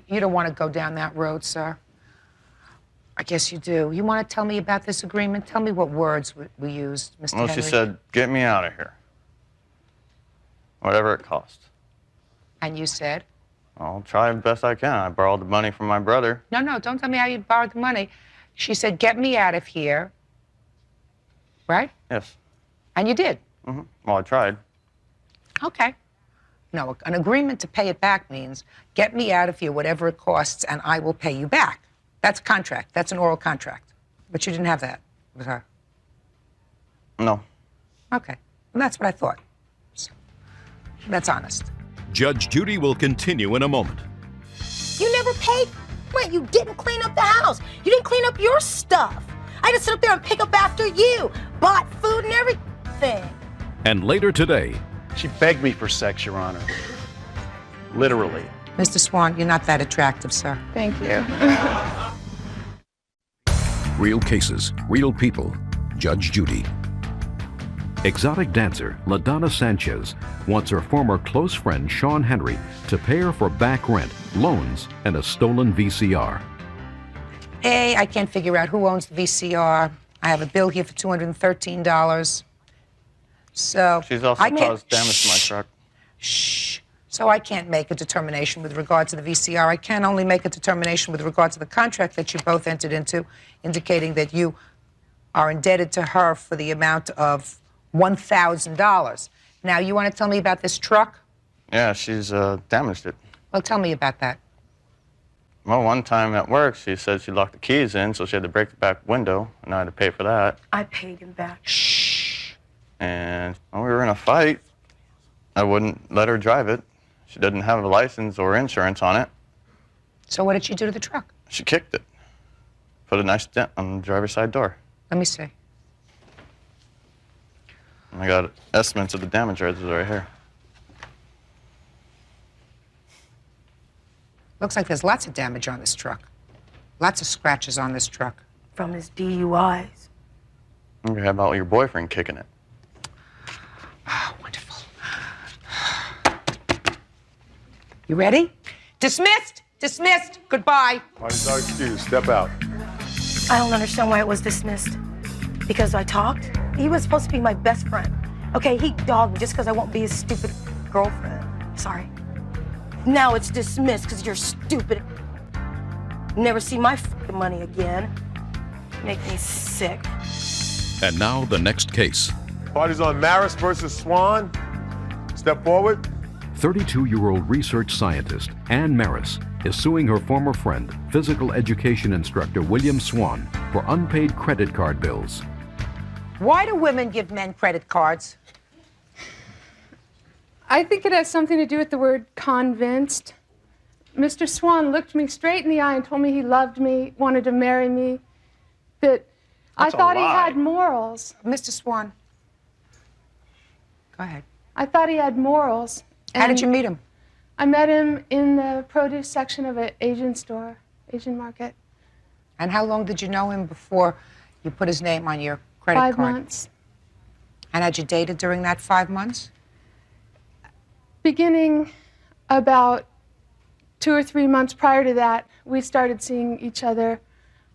you don't want to go down that road, sir. I guess you do. You want to tell me about this agreement? Tell me what words we used, Mr. Henry. Well, she said, get me out of here. Whatever it costs. And you said? I'll try the best I can. I borrowed the money from my brother. No, don't tell me how you borrowed the money. She said, get me out of here. Right? Yes. And you did? Well, I tried. Okay. No, an agreement to pay it back means get me out of here, whatever it costs, and I will pay you back. That's a contract. That's an oral contract. But you didn't have that with her. No. Okay. Well, that's what I thought. So, that's honest. Judge Judy will continue in a moment. You never paid rent. You didn't clean up the house. You didn't clean up your stuff. I had to sit up there and pick up after you. Bought food and everything. And later today... She begged me for sex, Your Honor. Literally. Mr. Swan, you're not that attractive, sir. Thank you. Real cases, real people. Judge Judy. Exotic dancer LaDonna Sanchez wants her former close friend Sean Henry to pay her for back rent, loans, and a stolen VCR. A, I can't figure out who owns the VCR. I have a bill here for $213. So she's also caused damage to my truck. Shh. So I can't make a determination with regard to the VCR. I can only make a determination with regard to the contract that you both entered into, indicating that you are indebted to her for the amount of $1,000. Now, you want to tell me about this truck? Yeah, she's damaged it. Well, tell me about that. Well, one time at work, she said she locked the keys in, so she had to break the back window, and I had to pay for that. I paid him back. Shh. And when we were in a fight, I wouldn't let her drive it. She didn't have a license or insurance on it. So what did she do to the truck? She kicked it. Put a nice dent on the driver's side door. Let me see. And I got estimates of the damage right here. Looks like there's lots of damage on this truck. Lots of scratches on this truck. From his DUIs. You have about your boyfriend kicking it. Oh, wonderful. You ready? Dismissed! Dismissed! Goodbye. Parties are excused. Step out. I don't understand why it was dismissed. Because I talked? He was supposed to be my best friend. Okay, he dogged me just because I won't be his stupid girlfriend. Sorry. Now it's dismissed because you're stupid. Never see my fucking money again. Make me sick. And now the next case. Parties on Maris versus Swan. Step forward. 32-year-old research scientist Ann Maris is suing her former friend, physical education instructor William Swan, for unpaid credit card bills. Why do women give men credit cards? I think it has something to do with the word convinced. Mr. Swan looked me straight in the eye and told me he loved me, wanted to marry me, that I thought he had morals. Mr. Swan, go ahead. I thought he had morals. How did you meet him? I met him in the produce section of an Asian store, Asian market. And how long did you know him before you put his name on your credit card? 5 months. And had you dated during that 5 months? Beginning about 2 or 3 months prior to that, we started seeing each other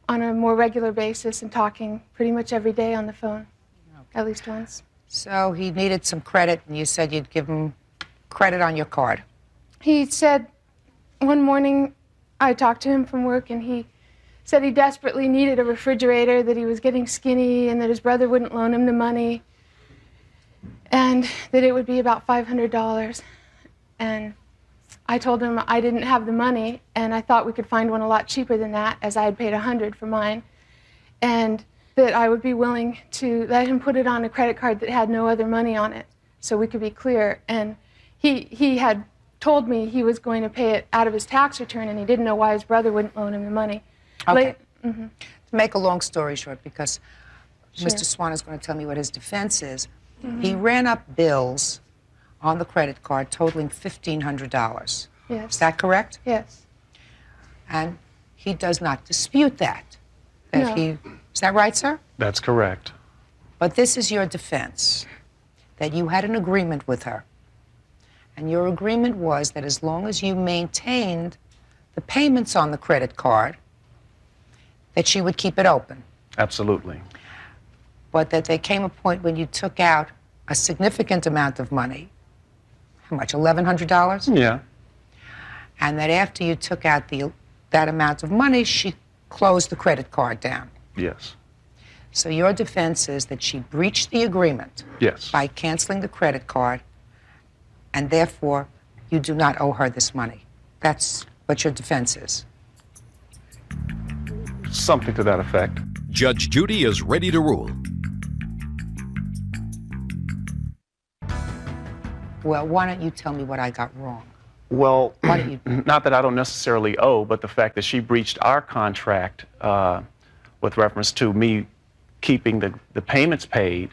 on a more regular basis and talking pretty much every day on the phone, at least once. So he needed some credit, and you said you'd give him credit on your card. He said one morning I talked to him from work, and he said he desperately needed a refrigerator, that he was getting skinny, and that his brother wouldn't loan him the money, and that it would be about $500. And I told him I didn't have the money, and I thought we could find one a lot cheaper than that, as I had paid $100 for mine, and that I would be willing to let him put it on a credit card that had no other money on it, so we could be clear. And he had told me he was going to pay it out of his tax return, and he didn't know why his brother wouldn't loan him the money. Okay. To make a long story short, because Mr. Swan is going to tell me what his defense is, he ran up bills on the credit card totaling $1,500. Yes. Is that correct? Yes. And he does not dispute that. No. Is that right, sir? That's correct. But this is your defense, that you had an agreement with her. And your agreement was that as long as you maintained the payments on the credit card, that she would keep it open. Absolutely. But that there came a point when you took out a significant amount of money. How much, $1,100? Yeah. And that after you took out that amount of money, she closed the credit card down. Yes. So your defense is that she breached the agreement Yes. by canceling the credit card, and therefore you do not owe her this money. That's what your defense is. Something to that effect. Judge Judy is ready to rule. Well, why don't you tell me what I got wrong? Well, Why don't you? not that I don't necessarily owe, but the fact that she breached our contract with reference to me keeping the payments paid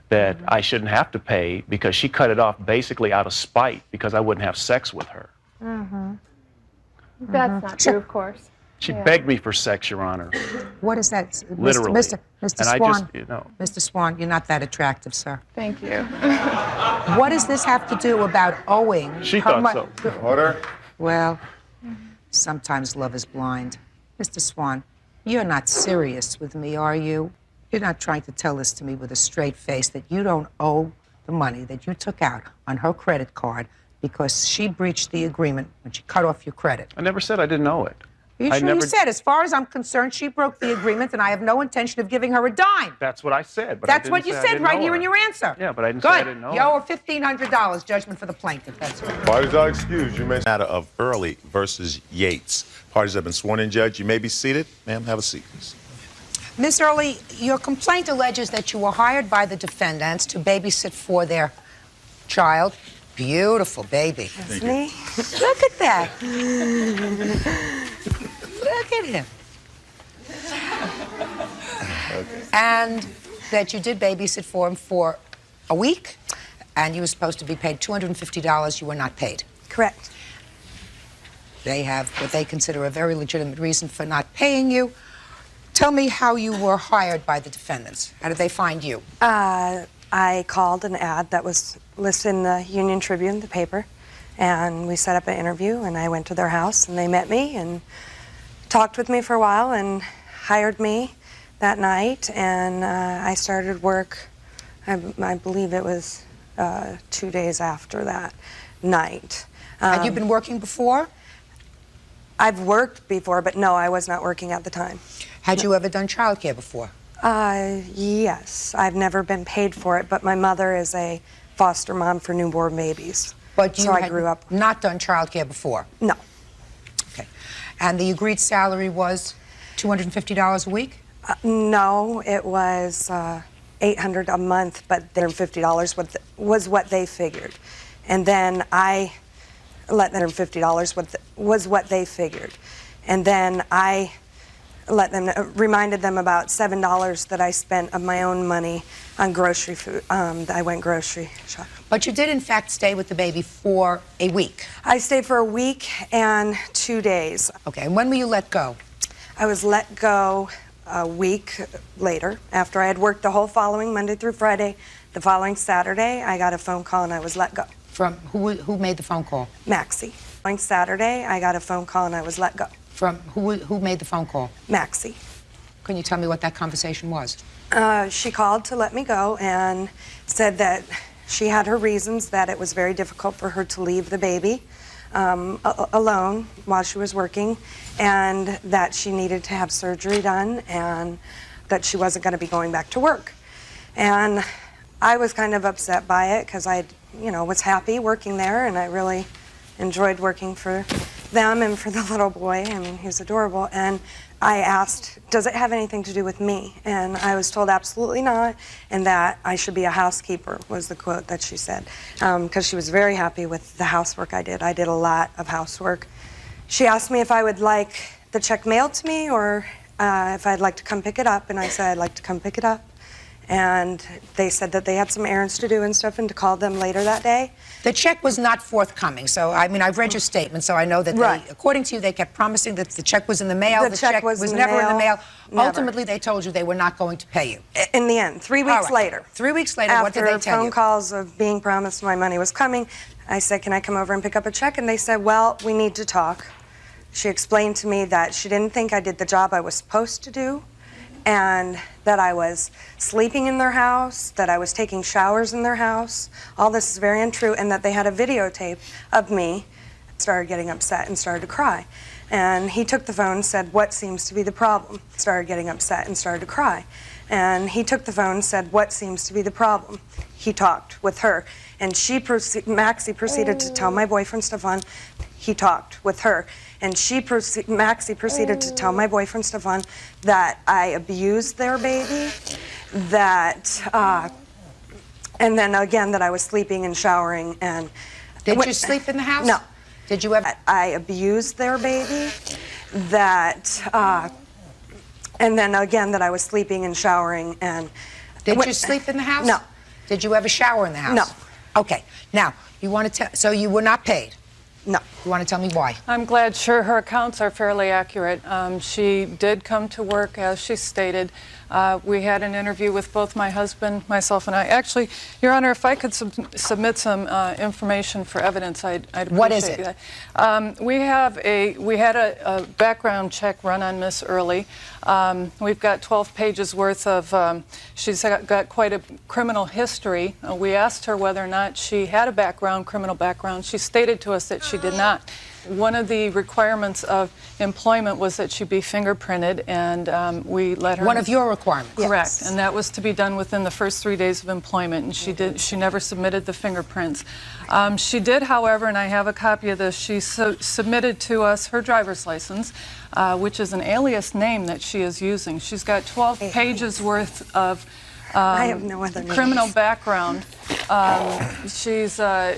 that I shouldn't have to pay, because she cut it off basically out of spite because I wouldn't have sex with her. That's not true, of course. She begged me for sex, Your Honor. What is that? Literally. Mr. And Swan. I just, you know. Mr. Swan, you're not that attractive, sir. Thank you. What does this have to do about owing? She thought so. Order. Well, sometimes love is blind. Mr. Swan, you're not serious with me, are you? You're not trying to tell this to me with a straight face that you don't owe the money that you took out on her credit card because she breached the agreement when she cut off your credit. I never said I didn't owe it. you sure you said, as far as I'm concerned, she broke the agreement and I have no intention of giving her a dime? That's what I said. But That's what you said right here in your answer. Yeah, but I didn't say I didn't know. Good. You owe her $1,500 judgment for the plaintiff. That's right. Parties are excused. You may matter of Early versus Yates. Parties have been sworn in, Judge. You may be seated. Ma'am, have a seat, please. Ms. Early, your complaint alleges that you were hired by the defendants to babysit for their child. Beautiful baby. That's me. Look at that. Look at him. Okay. And that you did babysit for him for a week, and you were supposed to be paid $250. You were not paid. Correct. They have what they consider a very legitimate reason for not paying you. Tell me how you were hired by the defendants. How did they find you? I called an ad that was listed in the Union Tribune, the paper, and we set up an interview, and I went to their house, and they met me and talked with me for a while and hired me that night, and I started work, I believe it was 2 days after that night. Had you been working before? I've worked before, but no, I was not working at the time. Had you ever done childcare before? Yes. I've never been paid for it, but my mother is a foster mom for newborn babies. But you so I had grew up. Not done childcare before? No. Okay. And the agreed salary was $250 a week? No, it was $800 a month, but $50 was what they figured. And then I let them $50 was what they figured. And then I reminded them about $7 that I spent of my own money on grocery food. I went grocery shopping. But you did, in fact, stay with the baby for a week? I stayed for a week and 2 days. Okay, and when were you let go? I was let go a week later, after I had worked the whole following Monday through Friday. The following Saturday, I got a phone call and I was let go. From who made the phone call? Maxie. Following Saturday, I got a phone call and I was let go. From who made the phone call? Maxie. Can you tell me what that conversation was? She called to let me go and said that she had her reasons, that it was very difficult for her to leave the baby alone while she was working, and that she needed to have surgery done, and that she wasn't going to be going back to work. And I was kind of upset by it because I, was happy working there, and I really enjoyed working for them and for the little boy. I mean, he was adorable. And I asked, does it have anything to do with me? And I was told absolutely not, and that I should be a housekeeper, was the quote that she said, because she was very happy with the housework I did. I did a lot of housework. She asked me if I would like the check mailed to me or if I'd like to come pick it up, and I said I'd like to come pick it up. And they said that they had some errands to do and stuff, and to call them later that day. The check was not forthcoming, so I mean, I've read your statement, so I know that according to you, they kept promising that the check was in the mail. The check was never in the mail. Never. Ultimately, they told you they were not going to pay you. In the end, 3 weeks later. 3 weeks later, what did they tell you? After phone calls of being promised my money was coming, I said, can I come over and pick up a check? And they said, well, we need to talk. She explained to me that she didn't think I did the job I was supposed to do, and that I was sleeping in their house, that I was taking showers in their house. All this is very untrue, and that they had a videotape of me. Started getting upset and started to cry. And he took the phone and said, what seems to be the problem? Started getting upset and started to cry. And he took the phone and said, what seems to be the problem? He talked with her. And Maxie proceeded to tell my boyfriend, Stefan, he talked with her. And Maxie proceeded to tell my boyfriend, Stefan, that I abused their baby, that, and then again that I was sleeping and showering and... Did you sleep in the house? No. Did you ever... I abused their baby, that, and then again that I was sleeping and showering and... Did you sleep in the house? No. Did you ever shower in the house? No. Okay. Now, you want to tell... So you were not paid? No. You want to tell me why? I'm glad. Sure, her accounts are fairly accurate. She did come to work, as she stated. We had an interview with both my husband, myself, and I. Actually, Your Honor, if I could submit some information for evidence, I'd appreciate what is it? That. We had a background check run on Miss Early. We've got 12 pages worth of, she's got quite a criminal history. We asked her whether or not she had a criminal background. She stated to us that she did not. One of the requirements of employment was that she be fingerprinted, and we let her. One of your requirements. Correct, and that was to be done within the first 3 days of employment, and she did. She never submitted the fingerprints. She did, however, and I have a copy of this. She submitted to us her driver's license, which is an alias name that she is using. She's got 12 pages worth of I have no other criminal names. background. She's a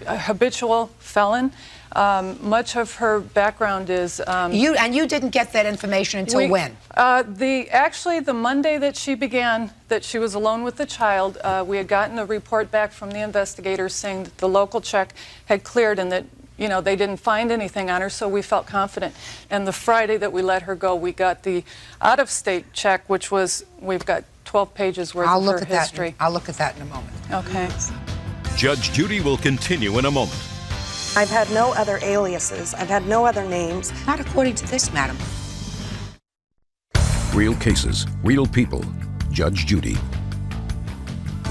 habitual felon. Much of her background is you didn't get that information until when? Actually, the Monday that she began, that she was alone with the child, we had gotten a report back from the investigators saying that the local check had cleared and that they didn't find anything on her, so we felt confident. And the Friday that we let her go, we got the out-of-state check, which was, we've got 12 pages worth of her history. I'll look at that in a moment. Okay. Judge Judy will continue in a moment. I've had no other aliases. I've had no other names. Not according to this, madam. Real cases, real people. Judge Judy.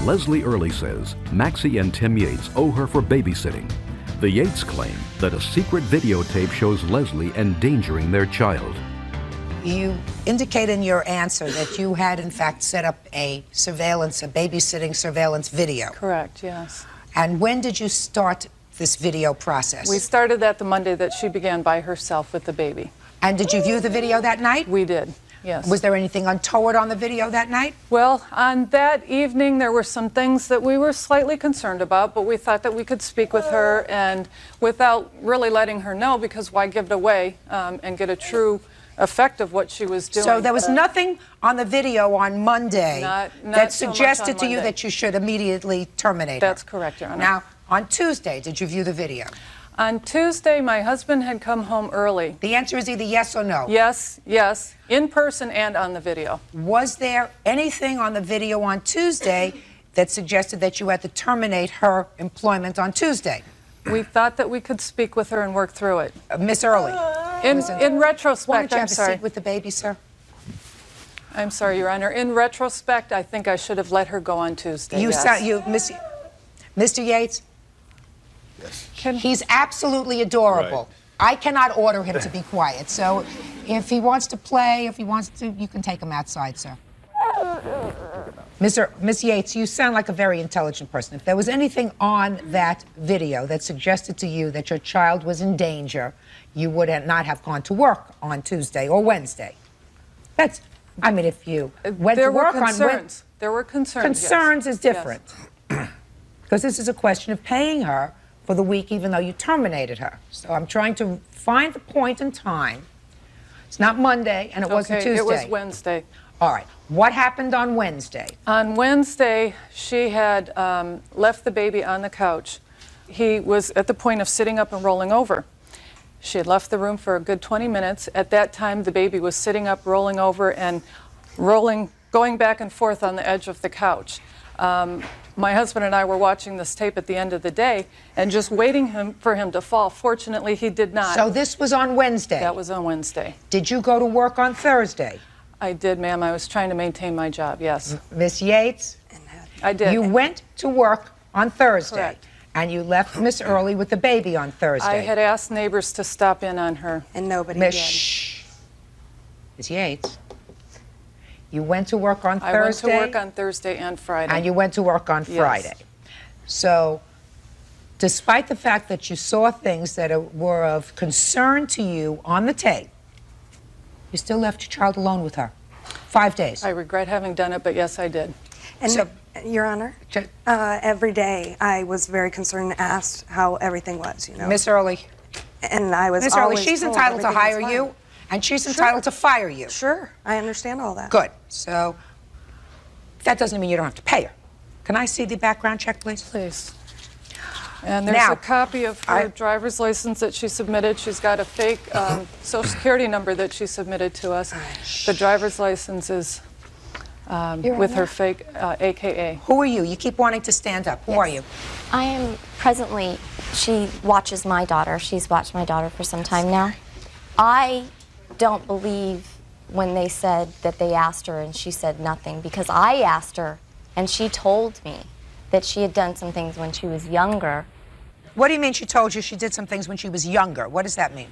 Leslie Early says Maxie and Tim Yates owe her for babysitting. The Yates claim that a secret videotape shows Leslie endangering their child. You indicate in your answer that you had, in fact, set up a babysitting surveillance video. Correct, yes. And when did you start this video process? We started that the Monday that she began by herself with the baby. And did you view the video that night? We did, yes. Was there anything untoward on the video that night? Well, on that evening, there were some things that we were slightly concerned about, but we thought that we could speak with her and without really letting her know, because why give it away and get a true effect of what she was doing. So there was nothing on the video on Monday not that so much suggested on to you Monday. that you should immediately terminate her? That's correct, Your Honor. Now, on Tuesday, did you view the video? On Tuesday, my husband had come home early. The answer is either yes or no. Yes, yes, in person and on the video. Was there anything on the video on Tuesday that suggested that you had to terminate her employment on Tuesday? We thought that we could speak with her and work through it. Miss Early. In retrospect, why don't you I'm have sorry. a seat with the baby, sir? I'm sorry, Your Honor. In retrospect, I think I should have let her go on Tuesday. Mr. Yates? Yes. He's absolutely adorable. Right. I cannot order him to be quiet. So if he wants to play, if he wants to, you can take him outside, sir. Miss Yates, you sound like a very intelligent person. If there was anything on that video that suggested to you that your child was in danger, you would not have gone to work on Tuesday or Wednesday. If you went to work concerns. There were concerns. Concerns is different. Because this is a question of paying her for the week, even though you terminated her. So I'm trying to find the point in time. It's not Monday, and it wasn't Tuesday. It was Wednesday. All right. What happened on Wednesday? On Wednesday, she had left the baby on the couch. He was at the point of sitting up and rolling over. She had left the room for a good 20 minutes. At that time, the baby was sitting up, rolling over, and going back and forth on the edge of the couch. My husband and I were watching this tape at the end of the day and just waiting for him to fall. Fortunately, he did not. So this was on Wednesday? That was on Wednesday. Did you go to work on Thursday? I did, ma'am. I was trying to maintain my job, yes. Miss Yates? I did. You went to work on Thursday. Correct. And you left Miss Early with the baby on Thursday. I had asked neighbors to stop in on her. And nobody did. Miss Yates? You went to work on Thursday? I went to work on Thursday and Friday. And you went to work on Friday. Yes. So, despite the fact that you saw things that were of concern to you on the tape, you still left your child alone with her. 5 days. I regret having done it, but yes, I did. And so, Your Honor, every day I was very concerned and asked how everything was, Miss Early. And I was Miss Early, always she's told entitled to everything hire was fine. you, and she's entitled to fire you. Sure, I understand all that. Good. So, that doesn't mean you don't have to pay her. Can I see the background check, please? Please. And there's a copy of her driver's license that she submitted. She's got a fake Social Security number that she submitted to us. The driver's license is with her fake AKA. Who are you? You keep wanting to stand up. Who are you? I am presently, she watches my daughter. She's watched my daughter for some time now. I don't believe when they said that they asked her and she said nothing, because I asked her and she told me that she had done some things when she was younger What do you mean she told you she did some things when she was younger? What does that mean?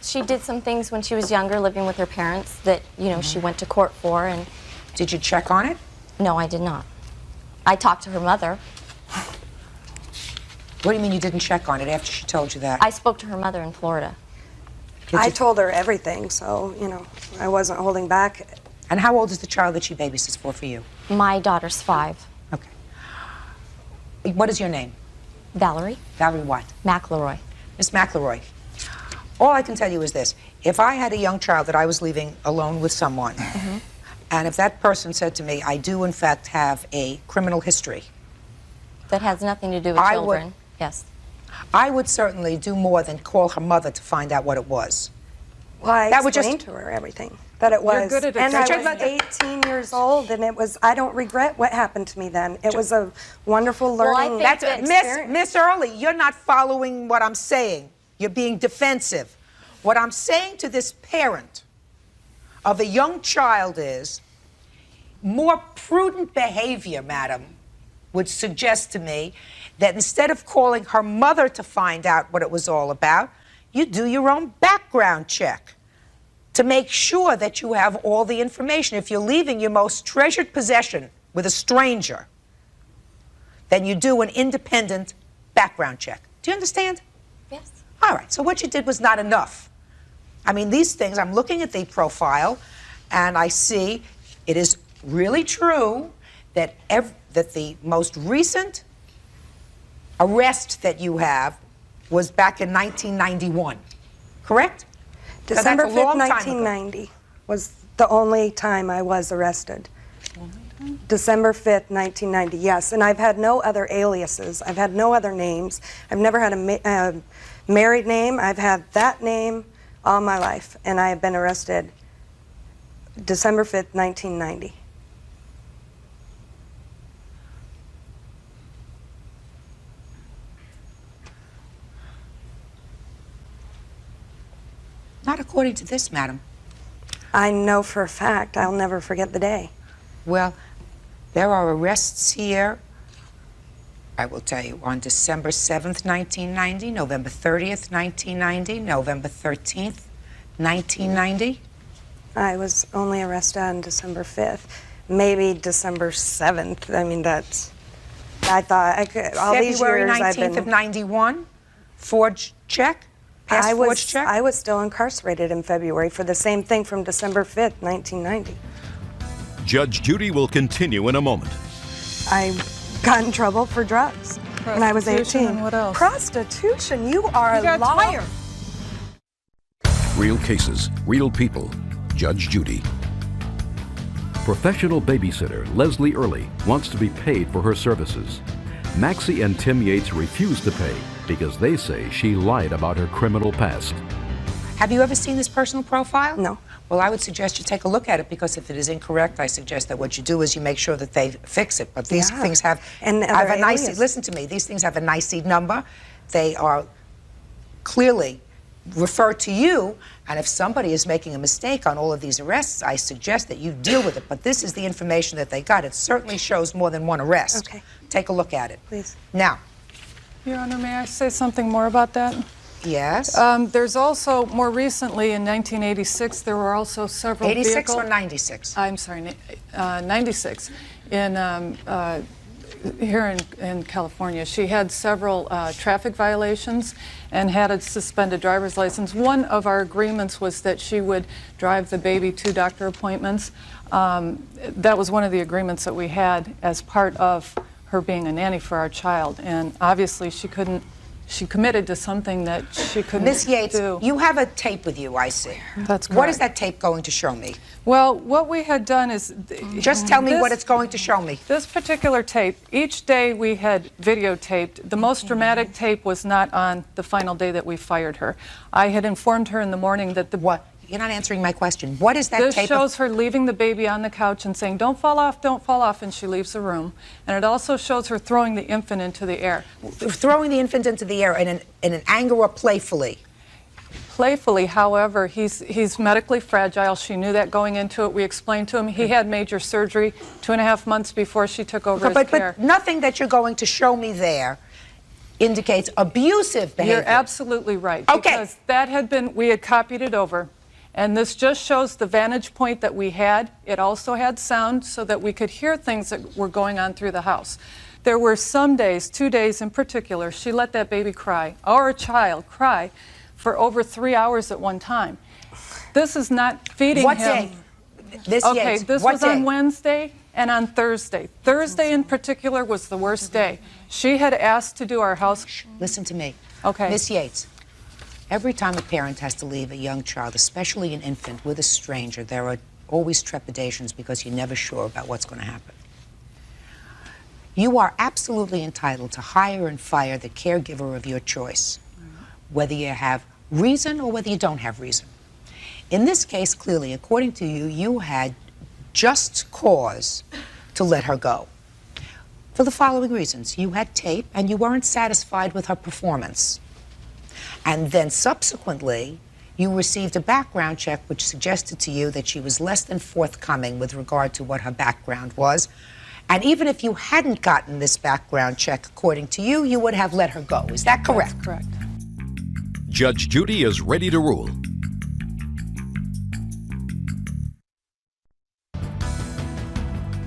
She did some things when she was younger, living with her parents, that, you know, she went to court for. And did you check on it? No, I did not. I talked to her mother. What do you mean you didn't check on it after she told you that? I spoke to her mother in Florida. I told her everything, so, you know, I wasn't holding back. And how old is the child that she babysits for you? My daughter's 5. Okay. What is your name? Valerie. Valerie what? McElroy. Miss McElroy, all I can tell you is this. If I had a young child that I was leaving alone with someone, and if that person said to me, I do in fact have a criminal history. That has nothing to do with children. Yes. I would certainly do more than call her mother to find out what it was. Well, I explained to her everything, that it was. You're good at and I explaining. was 18 years old, and it was, I don't regret what happened to me then. It was a wonderful learning experience. Miss Early, you're not following what I'm saying. You're being defensive. What I'm saying to this parent of a young child is more prudent behavior, madam, would suggest to me that instead of calling her mother to find out what it was all about, you do your own background check to make sure that you have all the information. If you're leaving your most treasured possession with a stranger, then you do an independent background check. Do you understand? Yes. All right, so what you did was not enough. I mean, these things, I'm looking at the profile, and I see it is really true that that the most recent arrest that you have was back in 1991, correct? December That's a 5th, long time ago. 1990 was the only time I was arrested. December 5th, 1990, yes. And I've had no other aliases. I've had no other names. I've never had a married name. I've had that name all my life. And I have been arrested December 5th, 1990. Not according to this, madam. I know for a fact I'll never forget the day. Well, there are arrests here, I will tell you, on December 7th, 1990, November 30th, 1990, November 13th, 1990. I was only arrested on December 5th, maybe December 7th. I mean, that's, I thought I could, all these February years 19th I've been. of 91, forged check, past forged check. I was still incarcerated in February for the same thing from December 5th, 1990. Judge Judy will continue in a moment. I got in trouble for drugs when I was 18. And what else? Prostitution, you are a liar. Real cases, real people. Judge Judy. Professional babysitter Leslie Early wants to be paid for her services. Maxie and Tim Yates refuse to pay because they say she lied about her criminal past. Have you ever seen this personal profile? No. Well, I would suggest you take a look at it, because if it is incorrect, I suggest that what you do is you make sure that they fix it. But these things have, and have a alias. NICE, listen to me, these things have a NICE number. They are clearly referred to you, and if somebody is making a mistake on all of these arrests, I suggest that you deal with it. But this is the information that they got. It certainly shows more than one arrest. Okay. Take a look at it. Please. Now. Your Honor, may I say something more about that? Yes. There's also, more recently in 1986, there were also several 86 vehicles. or 96? I'm sorry, 96. Here in California. She had several traffic violations and had a suspended driver's license. One of our agreements was that she would drive the baby to doctor appointments. That was one of the agreements that we had as part of her being a nanny for our child. And obviously she committed to something that she couldn't Miss Yates, do. you have a tape with you, I see. That's correct. What is that tape going to show me? Well, what we had done is... Just tell me what it's going to show me. This particular tape, each day we had videotaped. The most dramatic tape was not on the final day that we fired her. I had informed her in the morning that the... What? You're not answering my question. What is that tape? This shows her leaving the baby on the couch and saying, don't fall off, and she leaves the room. And it also shows her throwing the infant into the air. Throwing the infant into the air in an anger or playfully? Playfully, however, he's medically fragile. She knew that going into it. We explained to him he had major surgery 2.5 months before she took over his care. But nothing that you're going to show me there indicates abusive behavior. You're absolutely right. Okay. Because that had been, we had copied it over. And this just shows the vantage point that we had. It also had sound so that we could hear things that were going on through the house. There were some days, 2 days in particular, she let that baby cry, our child cry, for over 3 hours at one time. This is not feeding What him. day? This Okay, Yates, this what was day? on Wednesday and on Thursday. Thursday in particular was the worst day. She had asked to do our house. Listen to me. Okay. Miss Yates, every time a parent has to leave a young child, especially an infant, with a stranger, there are always trepidations because you're never sure about what's going to happen. You are absolutely entitled to hire and fire the caregiver of your choice, whether you have reason or whether you don't have reason. In this case, clearly, according to you, you had just cause to let her go. For the following reasons. You had tape and you weren't satisfied with her performance. And then subsequently, you received a background check which suggested to you that she was less than forthcoming with regard to what her background was. And even if you hadn't gotten this background check, according to you, you would have let her go. Is that correct? That's correct. Judge Judy is ready to rule.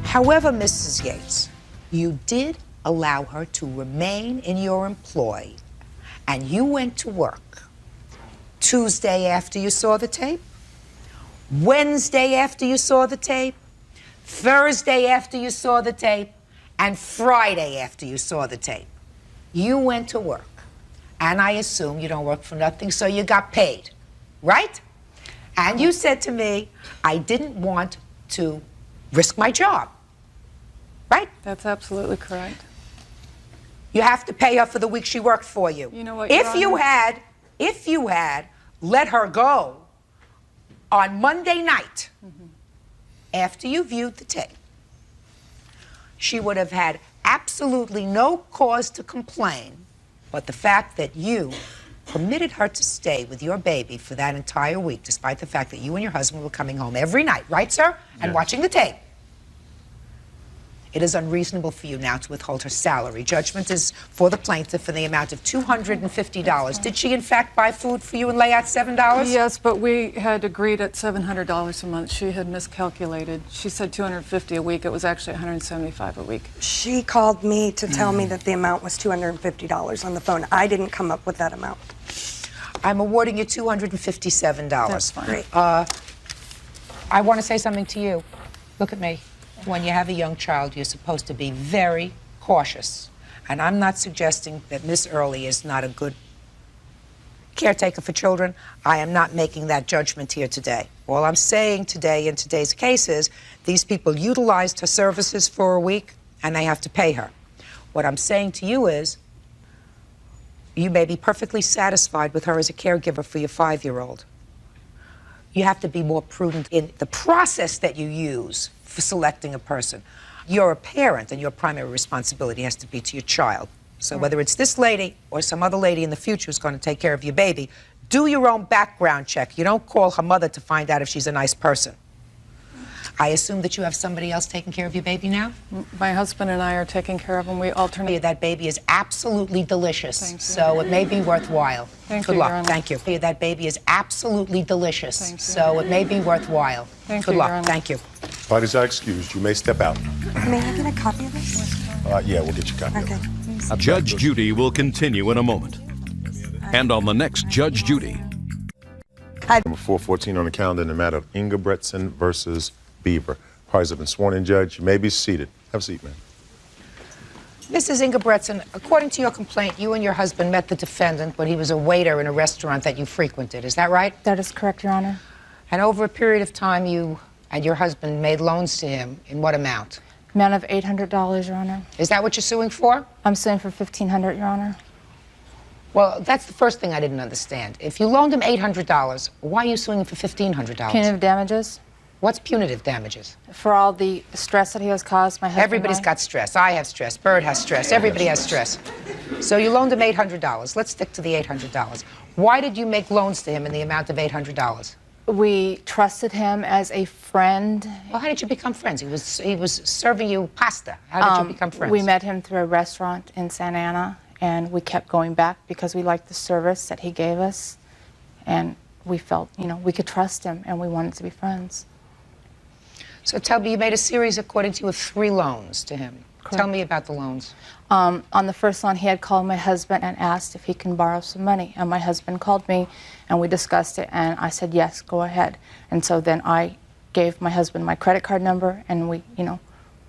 However, Mrs. Yates, you did allow her to remain in your employ, and you went to work Tuesday after you saw the tape, Wednesday after you saw the tape, Thursday after you saw the tape, and Friday after you saw the tape. You went to work, and I assume you don't work for nothing, so you got paid, right? And you said to me, I didn't want to risk my job. Right? That's absolutely correct. You have to pay her for the week she worked for you. You know what, Your If you had let her go on Monday night after you viewed the tape, she would have had absolutely no cause to complain, but the fact that you permitted her to stay with your baby for that entire week, despite the fact that you and your husband were coming home every night, right, sir? And Yes. watching the tape. It is unreasonable for you now to withhold her salary. Judgment is for the plaintiff in the amount of $250. Did she, in fact, buy food for you and lay out $7? Yes, but we had agreed at $700 a month. She had miscalculated. She said $250 a week. It was actually $175 a week. She called me to tell me that the amount was $250 on the phone. I didn't come up with that amount. I'm awarding you $257. That's fine. Great. I want to say something to you. Look at me. When you have a young child, you're supposed to be very cautious. And I'm not suggesting that Miss Early is not a good caretaker for children. I am not making that judgment here today. All I'm saying today in today's case is these people utilized her services for a week and they have to pay her. What I'm saying to you is you may be perfectly satisfied with her as a caregiver for your 5-year-old. You have to be more prudent in the process that you use for selecting a person. You're a parent, and your primary responsibility has to be to your child. So whether it's this lady or some other lady in the future who's going to take care of your baby, do your own background check. You don't call her mother to find out if she's a nice person. I assume that you have somebody else taking care of your baby now? My husband and I are taking care of him. We alternate. That baby is absolutely delicious, Thank you. so it may be worthwhile. Thank Good you, luck. Your Honor. Thank you. That baby is absolutely delicious, Thank you. so it may be worthwhile. Thank Good you, luck. Your Honor. Thank you. Parties are excused. You may step out. May I get a copy of this? Yeah, we'll get you a copy. Okay. Judge Judy will continue in a moment. And on the next Judge Judy. Number 414 on the calendar in the matter of Ingebretson versus Beaver. Parties have been sworn in, Judge. You may be seated. Have a seat, ma'am. Mrs. Ingebretson, according to your complaint, you and your husband met the defendant when he was a waiter in a restaurant that you frequented. Is that right? That is correct, Your Honor. And over a period of time, you and your husband made loans to him. In what amount? Amount of $800, Your Honor. Is that what you're suing for? I'm suing for $1,500, Your Honor. Well, that's the first thing I didn't understand. If you loaned him $800, why are you suing him for $1,500? Punitive damages. What's punitive damages? For all the stress that he has caused my husband. Everybody's got stress. I have stress. Byrd has stress. Everybody has stress. So you loaned him $800. Let's stick to the $800. Why did you make loans to him in the amount of $800? We trusted him as a friend. Well, how did you become friends? He was serving you pasta. How did you become friends? We met him through a restaurant in Santa Ana, and we kept going back because we liked the service that he gave us, and we felt, you know, we could trust him, and we wanted to be friends. So tell me, you made a series, according to you, of 3 loans to him. Correct. Tell me about the loans. On the first loan, he had called my husband and asked if he can borrow some money. And my husband called me, and we discussed it, and I said, yes, go ahead. And so then I gave my husband my credit card number, and we, you know,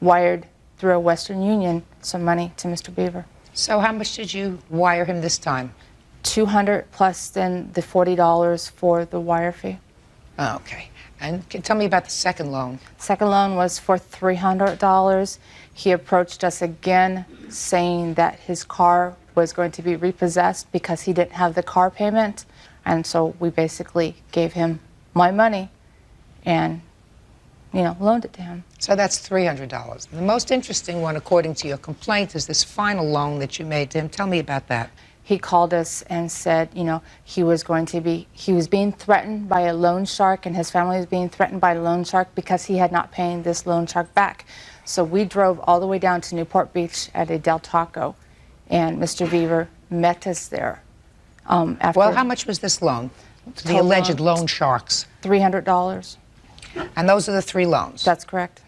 wired through a Western Union some money to Mr. Beaver. So how much did you wire him this time? $200 plus then the $40 for the wire fee. Oh, okay. And tell me about the second loan. Second loan was for $300. He approached us again saying that his car was going to be repossessed because he didn't have the car payment. And so we basically gave him my money and, you know, loaned it to him. So that's $300. The most interesting one, according to your complaint, is this final loan that you made to him. Tell me about that. He called us and said, you know, he was being threatened by a loan shark, and his family was being threatened by a loan shark because he had not paid this loan shark back. So we drove all the way down to Newport Beach at a Del Taco, and Mr. Beaver met us there. Well, how much was this loan to the alleged loan sharks? $300. And those are the 3 loans? That's correct.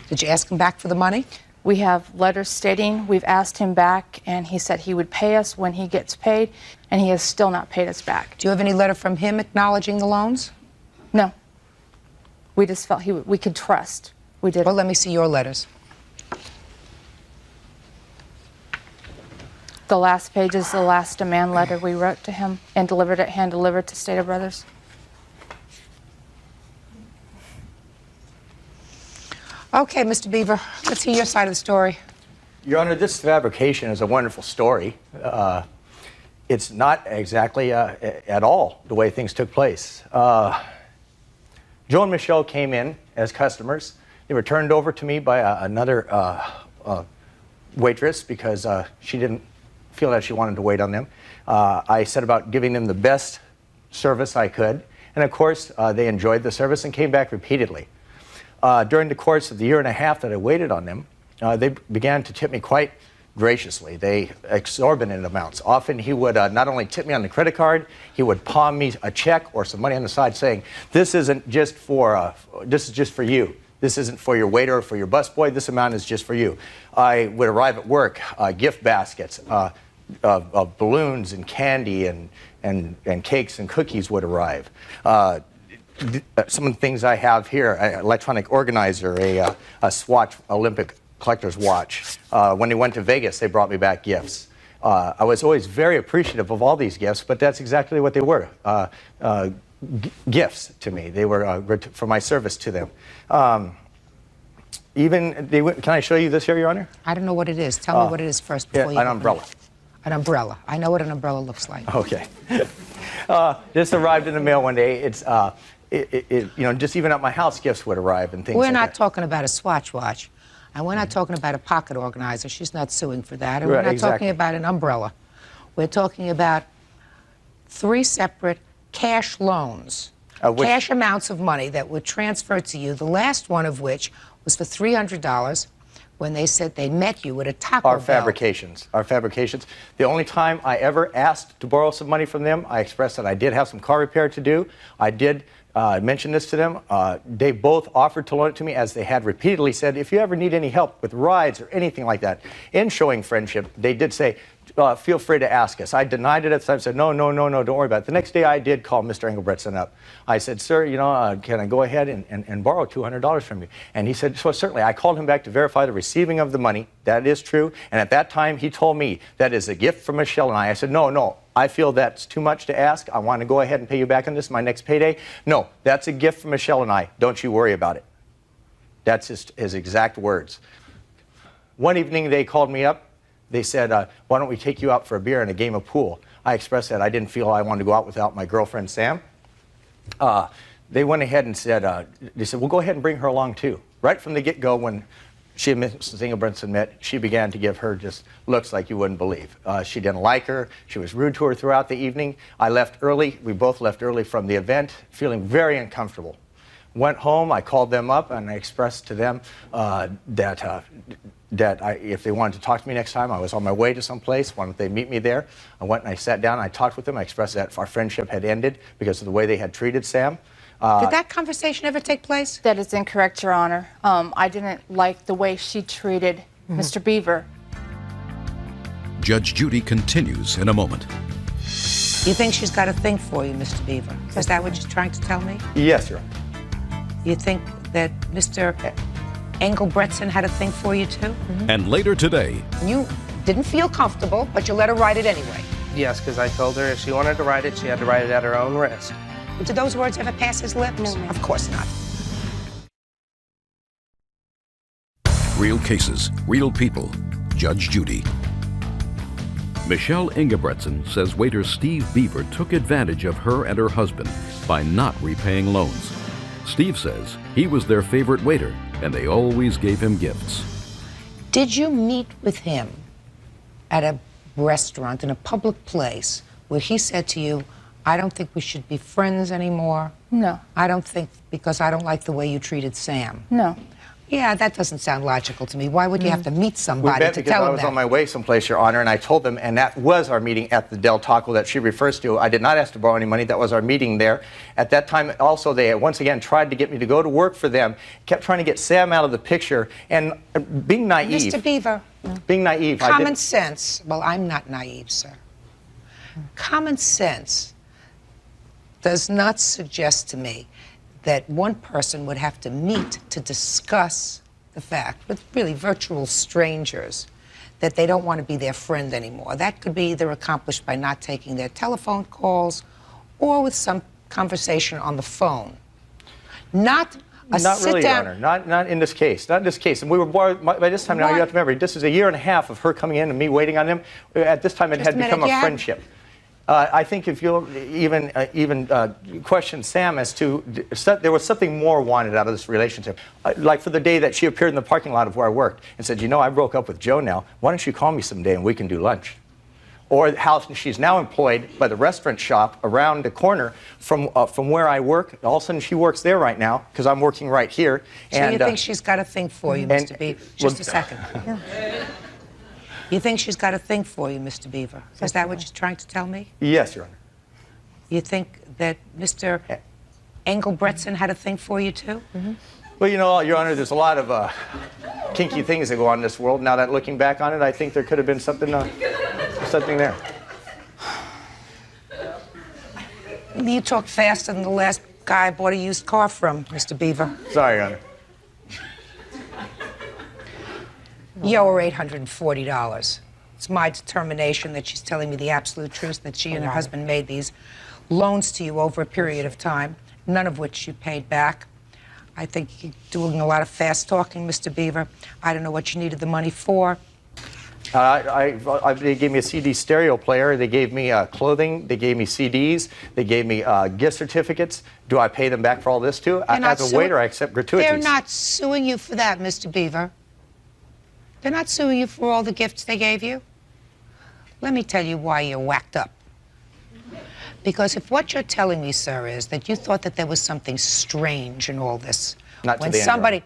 Did you ask him back for the money? We have letters stating we've asked him back, and he said he would pay us when he gets paid, and he has still not paid us back. Do you have any letter from him acknowledging the loans? No. We just felt we could trust. We did. Well, let me see your letters. The last page is the last demand letter we wrote to him and delivered it, hand-delivered to Stater Brothers. Okay, Mr. Beaver, let's hear your side of the story. Your Honor, this fabrication is a wonderful story. It's not exactly at all the way things took place. Joe and Michelle came in as customers. They were turned over to me by another waitress because she didn't feel that she wanted to wait on them. I set about giving them the best service I could, and of course they enjoyed the service and came back repeatedly. During the course of the 1.5 years that I waited on them, they began to tip me quite graciously. They exorbitant amounts. Often he would not only tip me on the credit card, he would palm me a check or some money on the side saying, this isn't just for, this is just for you. This isn't for your waiter or for your busboy. This amount is just for you. I would arrive at work, gift baskets of balloons and candy and cakes and cookies would arrive. Some of the things I have here, an electronic organizer, a Swatch Olympic collector's watch. When they went to Vegas, they brought me back gifts. I was always very appreciative of all these gifts, but that's exactly what they were, gifts to me. They were for my service to them. Can I show you this here, Your Honor? I don't know what it is. Tell me what it is first before you... An umbrella. An umbrella. I know what an umbrella looks like. Okay. This arrived in the mail one day. It's... you know, just even at my house, gifts would arrive and things We're like not that. talking about a Swatch watch, and we're not talking about a pocket organizer. She's not suing for that. And Right, we're not exactly. talking about an umbrella. We're talking about 3 separate cash loans, cash amounts of money that were transferred to you, the last one of which was for $300 when they said they met you at a Taco Bell. Our fabrications. The only time I ever asked to borrow some money from them, I expressed that I did have some car repair to do. I did mention this to them. They both offered to loan it to me, as they had repeatedly said, if you ever need any help with rides or anything like that. In showing friendship, they did say, feel free to ask us. I denied it at the time, said, no, don't worry about it. The next day I did call Mr. Engelbretson up. I said, sir, you know, can I go ahead and borrow $200 from you? And he said, so certainly. I called him back to verify the receiving of the money. That is true. And at that time, he told me that is a gift from Michelle and I. I said, no, I feel that's too much to ask. I want to go ahead and pay you back on this, my next payday. No, that's a gift from Michelle and I. Don't you worry about it. That's his exact words. One evening, they called me up. They said, why don't we take you out for a beer and a game of pool? I expressed that I didn't feel I wanted to go out without my girlfriend, Sam. They went ahead and said, they said, well, go ahead and bring her along, too. Right from the get-go, when she and Mrs. Engelbretson met, she began to give her just looks like you wouldn't believe. She didn't like her. She was rude to her throughout the evening. I left early. We both left early from the event, feeling very uncomfortable. Went home, I called them up, and I expressed to them if they wanted to talk to me next time, I was on my way to some place. Why don't they meet me there? I went and I sat down and I talked with them. I expressed that our friendship had ended because of the way they had treated Sam. Did that conversation ever take place? That is incorrect, Your Honor. I didn't like the way she treated Mr. Beaver. Judge Judy continues in a moment. You think she's got a thing for you, Mr. Beaver? Is that what you're trying to tell me? Yes, Your Honor. You think that Mr. Engelbretson had a thing for you, too? And later today, You didn't feel comfortable, but you let her write it anyway. Yes, because I told her if she wanted to write it, she had to write it at her own risk. Did those words ever pass his lips? No, of course not. real cases, real people. Judge Judy. Michelle Ingebretson says waiter Steve Beaver took advantage of her and her husband by not repaying loans. Steve says he was their favorite waiter and they always gave him gifts. Did you meet with him at a restaurant in a public place where he said to you, I don't think we should be friends anymore? No. I don't think, because I don't like the way you treated Sam. No. Yeah, that doesn't sound logical to me. Why would you have to meet We somebody met to because tell I them was that? on my way someplace, Your Honor, and I told them, and that was our meeting at the Del Taco that she refers to. I did not ask to borrow any money. That was our meeting there. At that time, also, they once again tried to get me to go to work for them, kept trying to get Sam out of the picture, and being naive. Mr. Beaver. Being naive. Common sense. Well, I'm not naive, sir. Common sense does not suggest to me that one person would have to meet to discuss the fact with really virtual strangers that they don't want to be their friend anymore. That could be either accomplished by not taking their telephone calls or with some conversation on the phone. Not a Not really, Your sit-down. Honor. Not in this case. Not in this case. And we were by this time now. You have to remember, this is a year and a half of her coming in and me waiting on them. At this time, it had become a friendship. I think if you'll even question Sam as to there was something more wanted out of this relationship, like for the day that she appeared in the parking lot of where I worked and said, you know, I broke up with Joe now. Why don't you call me someday and we can do lunch? Or how she's now employed by the restaurant shop around the corner from where I work. All of a sudden, she works there right now because I'm working right here. So you think she's got a thing for you, Mr. Beaver? Just a second. You think she's got a thing for you, Mr. Beaver? Is that what you're trying to tell me? Yes, Your Honor. You think that Mr. Engelbretson had a thing for you, too? Well, you know, Your Honor, there's a lot of kinky things that go on in this world. Now that looking back on it, I think there could have been something there. You talked faster than the last guy I bought a used car from, Mr. Beaver. Sorry, Your Honor. You owe her $840. It's my determination that she's telling me the absolute truth, that she and her husband made these loans to you over a period of time, none of which you paid back. I think you're doing a lot of fast talking, Mr. Beaver. I don't know what you needed the money for. They gave me a CD stereo player. They gave me clothing. They gave me CDs. They gave me gift certificates. Do I pay them back for all this, too? As a waiter, I accept gratuities. They're not suing you for that, Mr. Beaver. They're not suing you for all the gifts they gave you. Let me tell you why you're whacked up. Because if what you're telling me, sir, is that you thought that there was something strange in all this, not when to the somebody,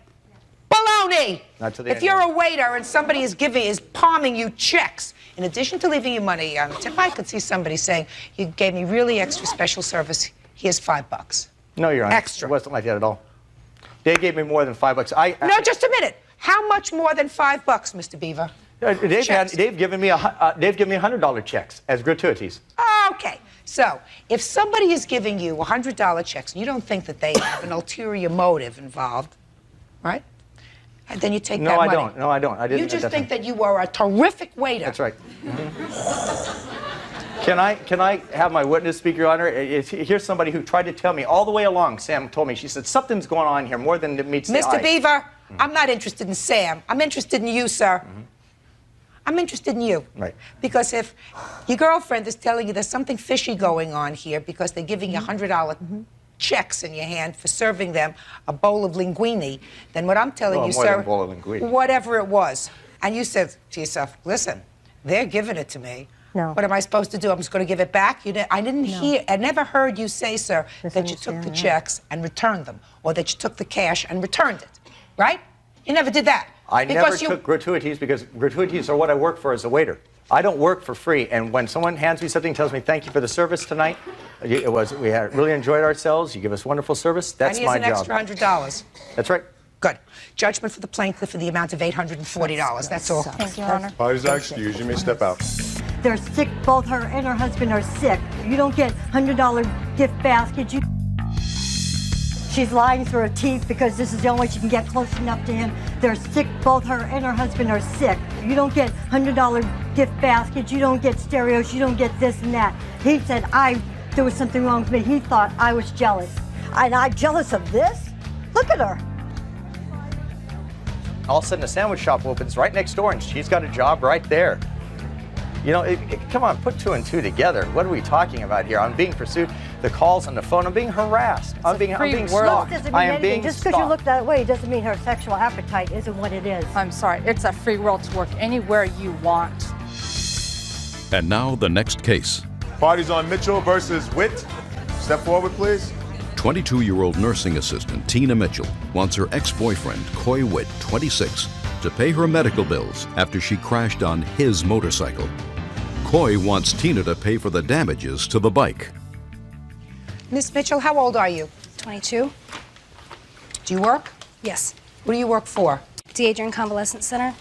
baloney! Not to the If you're a waiter and somebody is palming you checks, in addition to leaving you money on the tip, I could see somebody saying, you gave me really extra special service, here's $5. No, Your Honor. Extra. It wasn't like that at all. They gave me more than $5. No, just a minute. How much more than $5, Mr. Beaver? They've given me $100 checks as gratuities. Okay. So, if somebody is giving you $100 checks and you don't think that they have an ulterior motive involved, right? And then you take that money. No, I don't. I didn't. You just think that you are a terrific waiter. That's right. Can I have my witness speak, Your Honor? Here's somebody who tried to tell me all the way along. Sam told me, she said, something's going on here more than it meets the eye. Mr. Beaver, I'm not interested in Sam. I'm interested in you, sir. I'm interested in you. Right. Because if your girlfriend is telling you there's something fishy going on here because they're giving you $100 checks in your hand for serving them a bowl of linguine, then what I'm telling you, more sir, than a bowl of linguine. whatever it was, and you said to yourself, listen, they're giving it to me. No. What am I supposed to do? I'm just going to give it back? I never heard you say, sir, that you took the checks and returned them, or that you took the cash and returned it, right? You never did that. I never took gratuities because gratuities are what I work for as a waiter. I don't work for free, and when someone hands me something, tells me thank you for the service tonight, we really enjoyed ourselves. You give us wonderful service. That's my job. And here's an extra $100. That's right. Good. Judgment for the plaintiff for the amount of $840. That's all. Thank you, Your Honor. Parties are excused. You may step out. They're sick. Both her and her husband are sick. You don't get $100 gift basket. She's lying through her teeth because this is the only way she can get close enough to him. They're sick. Both her and her husband are sick. You don't get $100 gift baskets. You don't get stereos. You don't get this and that. He said there was something wrong with me. He thought I was jealous. And I'm jealous of this? Look at her. All of a sudden, a sandwich shop opens right next door, and she's got a job right there. You know, come on, put 2 and 2 together. What are we talking about here? I'm being pursued. The calls on the phone. I'm being harassed. I'm being stalked. I am being just because you look that way doesn't mean her sexual appetite isn't what it is. I'm sorry. It's a free world to work anywhere you want. And now the next case. Parties on Mitchell versus Witt. Step forward, please. 22-year-old nursing assistant Tina Mitchell wants her ex-boyfriend, Coy Witt, 26, to pay her medical bills after she crashed on his motorcycle. Coy wants Tina to pay for the damages to the bike. Miss Mitchell, how old are you? 22. Do you work? Yes. What do you work for? The Adrian Convalescent Center.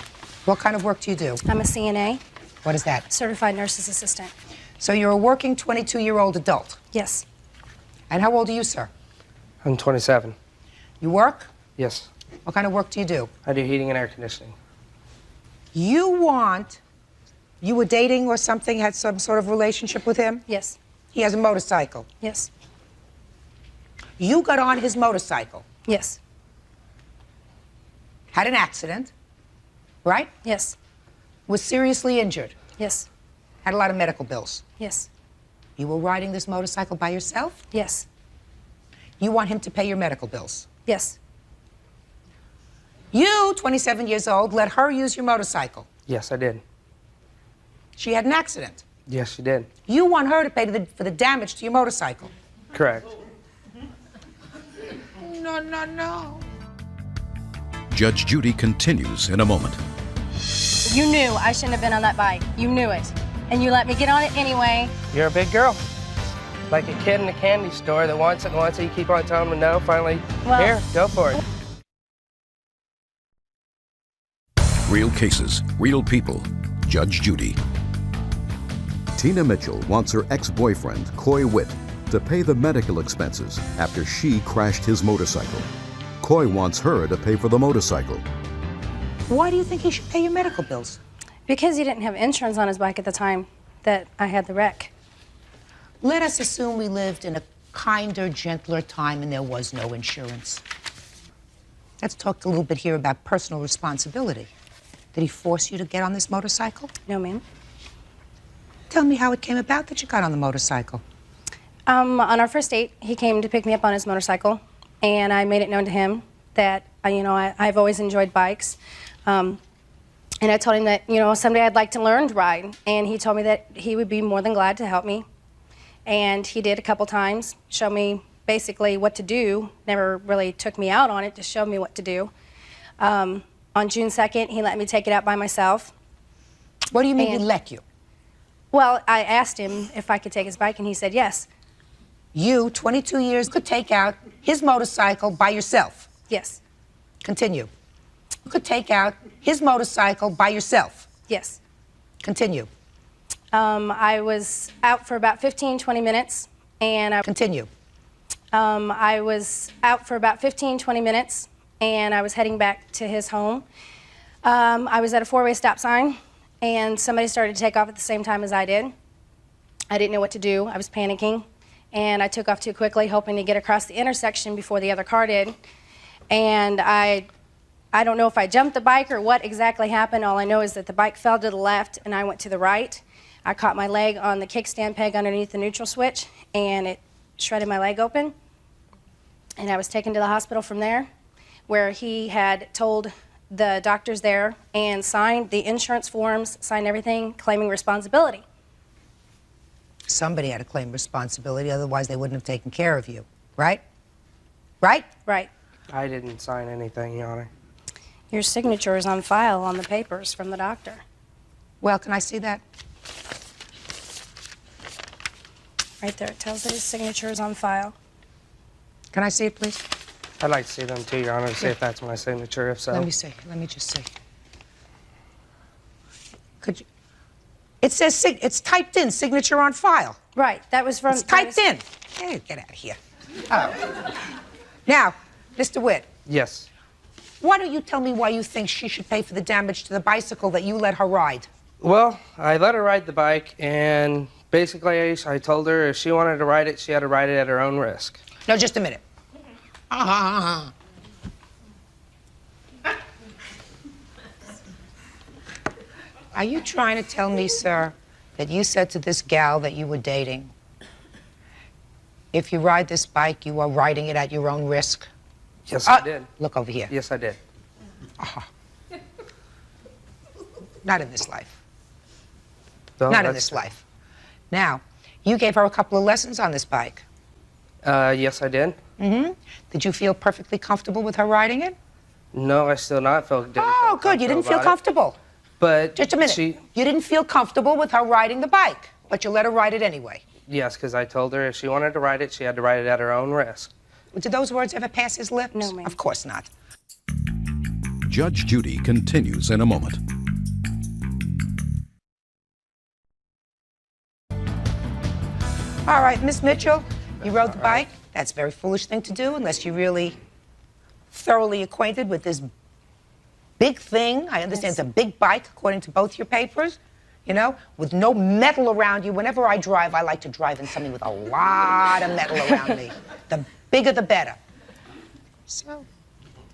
What kind of work do you do? I'm a CNA. What is that? Certified Nurse's Assistant. So you're a working 22-year-old adult? Yes. And how old are you, sir? I'm 27. You work? Yes. What kind of work do you do? I do heating and air conditioning. You were dating or something, had some sort of relationship with him? Yes. He has a motorcycle? Yes. You got on his motorcycle? Yes. Had an accident, right? Yes. Was seriously injured? Yes. Had a lot of medical bills? Yes. You were riding this motorcycle by yourself? Yes. You want him to pay your medical bills? Yes. You, 27 years old, let her use your motorcycle? Yes, I did. She had an accident? Yes, she did. You want her to pay for the damage to your motorcycle? Correct. No. Judge Judy continues in a moment. You knew I shouldn't have been on that bike. You knew it. And you let me get on it anyway. You're a big girl. Like a kid in a candy store that wants it and wants it. You keep on telling them no. Finally, here, go for it. Real cases, real people. Judge Judy. Tina Mitchell wants her ex-boyfriend, Coy Witt, to pay the medical expenses after she crashed his motorcycle. Coy wants her to pay for the motorcycle. Why do you think he should pay your medical bills? Because he didn't have insurance on his bike at the time that I had the wreck. Let us assume we lived in a kinder, gentler time and there was no insurance. Let's talk a little bit here about personal responsibility. Did he force you to get on this motorcycle? No, ma'am. Tell me how it came about that you got on the motorcycle. On our first date, he came to pick me up on his motorcycle, and I made it known to him that, I've always enjoyed bikes. And I told him that, someday I'd like to learn to ride. And he told me that he would be more than glad to help me. And he did a couple times, show me basically what to do. Never really took me out on it, just showed me what to do. On June 2nd, he let me take it out by myself. What do you mean he let you? Well, I asked him if I could take his bike, and he said yes. You, 22 years, could take out his motorcycle by yourself? Yes. Continue. You could take out his motorcycle by yourself? Yes. Continue. I was out for about 15, 20 minutes, and I... Continue. I was out for about 15, 20 minutes, and I was heading back to his home. I was at a four-way stop sign, and somebody started to take off at the same time as I did. I didn't know what to do. I was panicking, and I took off too quickly, hoping to get across the intersection before the other car did. And I don't know if I jumped the bike or what exactly happened. All I know is that the bike fell to the left, and I went to the right. I caught my leg on the kickstand peg underneath the neutral switch, and it shredded my leg open. And I was taken to the hospital from there, where he had told the doctors there and signed the insurance forms, signed everything, claiming responsibility. somebody had to claim responsibility, otherwise they wouldn't have taken care of you, right? Right? Right. I didn't sign anything, Your Honor. Your signature is on file on the papers from the doctor. Well, can I see that? Right there, it tells that his signature is on file. Can I see it, please? I'd like to see them too, Your Honor, to see if that's my signature, if so. Let me see. Let me just see. Could you? It says it's typed in, signature on file. Right, that was from... It's typed in. Hey, get out of here. Oh. Now, Mr. Witt. Yes. Why don't you tell me why you think she should pay for the damage to the bicycle that you let her ride? Well, I let her ride the bike, and basically I told her if she wanted to ride it, she had to ride it at her own risk. No, just a minute. Are you trying to tell me, sir, that you said to this gal that you were dating, if you ride this bike, you are riding it at your own risk? Yes, I did. Look over here. Yes, I did. Not in this life. No, Not in this life. Now, you gave her a couple of lessons on this bike. Yes, I did. Mm-hmm. Did you feel perfectly comfortable with her riding it? No, I still not felt. Oh, good. You didn't feel comfortable. But just a minute. You didn't feel comfortable with her riding the bike, but you let her ride it anyway. Yes, because I told her if she wanted to ride it, she had to ride it at her own risk. Did those words ever pass his lips? No, ma'am. Of course not. Judge Judy continues in a moment. All right, Miss Mitchell, you rode the bike. That's a very foolish thing to do unless you're really thoroughly acquainted with this big thing. I understand it's a big bike, according to both your papers, you know, with no metal around you. Whenever I drive, I like to drive in something with a lot of metal around me. The bigger, the better. So,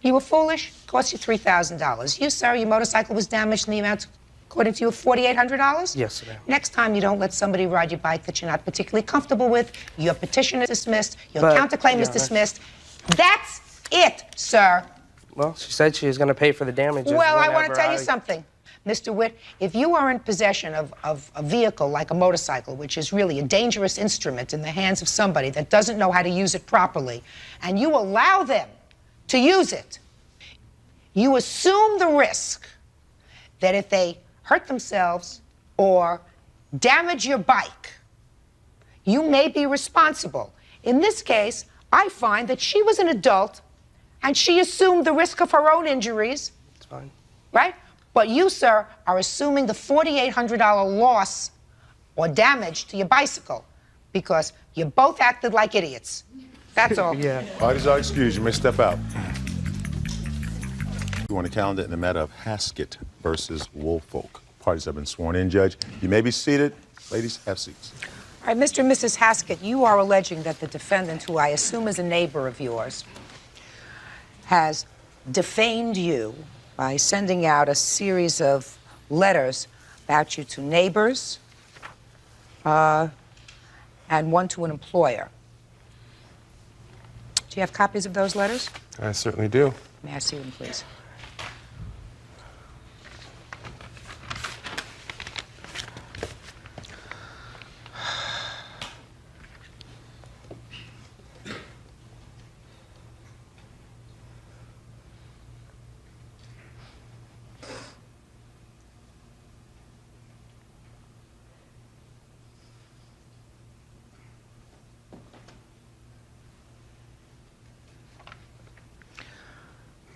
you were foolish. Cost you $3,000. You, sir, your motorcycle was damaged in the amount, according to you, of $4,800? Yes, ma'am. Next time you don't let somebody ride your bike that you're not particularly comfortable with, your petition is dismissed, your counterclaim is dismissed. That's it, sir. Well, she said she was going to pay for the damages. Well, I want to tell you something. Mr. Witt, if you are in possession of a vehicle like a motorcycle, which is really a dangerous instrument in the hands of somebody that doesn't know how to use it properly, and you allow them to use it, you assume the risk that if they hurt themselves or damage your bike, you may be responsible. In this case, I find that she was an adult and she assumed the risk of her own injuries. It's fine. Right? But you, sir, are assuming the $4,800 loss or damage to your bicycle because you both acted like idiots. That's all. Yeah. Parties are excused. You may step out. You want a calendar in the matter of Haskett versus Woolfolk. Parties have been sworn in, Judge. You may be seated. Ladies, have seats. All right, Mr. and Mrs. Haskett, you are alleging that the defendant, who I assume is a neighbor of yours, has defamed you by sending out a series of letters about you to neighbors and one to an employer. Do you have copies of those letters? I certainly do. May I see them, please?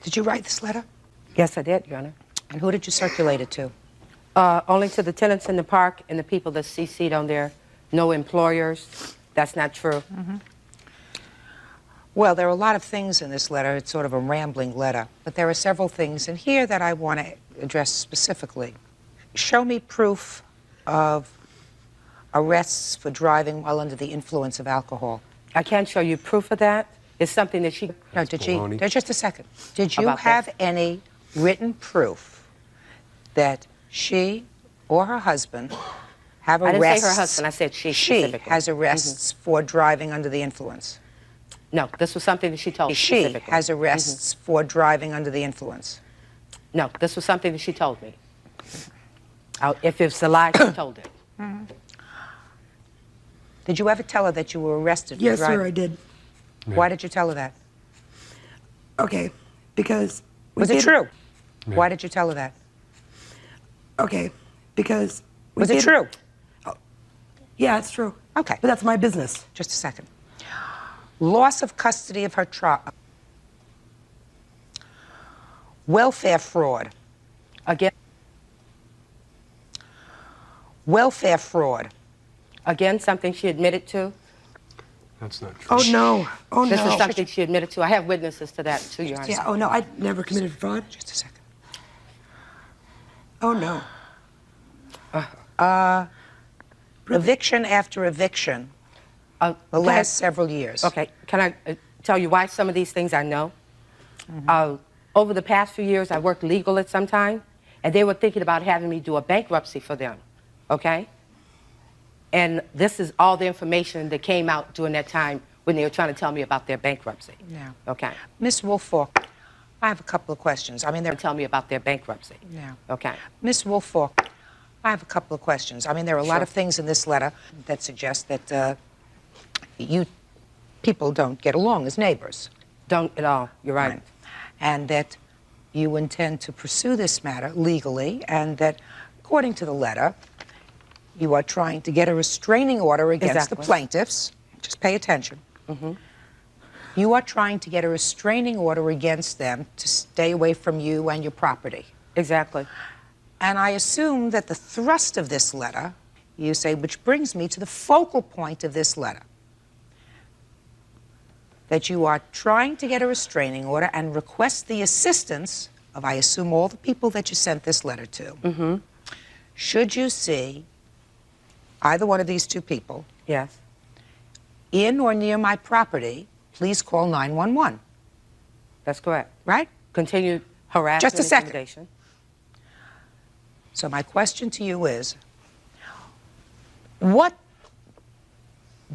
Did you write this letter? Yes, I did, Your Honor. And who did you circulate it to? Only to the tenants in the park and the people that CC'd on there. No employers. That's not true. Mm-hmm. Well, there are a lot of things in this letter. It's sort of a rambling letter. But there are several things in here that I want to address specifically. Show me proof of arrests for driving while under the influence of alcohol. I can't show you proof of that. It's something that she... No, did she... Just a second. Did you About have that? any written proof that she or her husband have arrests... I didn't say her husband. I said she specifically. She has arrests for driving under the influence. No, this was something that she told me She specifically. has arrests for driving under the influence. No, this was something that she told me. If it's a lie, she told it. Did you ever tell her that you were arrested for Yes, driving? sir, I did. Why did you tell her that? Okay, because... Was it true? Why did you tell her that? Okay, because... Was it true? Yeah, it's true. Okay. But that's my business. Just a second. Loss of custody of her child. Welfare fraud. Again. Welfare fraud. Again, something she admitted to. That's not true. Oh, no. Oh, This no. is something she admitted to. I have witnesses to that, too, Your Honor. Yeah, oh, no, I never committed fraud. Just a second. Oh, no. Eviction after eviction. The last several years. Okay, can I tell you why some of these things I know? Over the past few years, I worked legal at some time, and they were thinking about having me do a bankruptcy for them, okay? And this is all the information that came out during that time when they were trying to tell me about their bankruptcy. Yeah. Okay. Miss Woolfolk, I have a couple of questions. I mean, they're tell me about their bankruptcy. Yeah. Okay. Miss Woolfolk, I have a couple of questions. I mean, there are a lot Sure. of things in this letter that suggest that you people don't get along as neighbors. Don't at all. You're right. And that you intend to pursue this matter legally, and that, according to the letter, you are trying to get a restraining order against the Exactly. plaintiffs. Just pay attention. You are trying to get a restraining order against them to stay away from you and your property. Exactly. And I assume that the thrust of this letter, you say, which brings me to the focal point of this letter, that you are trying to get a restraining order and request the assistance of, I assume, all the people that you sent this letter to. Should you see either one of these two people Yes. in or near my property, please call 911. That's correct. Right? Continued harassment. Just a second. Intimidation. So my question to you is, what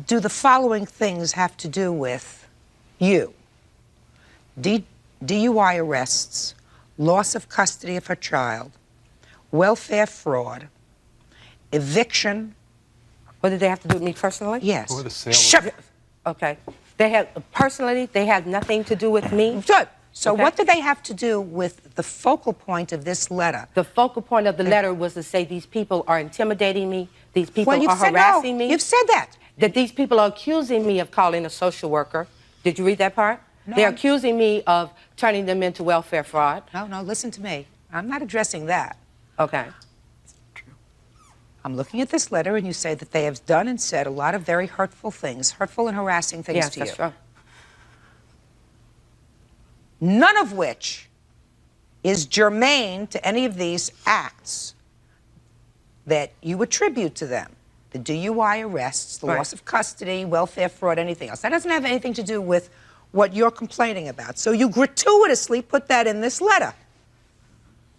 do the following things have to do with you? DUI arrests, loss of custody of her child, welfare fraud, eviction. What did they have to do with me personally? Yes. Or the sale. Okay. They had personally. They had nothing to do with me. Good. So Okay. what do they have to do with the focal point of this letter? The focal point of the letter was to say these people are intimidating me. These people Well, you've are said no. harassing me. You've said that. That these people are accusing me of calling a social worker. Did you read that part? No. They're accusing me of turning them into welfare fraud. No, listen to me. I'm not addressing that. Okay. I'm looking at this letter, and you say that they have done and said a lot of very hurtful things, hurtful and harassing things Yes, to that's you. right. None of which is germane to any of these acts that you attribute to them. The DUI arrests, the Right. loss of custody, welfare fraud, anything else. That doesn't have anything to do with what you're complaining about. So you gratuitously put that in this letter.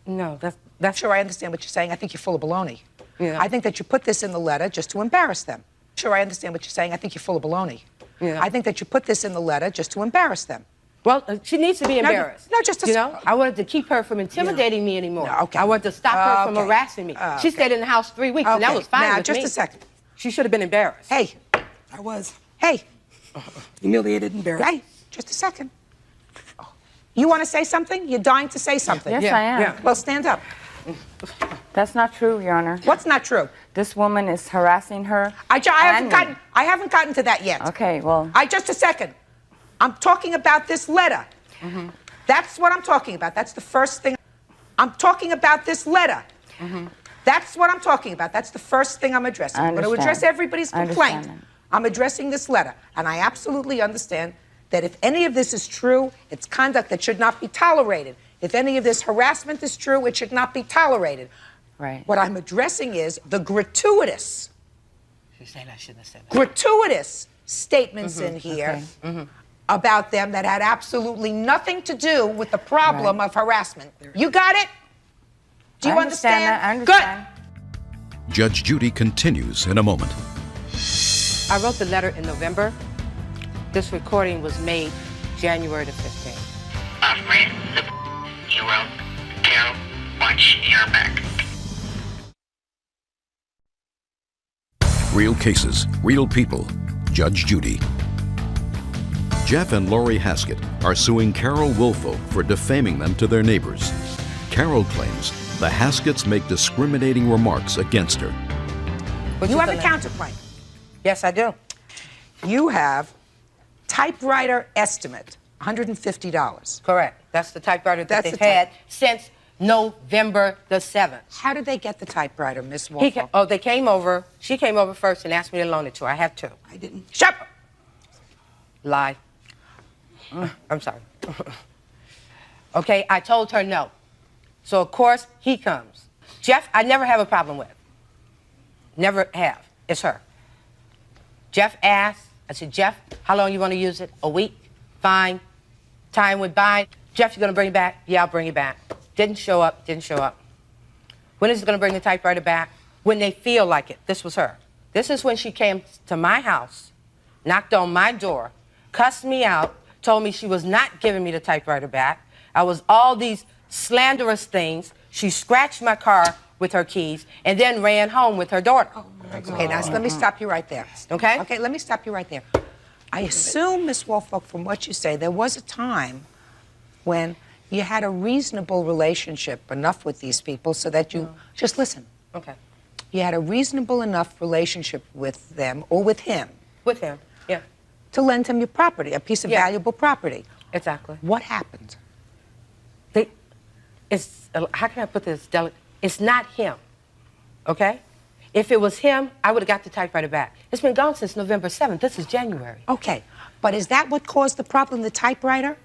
No, that's sure, I understand what you're saying. I think you're full of baloney. Yeah. I think that you put this in the letter just to embarrass them. Sure, I understand what you're saying. I think you're full of baloney. Yeah. I think that you put this in the letter just to embarrass them. Well, she needs to be No, embarrassed. no, just a you know, I wanted to keep her from intimidating me anymore. No, okay. I wanted to stop her from Okay. harassing me. She Okay. stayed in the house 3 weeks, and that Okay. was fine Now, with just me. a second. She should have been embarrassed. Hey. I was. Hey. Humiliated, embarrassed. Hey, just a second. You want to say something? You're dying to say something. Yes, I am. Well, stand up. That's not true, Your Honor. What's not true? This woman is harassing her. I haven't gotten to that yet. Okay, well. Just a second. I'm talking about this letter. That's what I'm talking about. That's the first thing. I'm talking about this letter. That's what I'm talking about. That's the first thing I'm addressing. I'm going to address everybody's I complaint. understand I'm addressing this letter. And I absolutely understand that if any of this is true, it's conduct that should not be tolerated. If any of this harassment is true, it should not be tolerated. Right. What I'm addressing is the gratuitous, She's saying I shouldn't have said that. gratuitous statements in here about them that had absolutely nothing to do with the problem of harassment. You got it? Do you I understand that. I understand. Judge Judy continues in a moment. I wrote the letter in November. This recording was made January the 15th. I've read the you wrote. Carol, watch your back. Real cases, real people. Judge Judy. Jeff and Lori Haskett are suing Carol Woolfolk for defaming them to their neighbors. Carol claims the Hasketts make discriminating remarks against her. You have a counterclaim. Yes, I do. You have typewriter estimate, $150. Correct. That's the typewriter that they've had since November the 7th. How did they get the typewriter, Miss Woolfolk? They came over. She came over first and asked me to loan it to her. I have two. I didn't. Shut up! Lie. I'm sorry. Okay, I told her no. So, of course, he comes. Jeff, I never have a problem with. Never have. It's her. Jeff asked. I said, Jeff, how long you want to use it? A week? Fine. Time went by. Jeff, you going to bring it back? Yeah, I'll bring it back. Didn't show up. Didn't show up. When is he going to bring the typewriter back? When they feel like it. This was her. This is when she came to my house, knocked on my door, cussed me out, told me she was not giving me the typewriter back. I was all these slanderous things. She scratched my car with her keys and then ran home with her daughter. Okay, now let me stop you right there. Okay? Okay, let me stop you right there. I assume, Miss Woolfolk, from what you say, there was a time when you had a reasonable relationship enough with these people so that you just listen. Okay. You had a reasonable enough relationship with them or with him. With him, yeah. To lend him your property, a piece of valuable property. Exactly. What happened? How can I put this delicate? It's not him, okay? If it was him, I would have got the typewriter back. It's been gone since November 7th. This is January. Okay, but is that what caused the problem, the typewriter?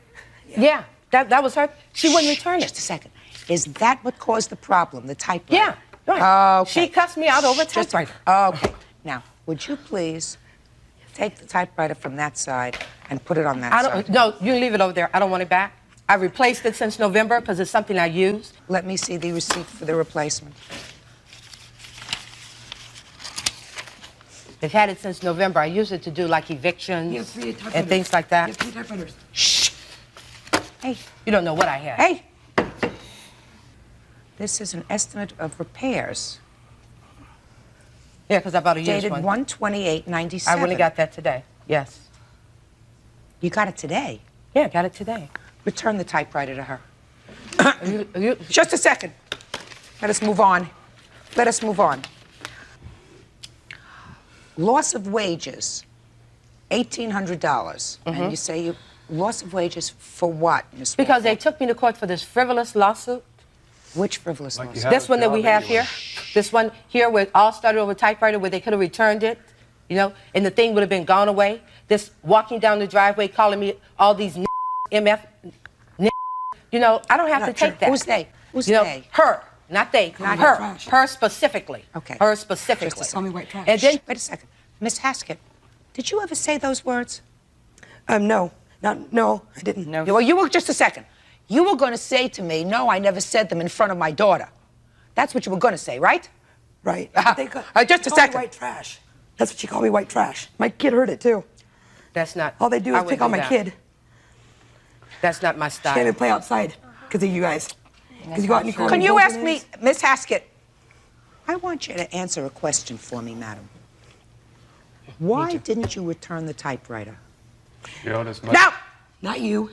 Yeah, that was her. She wouldn't return it. Just a second. Is that what caused the problem, the typewriter? Yeah, right. Okay. She cussed me out over typewriter. Okay. Now, would you please take the typewriter from that side and put it on that side? No, you leave it over there. I don't want it back. I replaced it since November because it's something I used. Let me see the receipt for the replacement. They've had it since November. I used it to do like evictions and things like that. You have 3 typewriters. Shh. Hey. You don't know what I have. Hey. This is an estimate of repairs. Yeah, because I bought a used dated one. Dated 1/28/97. I wouldn't have got that today. Yes. You got it today? Yeah, I got it today. Return the typewriter to her. Just a second. Let us move on. Let us move on. Loss of wages, $1,800. And you say you loss of wages for what, Ms. Because they took me to court for this frivolous lawsuit. Which frivolous lawsuit? This one that we have here. This one here where it all started over typewriter where they could have returned it, you know, and the thing would have been gone away. This walking down the driveway calling me all these MF, you know, I don't have to take that. Who's they? Who's you know, they? Her, not they. Not her. trash. Her specifically. Okay. Her specifically. Just Call me white trash. And then, wait a second. Miss Haskett, did you ever say those words? No. No, I didn't. No. Well, you were, just a second. You were going to say to me, no, I never said them in front of my daughter. That's what you were going to say, right? Right. Just a second. White trash. That's what she called me, white trash. My kid heard it, too. That's not. All they do is pick on my kid. That's not my style. She can't even play outside because of you guys. Because you go out and you call Can me you ask both me, names. Miss Haskett, I want you to answer a question for me, madam. Why didn't you return the typewriter? No! Not you.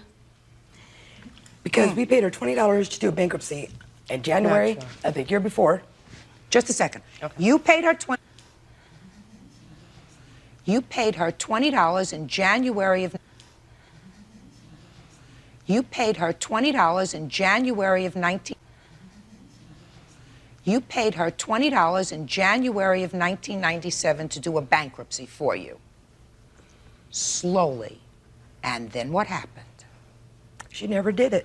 Because we paid her $20 to do a bankruptcy in January of the year before. Just a second. Okay. You paid her $20 in January of... You paid her $20 in January of 19... You paid her $20 in January of 1997 to do a bankruptcy for you. Slowly. And then what happened? She never did it.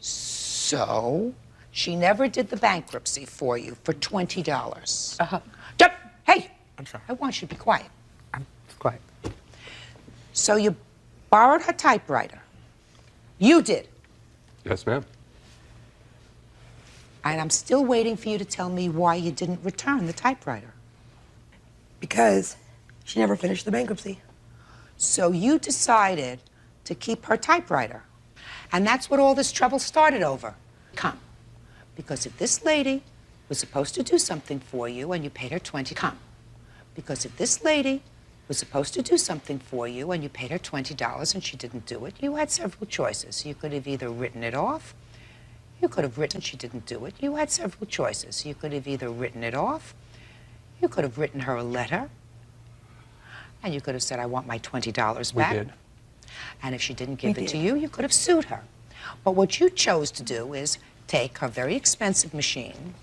So, she never did the bankruptcy for you for $20. Hey! I'm sorry. I want you to be quiet. I'm quiet. So you borrowed her typewriter. You did. Yes, ma'am. And I'm still waiting for you to tell me why you didn't return the typewriter. Because she never finished the bankruptcy. So you decided to keep her typewriter. And that's what all this trouble started over. Come. Because if this lady was supposed to do something for you and you paid her $20, come. Because if this lady was supposed to do something for you and you paid her $20 and she didn't do it, you had several choices. You could have either written it off. You could have written she didn't do it. You had several choices. You could have either written it off. You could have written her a letter. And you could have said, I want my $20 back. We did. And if she didn't give it to you, you could have sued her. But what you chose to do is take her very expensive machine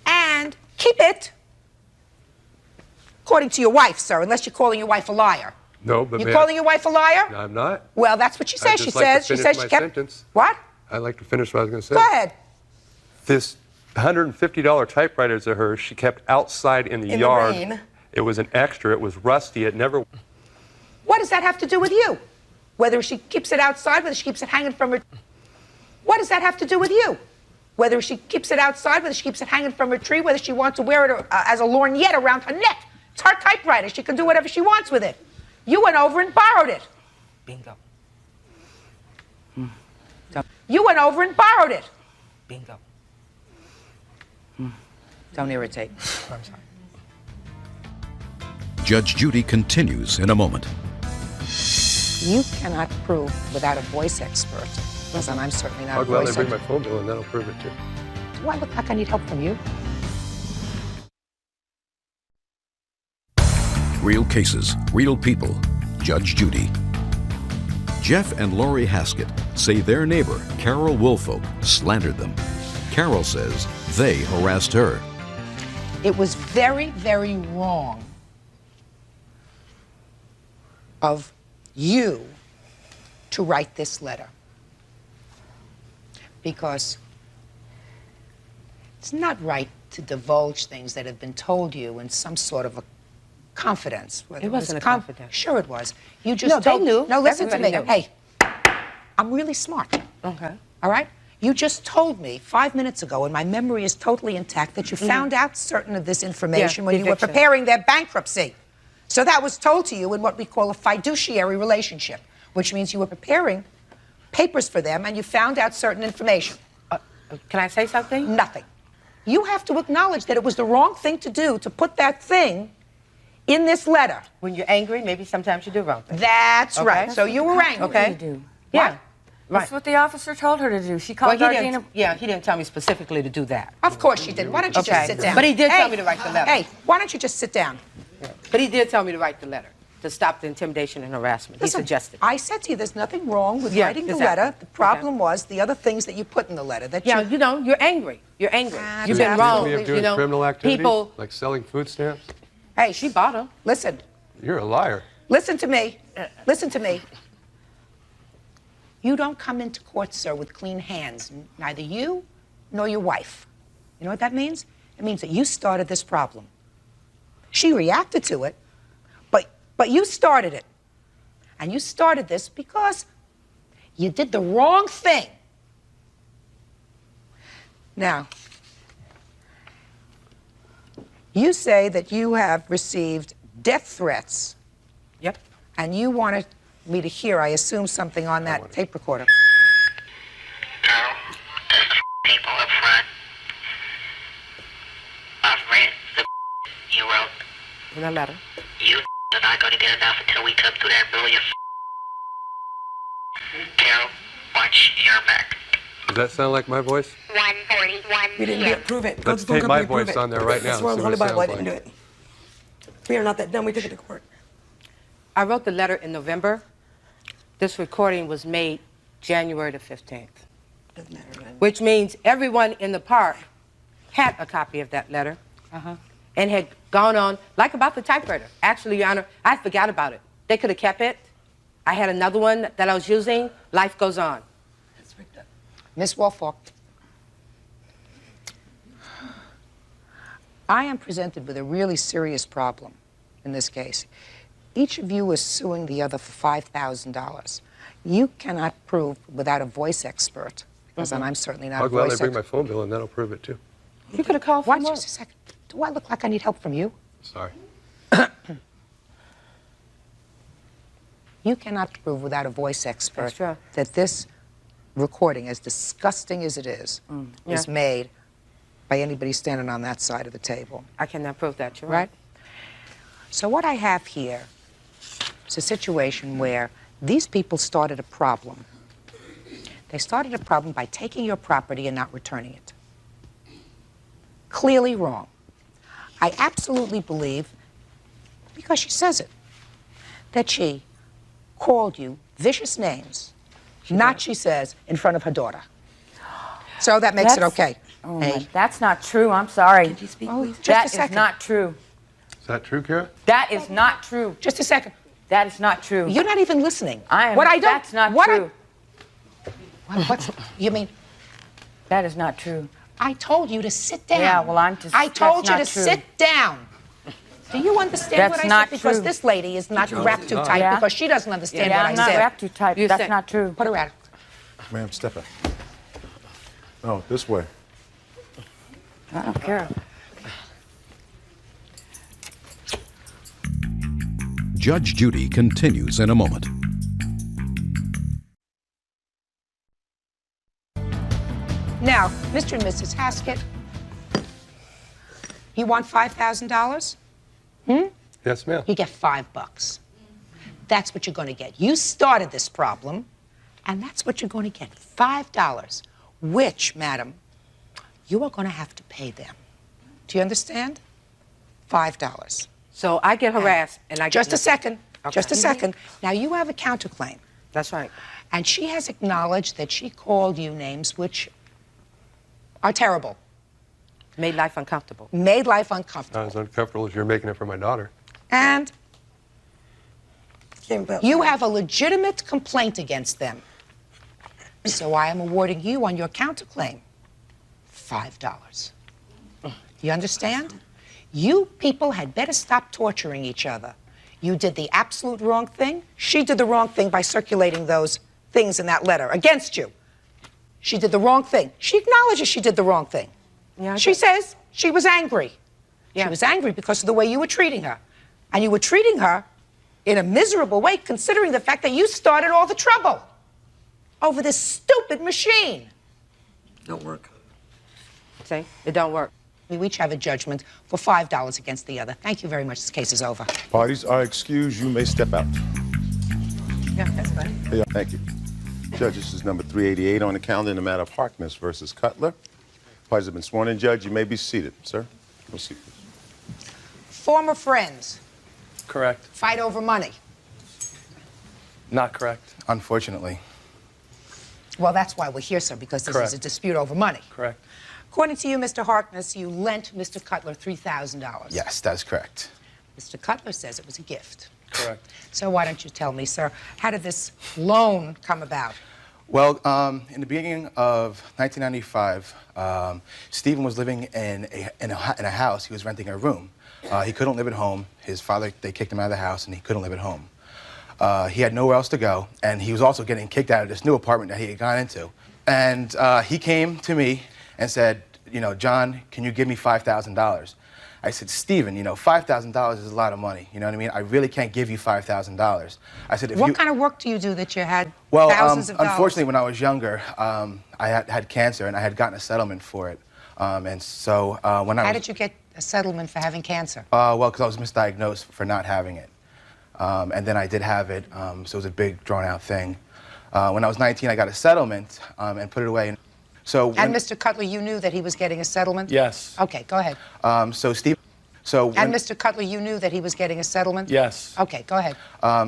and keep it, according to your wife, sir, unless you're calling your wife a liar. No, but You're calling your wife a liar? No, I'm not. Well, that's what she says. She says she kept. Sentence. What? I'd like to finish what I was going to say. Go ahead. This $150 typewriters of hers, she kept outside in the yard. In the rain. It was an extra. It was rusty. It never. What does that have to do with you? Whether she keeps it outside, whether she keeps it hanging from her. What does that have to do with you? Whether she keeps it outside, whether she keeps it hanging from her tree, whether she wants to wear it as a lorgnette around her neck. It's her typewriter. She can do whatever she wants with it. You went over and borrowed it. Bingo. You went over and borrowed it. Bingo. Don't irritate. I'm sorry. Judge Judy continues in a moment. You cannot prove without a voice expert, and I'm certainly not I'll a gladly voice bring my expert. phone bill and that'll prove it too. Do I look like I need help from you? Real cases, real people. Judge Judy. Jeff and Lori Haskett say their neighbor, Carol Woolfolk, slandered them. Carol says they harassed her. It was very, very wrong of you to write this letter, because it's not right to divulge things that have been told you in some sort of a confidence. Whether It wasn't was a confidence. Sure it was. You just No, they told knew. No, listen to me. Everybody knew. Hey, I'm really smart. Okay. All right? You just told me 5 minutes ago, and my memory is totally intact, that you found out certain of this information when you were eviction. preparing their bankruptcy. So that was told to you in what we call a fiduciary relationship, which means you were preparing papers for them and you found out certain information. Can I say something? Nothing. You have to acknowledge that it was the wrong thing to do to put that thing in this letter. When you're angry, maybe sometimes you do wrong things. That's Okay. right. So you were angry. Okay. do. Yeah. That's what the officer told her to do. She called Well, he Gardena. he didn't tell me specifically to do that. Of course she did. Why don't you Okay. just sit down? But he did Hey, tell me to write the letter. Hey, why don't you just sit down? But he did tell me to write the letter to stop the intimidation and harassment. Listen, He suggested. I said to you, there's nothing wrong with Yeah, writing the exactly. letter. The problem was the other things that you put in the letter. That Yeah, you, you know, you're angry. You're angry. That's You've been absolutely- wrong. Me of doing You know, criminal activities, people. like selling food stamps. Hey, She bought them. listen. You're a liar. Listen to me. Listen to me. You don't come into court, sir, with clean hands. Neither you nor your wife. You know what that means? It means that you started this problem. She reacted to it, but you started it. And you started this because you did the wrong thing. Now, you say that you have received death threats. Yep. And you wanted me to hear, I assume, something on that tape recorder. Carol, there's the people up front. I've read the you wrote. In a letter. You are not going to get enough until we come through that brilliant. Carol, watch your back. Does that sound like my voice? 141. We didn't do it. Prove it. Go Let's to the tape my company, prove voice it. on there right now. That's why and I'm see Holy what it Bible. I sounds didn't do like. it. We are not that dumb. We took it to court. I wrote the letter in November. This recording was made January the 15th. Doesn't matter, man. Which means everyone in the park had a copy of that letter and had gone on, like about the typewriter. Actually, Your Honor, I forgot about it. They could have kept it. I had another one that I was using. Life goes on. Miss Woolfolk, I am presented with a really serious problem in this case. Each of you is suing the other for $5,000. You cannot prove without a voice expert, because I'm certainly not I'll a gladly voice bring my expert. phone bill and that'll prove it too. You could have called for Watch more. just a second. Do I look like I need help from you? Sorry. You cannot prove without a voice expert That's true. that this recording, as disgusting as it is Yeah. made by anybody standing on that side of the table. I cannot prove that, you're Right? So what I have here is a situation where these people started a problem. They started a problem by taking your property and not returning it. Clearly wrong. I absolutely believe, because she says it, that she called you vicious names, she says, in front of her daughter. So that makes it okay. Oh Hey. that's not true. I'm sorry. Could you speak, please? Just That a is second. not true. Is that true, Kara? That is not true. Just a second. That is not true. You're not even listening. I am. What I don't. That's not true. What's you mean? That is not true. I told you to sit down. Yeah, well, I'm just. I told you to that's not true. sit down. Do you understand That's what I not said? Because true. this lady is not wrapped too tight Yeah. because she doesn't understand Yeah, what I'm I not said. wrapped too tight. That's not true. Put her out. Ma'am, step out. No, this way. I don't care. Judge Judy continues in a moment. Now, Mr. and Mrs. Haskett, you want $5,000? Yes, ma'am. You get $5. That's what you're going to get. You started this problem, and that's what you're going to get, $5, which, madam, you are going to have to pay them. Do you understand? $5. So I get harassed, and I get Just a nothing. second. Okay. Just a second. Now, you have a counterclaim. That's right. And she has acknowledged that she called you names which are terrible. Made life uncomfortable. Made life uncomfortable. Not as uncomfortable as you're making it for my daughter. And you have a legitimate complaint against them. So I am awarding you on your counterclaim $5. You understand? You people had better stop torturing each other. You did the absolute wrong thing. She did the wrong thing by circulating those things in that letter against you. She did the wrong thing. She acknowledges she did the wrong thing. Yeah, She says she was angry. Yeah. She was angry because of the way you were treating her. And you were treating her in a miserable way, considering the fact that you started all the trouble over this stupid machine. Don't work. See, it don't work. We each have a judgment for $5 against the other. Thank you very much. This case is over. Parties are excused. You may step out. Yeah, that's fine. Yeah, thank you. Judge, this is number 388 on the calendar in the matter of Harkness versus Cutler. Parties have been sworn in. Judge, you may be seated. Sir, proceed, please. Former friends Correct. fight over money. Not correct. Unfortunately. Well, that's why we're here, sir, because this is Correct. a dispute over money. Correct. According to you, Mr. Harkness, you lent Mr. Cutler $3,000. Yes, that is correct. Mr. Cutler says it was a gift. Correct. So why don't you tell me, sir, how did this loan come about? Well, in the beginning of 1995, Stephen was living in a house. He was renting a room. He couldn't live at home. His father, they kicked him out of the house, and he couldn't live at home. He had nowhere else to go, and he was also getting kicked out of this new apartment that he had gone into. And he came to me and said, you know, John, can you give me $5,000? I said, Stephen, you know, $5,000 is a lot of money. You know what I mean? I really can't give you $5,000. I said, What kind of work do you do that you had well, thousands of dollars? unfortunately, when I was younger, I had cancer, and I had gotten a settlement for it. And so when I How was... did you get a settlement for having cancer? Well, because I was misdiagnosed for not having it. And then I did have it, so it was a big, drawn-out thing. When I was 19, I got a settlement and put it away. So And Mr. Cutler, you knew that he was getting a settlement? Yes. Okay, go ahead. So Steve... So And Mr. Cutler, you knew that he was getting a settlement? Yes. Okay, go ahead.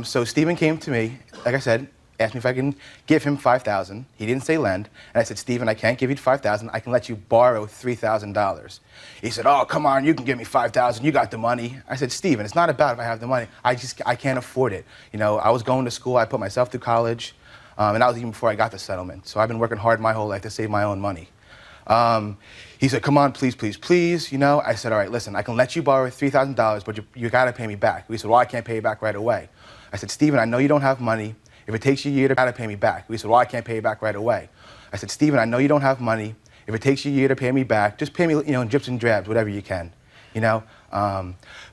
So Stephen came to me, like I said, asked me if I can give him $5,000. He didn't say lend. And I said, Stephen, I can't give you $5,000. I can let you borrow $3,000. He said, oh, come on, you can give me $5,000. You got the money. I said, Stephen, it's not about if I have the money. I can't afford it. You know, I was going to school. I put myself through college. And that was even before I got the settlement. So I've been working hard my whole life to save my own money. He said, come on, please, please, please, you know. I said, all right, listen, I can let you borrow $3,000, but you got to pay me back. He said, well, I can't pay you back right away. I said, Stephen, I know you don't have money. If it takes you a year to pay me back. He said, well, I can't pay you back right away. I said, Stephen, I know you don't have money. If it takes you a year to pay me back, just pay me, you know, in drips and drabs, whatever you can, you know.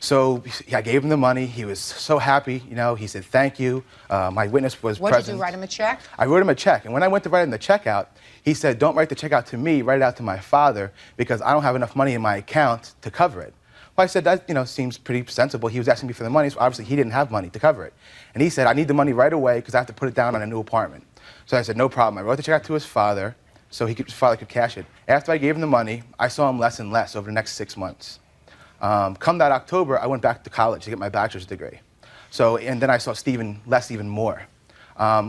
So I gave him the money. He was so happy, you know. He said, thank you. My witness was What present. did you write him a check? I wrote him a check. And when I went to write him the check out, he said, don't write the check out to me, write it out to my father because I don't have enough money in my account to cover it. Well, I said, that, you know, seems pretty sensible. He was asking me for the money, so obviously he didn't have money to cover it. And he said, I need the money right away because I have to put it down on a new apartment. So I said, no problem. I wrote the check out to his father so his father could cash it. After I gave him the money, I saw him less and less over the next 6 months. Come that October, I went back to college to get my bachelor's degree. And then I saw Steven less even more.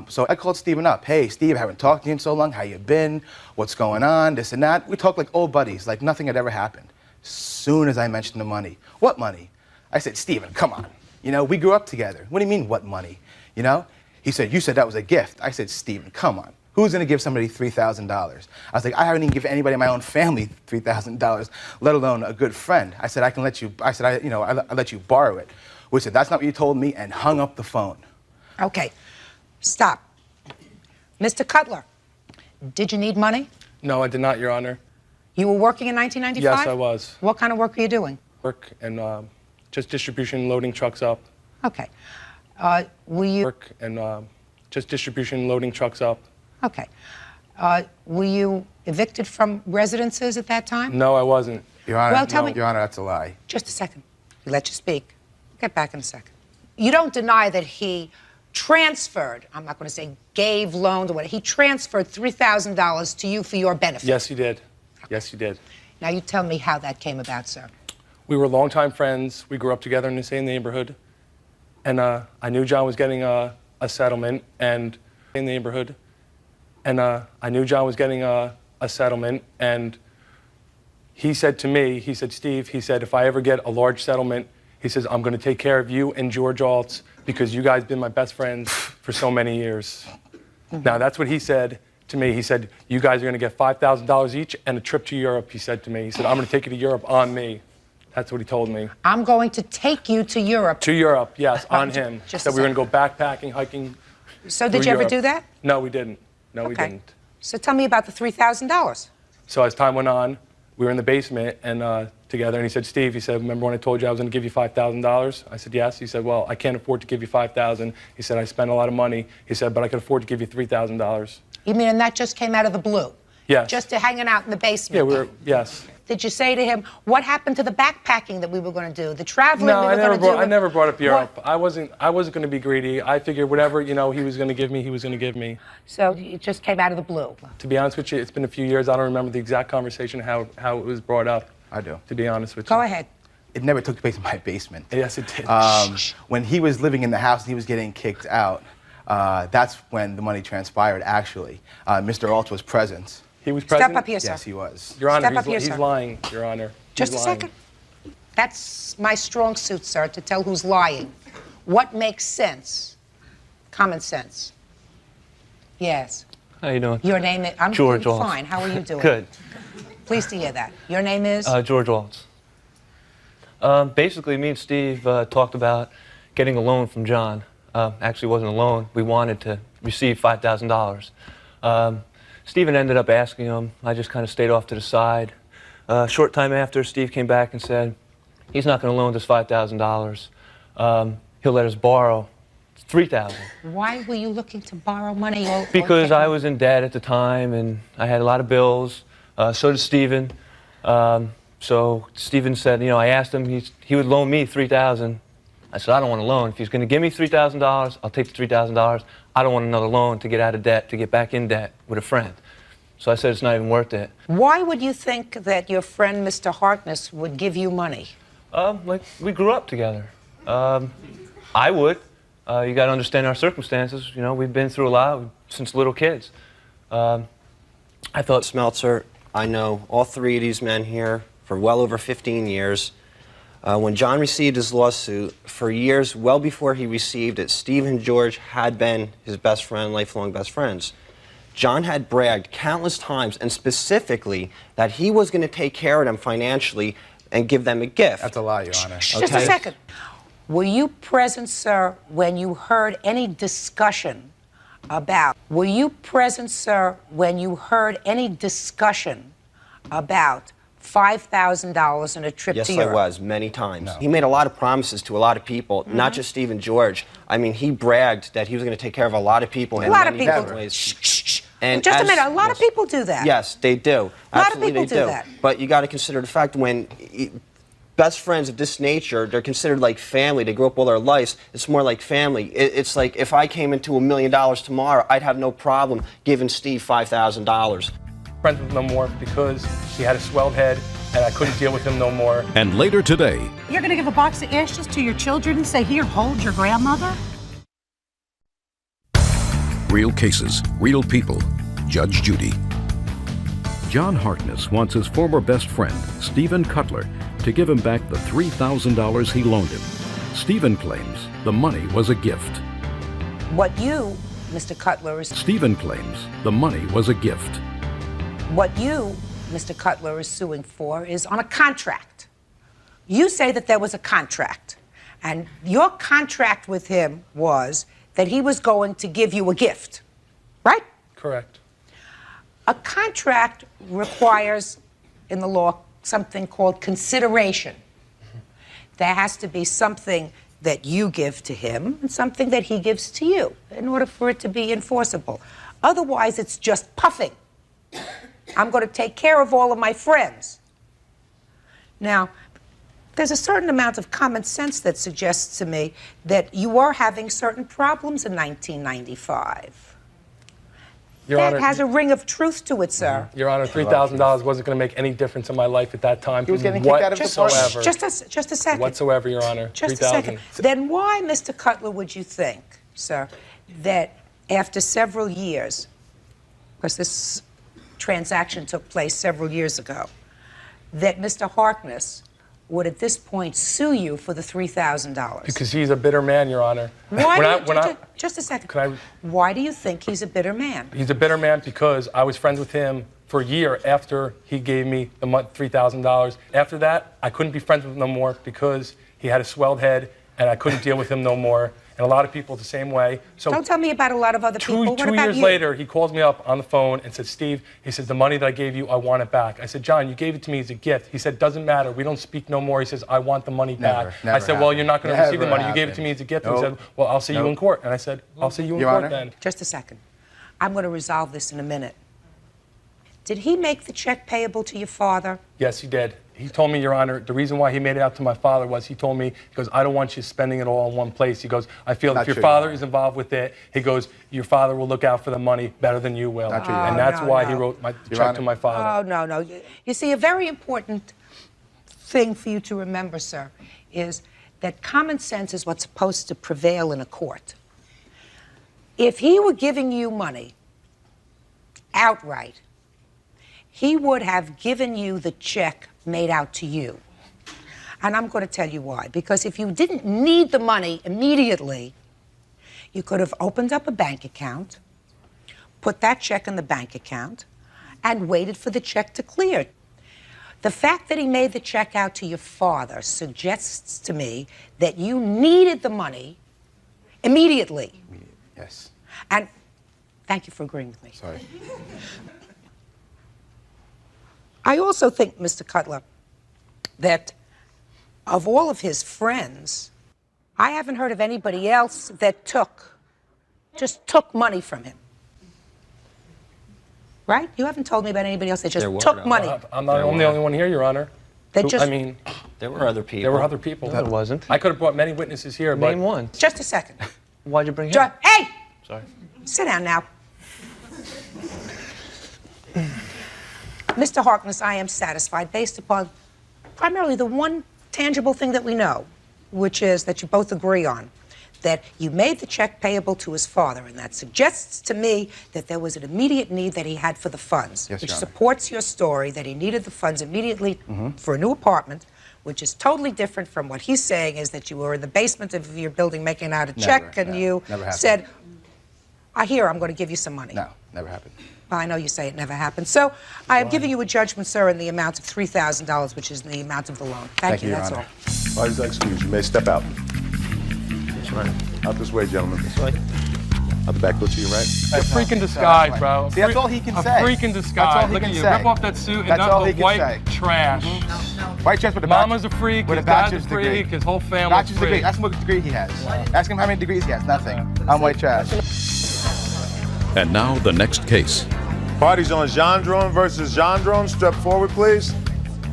So I called Steven up. Hey, Steve, I haven't talked to you in so long. How you been? What's going on? This and that. We talked like old buddies, like nothing had ever happened. Soon as I mentioned the money. What money? I said, Steven, come on. You know, we grew up together. What do you mean, what money? You know? He said, you said that was a gift. I said, Steven, come on. Who's going to give somebody $3,000? I was like, I haven't even given anybody in my own family $3,000, let alone a good friend. I said, I can let you, I'll let you borrow it. We said, that's not what you told me, and hung up the phone. Okay, stop. Mr. Cutler, did you need money? No, I did not, Your Honor. You were working in 1995? Yes, I was. What kind of work were you doing? Work and just distribution, loading trucks up. Okay. Were you... Work and just distribution, loading trucks up. Okay. Were you evicted from residences at that time? No, I wasn't. Your Honor, Well, tell me... Your Honor, that's a lie. Just a second. We let you speak. Get back in a second. You don't deny that he transferred, I'm not going to say gave, loaned, or whatever, he transferred $3,000 to you for your benefit? Yes, he did. Yes, he did. Now, you tell me how that came about, sir. We were longtime friends. We grew up together in the same neighborhood. And I knew John was getting a settlement and in the neighborhood. And I knew John was getting a settlement. And he said to me, he said, Steve, he said, if I ever get a large settlement, he says, I'm going to take care of you and George Altz because you guys have been my best friends for so many years. Now, that's what he said to me. He said, you guys are going to get $5,000 each and a trip to Europe, he said to me. He said, I'm going to take you to Europe on me. That's what he told me. I'm going to take you to Europe. To Europe, yes, on him. Just That we were going to go backpacking, hiking. So did you ever do that? No, we didn't. No, we Okay. didn't. So tell me about the $3,000. So as time went on, we were in the basement and together, and he said, Steve, he said, remember when I told you I was going to give you $5,000? I said, yes. He said, well, I can't afford to give you $5,000. He said, I spent a lot of money. He said, but I could afford to give you $3,000. You mean, and that just came out of the blue? Yes. Just to hanging out in the basement? Yeah, we were, yes. Did you say to him, what happened to the backpacking that we were going to do, the traveling No, we were going to do? I never brought up Europe. I wasn't going to be greedy. I figured whatever, you know, he was going to give me, he was going to give me. So it just came out of the blue? To be honest with you, it's been a few years. I don't remember the exact conversation, how it was brought up. I do. To be honest with you. Go ahead. It never took place in my basement. Yes, it did. When he was living in the house and he was getting kicked out, that's when the money transpired, actually. Mr. Alt was present. He was present? Step up here, sir. Yes, he was. Your Honor, Step up here, he's sir. lying, Your Honor. Just He's a lying. second. That's my strong suit, sir, to tell who's lying. What makes sense? Common sense. Yes. How you doing? Your name is... I'm George doing Waltz. fine. How are you doing? Good. Pleased to hear that. Your name is? George Waltz. Basically, me and Steve talked about getting a loan from John. Actually, it wasn't a loan. We wanted to receive $5,000. Stephen ended up asking him. I just kind of stayed off to the side. A short time after, Steve came back and said, he's not going to loan us $5,000. He'll let us borrow $3,000. Why were you looking to borrow money? Because I was in debt at the time, and I had a lot of bills. So did Stephen. So Stephen said, you know, I asked him, he would loan me $3,000. I said, I don't want a loan. If he's going to give me $3,000, I'll take the $3,000. I don't want another loan to get out of debt, to get back in debt with a friend. So I said, it's not even worth it. Why would you think that your friend, Mr. Harkness, would give you money? Like, we grew up together. I would. You got to understand our circumstances. You know, we've been through a lot since little kids. I thought Smeltzer, I know all three of these men here for well over 15 years. When John received his lawsuit, for years, well before he received it, Steve and George had been his best friend, lifelong best friends. John had bragged countless times, and specifically, that he was going to take care of them financially and give them a gift. That's a lie, Your Honor. Just a second. Were you present, sir, when you heard any discussion about... Were you present, sir, when you heard any discussion about $5,000 on a trip Yes, to I Europe. was, many times. He made a lot of promises to a lot of people, not just Steve and George. I mean, he bragged that he was going to take care of a lot of people in many different ways. Shh. And Just a minute, a lot of people do that. Yes, they do. A lot of Absolutely people they do that. But you got to consider the fact when best friends of this nature, they're considered like family. They grew up all their lives. It's more like family. It's like if I came into $1 million tomorrow, I'd have no problem giving Steve $5,000. Friends with him no more because he had a swelled head and I couldn't deal with him no more. And later today, You're going to give a box of ashes to your children and say, here, hold your grandmother? real cases, real people. Judge Judy. John Harkness wants his former best friend, Stephen Cutler, to give him back the $3,000 he loaned him. Stephen claims the money was a gift. What you, Mr. Cutler, is... Stephen claims the money was a gift. What you, Mr. Cutler, is suing for is on a contract. You say that there was a contract, and your contract with him was that he was going to give you a gift, right? Correct. A contract requires, in the law, something called consideration. There has to be something that you give to him and something that he gives to you in order for it to be enforceable. Otherwise, it's just puffing. I'm going to take care of all of my friends. Now, there's a certain amount of common sense that suggests to me that you are having certain problems in 1995. Your Honor, That has a ring of truth to it, sir. Your Honor, $3,000 wasn't going to make any difference in my life at that time. He was getting kicked out of the party. Whatsoever. Just a second. Whatsoever, Your Honor. Just a $3,000. second. Then why, Mr. Cutler, would you think, sir, that after several years, because this transaction took place several years ago, that Mr. Harkness would at this point sue you for the $3,000? Because he's a bitter man, Your Honor. Just a second. Why do you think he's a bitter man? He's a bitter man because I was friends with him for a year after he gave me the $3,000. After that, I couldn't be friends with him no more because he had a swelled head and I couldn't deal with him no more. And a lot of people the same way. So don't tell me about a lot of other people. What Two about years you? later, he calls me up on the phone and said, Steve, he says, the money that I gave you, I want it back. I said, John, you gave it to me as a gift. He said, doesn't matter. We don't speak no more. He says, I want the money back. I said, well, you're not going to receive the money. You gave it to me as a gift. And he said, well, I'll see you in court. And I said, I'll see you in court then. Just a second. I'm going to resolve this in a minute. Did he make the check payable to your father? Yes, he did. He told me, Your Honor, the reason why he made it out to my father was he told me, he goes, I don't want you spending it all in one place. He goes, I feel if your father is involved with it, he goes, your father will look out for the money better than you will. And that's why he wrote my check to my father. Oh, no. You see, a very important thing for you to remember, sir, is that common sense is what's supposed to prevail in a court. If he were giving you money outright, he would have given you the check made out to you. And I'm going to tell you why. Because if you didn't need the money immediately, you could have opened up a bank account, put that check in the bank account, and waited for the check to clear. The fact that he made the check out to your father suggests to me that you needed the money immediately. Yes. And thank you for agreeing with me. Sorry. I also think, Mr. Cutler, that of all of his friends, I haven't heard of anybody else that just took money from him. Right? You haven't told me about anybody else that just took money. I'm the only one here, Your Honor. There were other people. There were other people. No, it wasn't. I could have brought many witnesses here, but... Name one. Just a second. Why'd you bring him? Hey! Sorry. Sit down now. Mr. Harkness, I am satisfied based upon primarily the one tangible thing that we know, which is that you both agree on, that you made the check payable to his father, and that suggests to me that there was an immediate need that he had for the funds, Yes, which Your Honor. supports your story that he needed the funds immediately for a new apartment, which is totally different from what he's saying is that you were in the basement of your building making out a check and you said, I hear I'm going to give you some money. No, never happened. Well, I know you say it never happened. So I am giving you a judgment, sir, in the amount of $3,000, which is the amount of the loan. Thank you, that's all. Why is that excused? You may step out. That's right. Out this way, gentlemen. This way. Other back, go to your right. A freak in disguise, bro. See, that's all he can say. A freak in That's disguise. all he Look can at you. say. Rip off that suit and That's all not he the can white say. trash. White trash with a Mama's a freak, with his a dad's a bachelor's freak, degree. his whole family's Bachelor's freak. degree. Ask him what degree he has. Ask him how many degrees he has. Nothing. I'm white trash. And now the next case. Party's on Gendron versus Gendron. Step forward, please.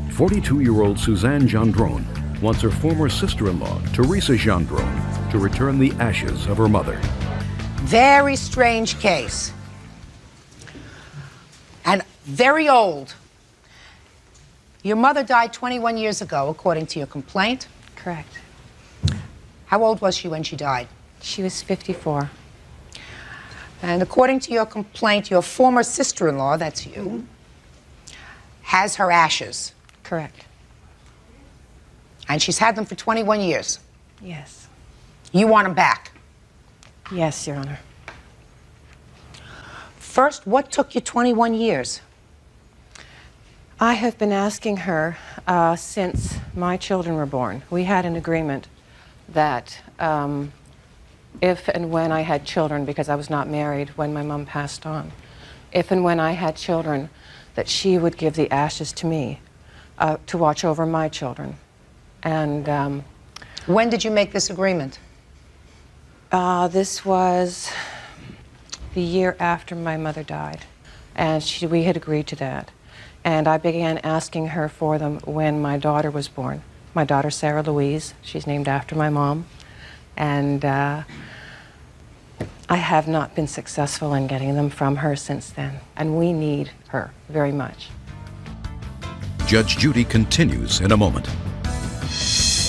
42-year-old Suzanne Gendron wants her former sister-in-law, Teresa Gendron, to return the ashes of her mother. Very strange case. And very old. Your mother died 21 years ago, according to your complaint. Correct. How old was she when she died? She was 54. And according to your complaint, your former sister-in-law, that's you, has her ashes. Correct. And she's had them for 21 years. Yes. You want them back? Yes, Your Honor. First, what took you 21 years? I have been asking her since my children were born. We had an agreement that if and when I had children, because I was not married when my mom passed on, if and when I had children, that she would give the ashes to me to watch over my children. And when did you make this agreement? This was the year after my mother died, and we had agreed to that. And I began asking her for them when my daughter was born. My daughter, Sarah Louise, she's named after my mom. And I have not been successful in getting them from her since then. And we need her very much. Judge Judy continues in a moment.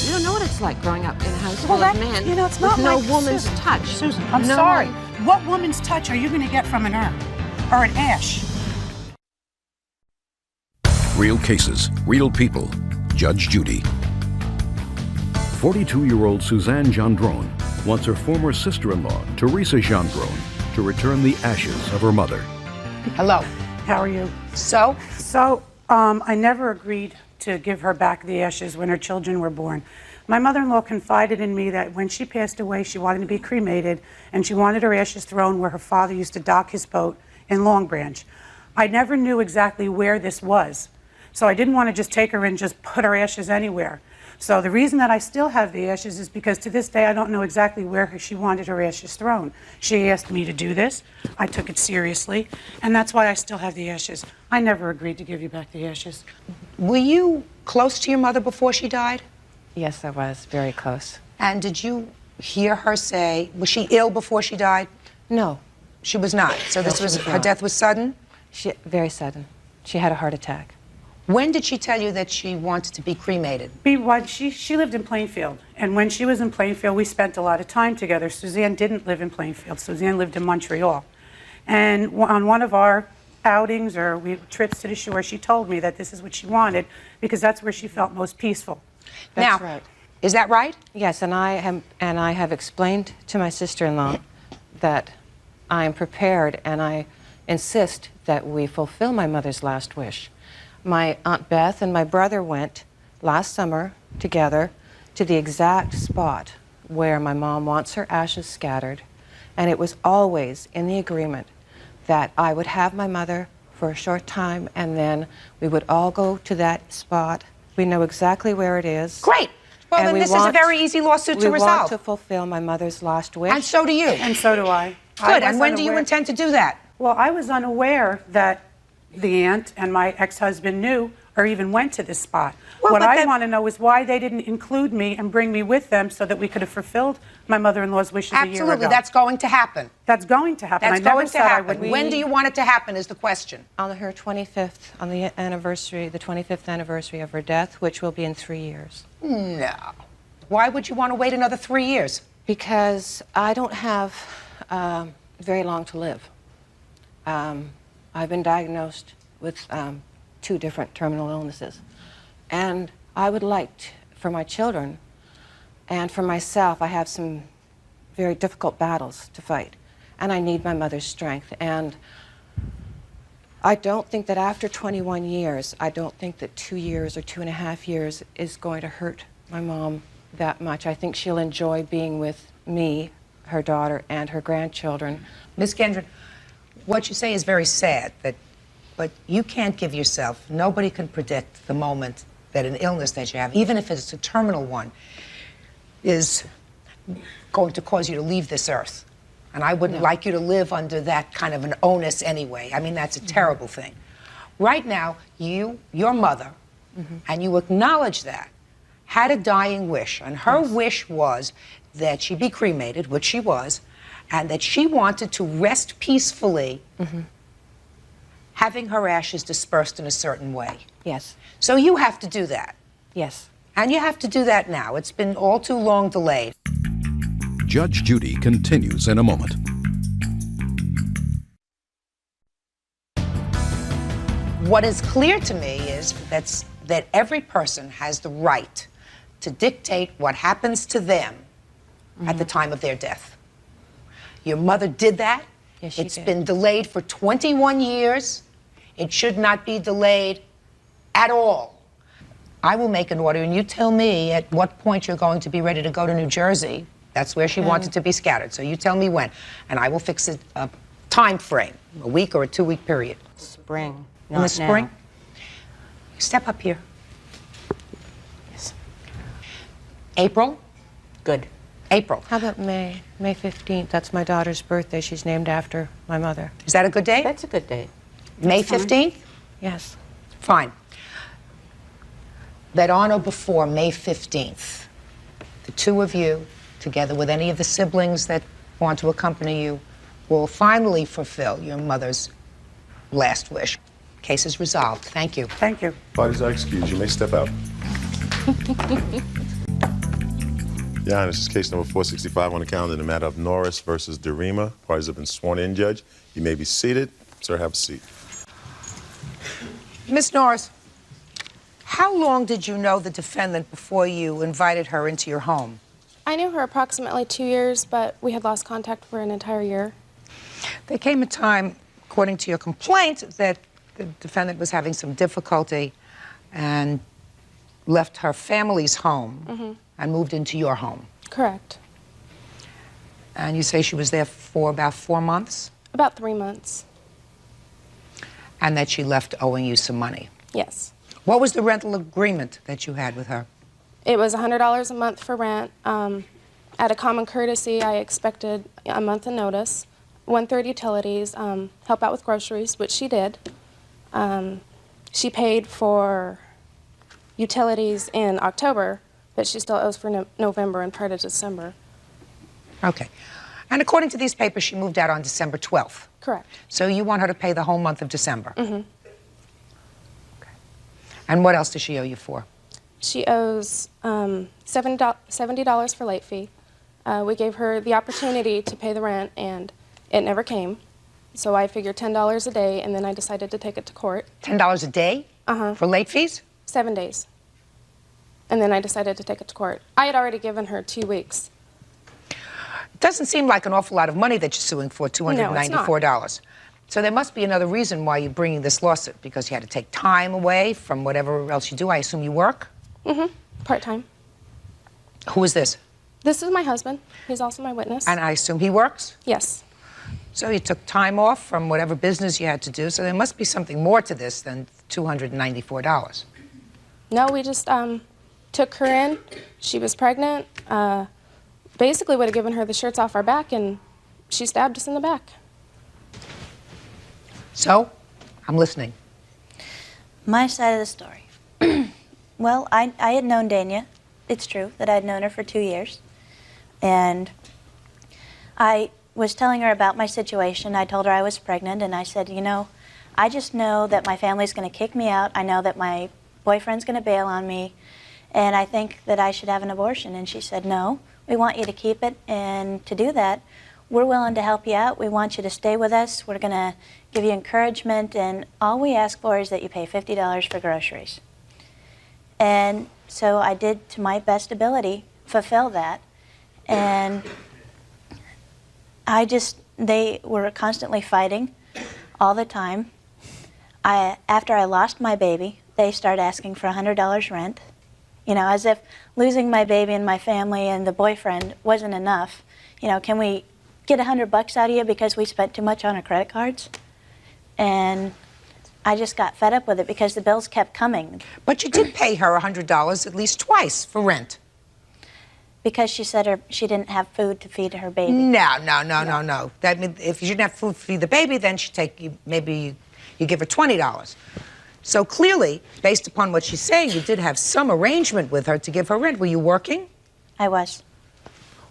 You don't know what it's like growing up in a house full Well, of men it's not with no like woman's Susan. touch. Susan, I'm No sorry. one- What woman's touch are you going to get from an urn or an ash? Real cases, real people. Judge Judy. 42-year-old Suzanne Gendron wants her former sister-in-law, Teresa Gendron, to return the ashes of her mother. Hello. How are you? So? I never agreed to give her back the ashes when her children were born. My mother-in-law confided in me that when she passed away, she wanted to be cremated, and she wanted her ashes thrown where her father used to dock his boat in Long Branch. I never knew exactly where this was, so I didn't want to just take her and just put her ashes anywhere. So the reason that I still have the ashes is because to this day I don't know exactly where she wanted her ashes thrown. She asked me to do this. I took it seriously, and that's why I still have the ashes. I never agreed to give you back the ashes. Were you close to your mother before she died? Yes, I was very close. And did you hear her say, was she ill before she died? No. She was not. So this No, she was, was her not. death was sudden? Very sudden. She had a heart attack. When did she tell you that she wanted to be cremated? She lived in Plainfield, and when she was in Plainfield, we spent a lot of time together. Suzanne didn't live in Plainfield. Suzanne lived in Montreal. And on one of our outings or trips to the shore, she told me that this is what she wanted because that's where she felt most peaceful. That's Now, right. Is that right? Yes, and I have explained to my sister-in-law that I am prepared and I insist that we fulfill my mother's last wish. My Aunt Beth and my brother went last summer together to the exact spot where my mom wants her ashes scattered, and it was always in the agreement that I would have my mother for a short time and then we would all go to that spot. We know exactly where it is. Great. Well, And then we this is a want- very easy lawsuit to We resolve. want to fulfill my mother's last wish. And so do you. And so do I. Good. And when do you intend to do that? Well, I was unaware that the aunt and my ex-husband knew or even went to this spot. Well, what but I then- want to know is why they didn't include me and bring me with them so that we could have fulfilled my mother-in-law's wishes a year ago. Absolutely. That's going to happen. That's going to happen. That's I never going to said I happen. wouldn't. When do you want it to happen is the question. On her 25th, on the anniversary, the 25th anniversary of her death, which will be in 3 years. No. Why would you want to wait another 3 years? Because I don't have very long to live. I've been diagnosed with 2 different terminal illnesses. And I would like, for my children and for myself, I have some very difficult battles to fight. And I need my mother's strength. And I don't think that after 21 years, I don't think that 2 years or 2.5 years is going to hurt my mom that much. I think she'll enjoy being with me her daughter and her grandchildren. Ms. Gendron, what you say is very sad, but you can't give yourself, nobody can predict the moment that an illness that you have, even if it's a terminal one, is going to cause you to leave this earth. And I wouldn't like you to live under that kind of an onus anyway. I mean, that's a terrible thing. Right now, your mother, and you acknowledge that, had a dying wish. And her wish was that she be cremated, which she was, and that she wanted to rest peacefully, having her ashes dispersed in a certain way. Yes. So you have to do that. Yes. And you have to do that now. It's been all too long delayed. Judge Judy continues in a moment. What is clear to me is that every person has the right to dictate what happens to them at the time of their death. Your mother did that. Yes, she It's did. been delayed for 21 years. It should not be delayed at all. I will make an order, and you tell me at what point you're going to be ready to go to New Jersey. That's where she wanted to be scattered. So you tell me when, and I will fix a time frame, a week or a 2-week period. Spring. In the spring? Step up here. Yes. April? Good. April. How about May? May 15th. That's my daughter's birthday. She's named after my mother. Is that a good date? That's a good date. May 15th? Yes. Fine. That on or before May 15th, the two of you, together with any of the siblings that want to accompany you, will finally fulfill your mother's last wish. Case is resolved. Thank you. Thank you. Parties are excused. You may step out. Your Honor, this is case number 465 on the calendar in the matter of Norris versus Derima. Parties have been sworn in, Judge. You may be seated. Sir, have a seat. Miss Norris, how long did you know the defendant before you invited her into your home? I knew her approximately 2 years, but we had lost contact for an entire year. There came a time, according to your complaint, that the defendant was having some difficulty and left her family's home and moved into your home. Correct. And you say she was there for about 4 months? About 3 months. And that she left owing you some money? Yes. What was the rental agreement that you had with her? It was $100 a month for rent. At a common courtesy, I expected a month in notice. 1/3 utilities, help out with groceries, which she did. She paid for utilities in October, but she still owes for November and part of December. Okay. And according to these papers, she moved out on December 12th. Correct. So you want her to pay the whole month of December? Mm-hmm. And what else does she owe you for? She owes $70 for late fee. We gave her the opportunity to pay the rent, and it never came. So I figured $10 a day, and then I decided to take it to court. $10 a day? For late fees? 7 days. And then I decided to take it to court. I had already given her 2 weeks. It doesn't seem like an awful lot of money that you're suing for, $294. So there must be another reason why you're bringing this lawsuit, because you had to take time away from whatever else you do. I assume you work? Mm-hmm. Part-time. Who is this? This is my husband. He's also my witness. And I assume he works? Yes. So you took time off from whatever business you had to do, so there must be something more to this than $294. No, we just took her in. She was pregnant. Basically would have given her the shirts off our back, and she stabbed us in the back. So, I'm listening. My side of the story. Well, I had known Dania. It's true that I'd known her for 2 years. And I was telling her about my situation. I told her I was pregnant, and I said, you know, I just know that my family's going to kick me out. I know that my boyfriend's going to bail on me, and I think that I should have an abortion. And she said, no, we want you to keep it, and to do that, we're willing to help you out. We want you to stay with us. We're going to give you encouragement, and all we ask for is that you pay $50 for groceries. And so I did, to my best ability, fulfill that. And they were constantly fighting all the time. After I lost my baby, they started asking for $100 rent You know, as if losing my baby and my family and the boyfriend wasn't enough. You know, can we get $100 out of you because we spent too much on our credit cards? And I just got fed up with it because the bills kept coming. But you did pay her $100 at least twice for rent. Because she said she didn't have food to feed her baby. No. That means if you didn't have food to feed the baby, then she'd take you, maybe you give her $20. So clearly, based upon what she's saying, you did have some arrangement with her to give her rent. Were you working? I was.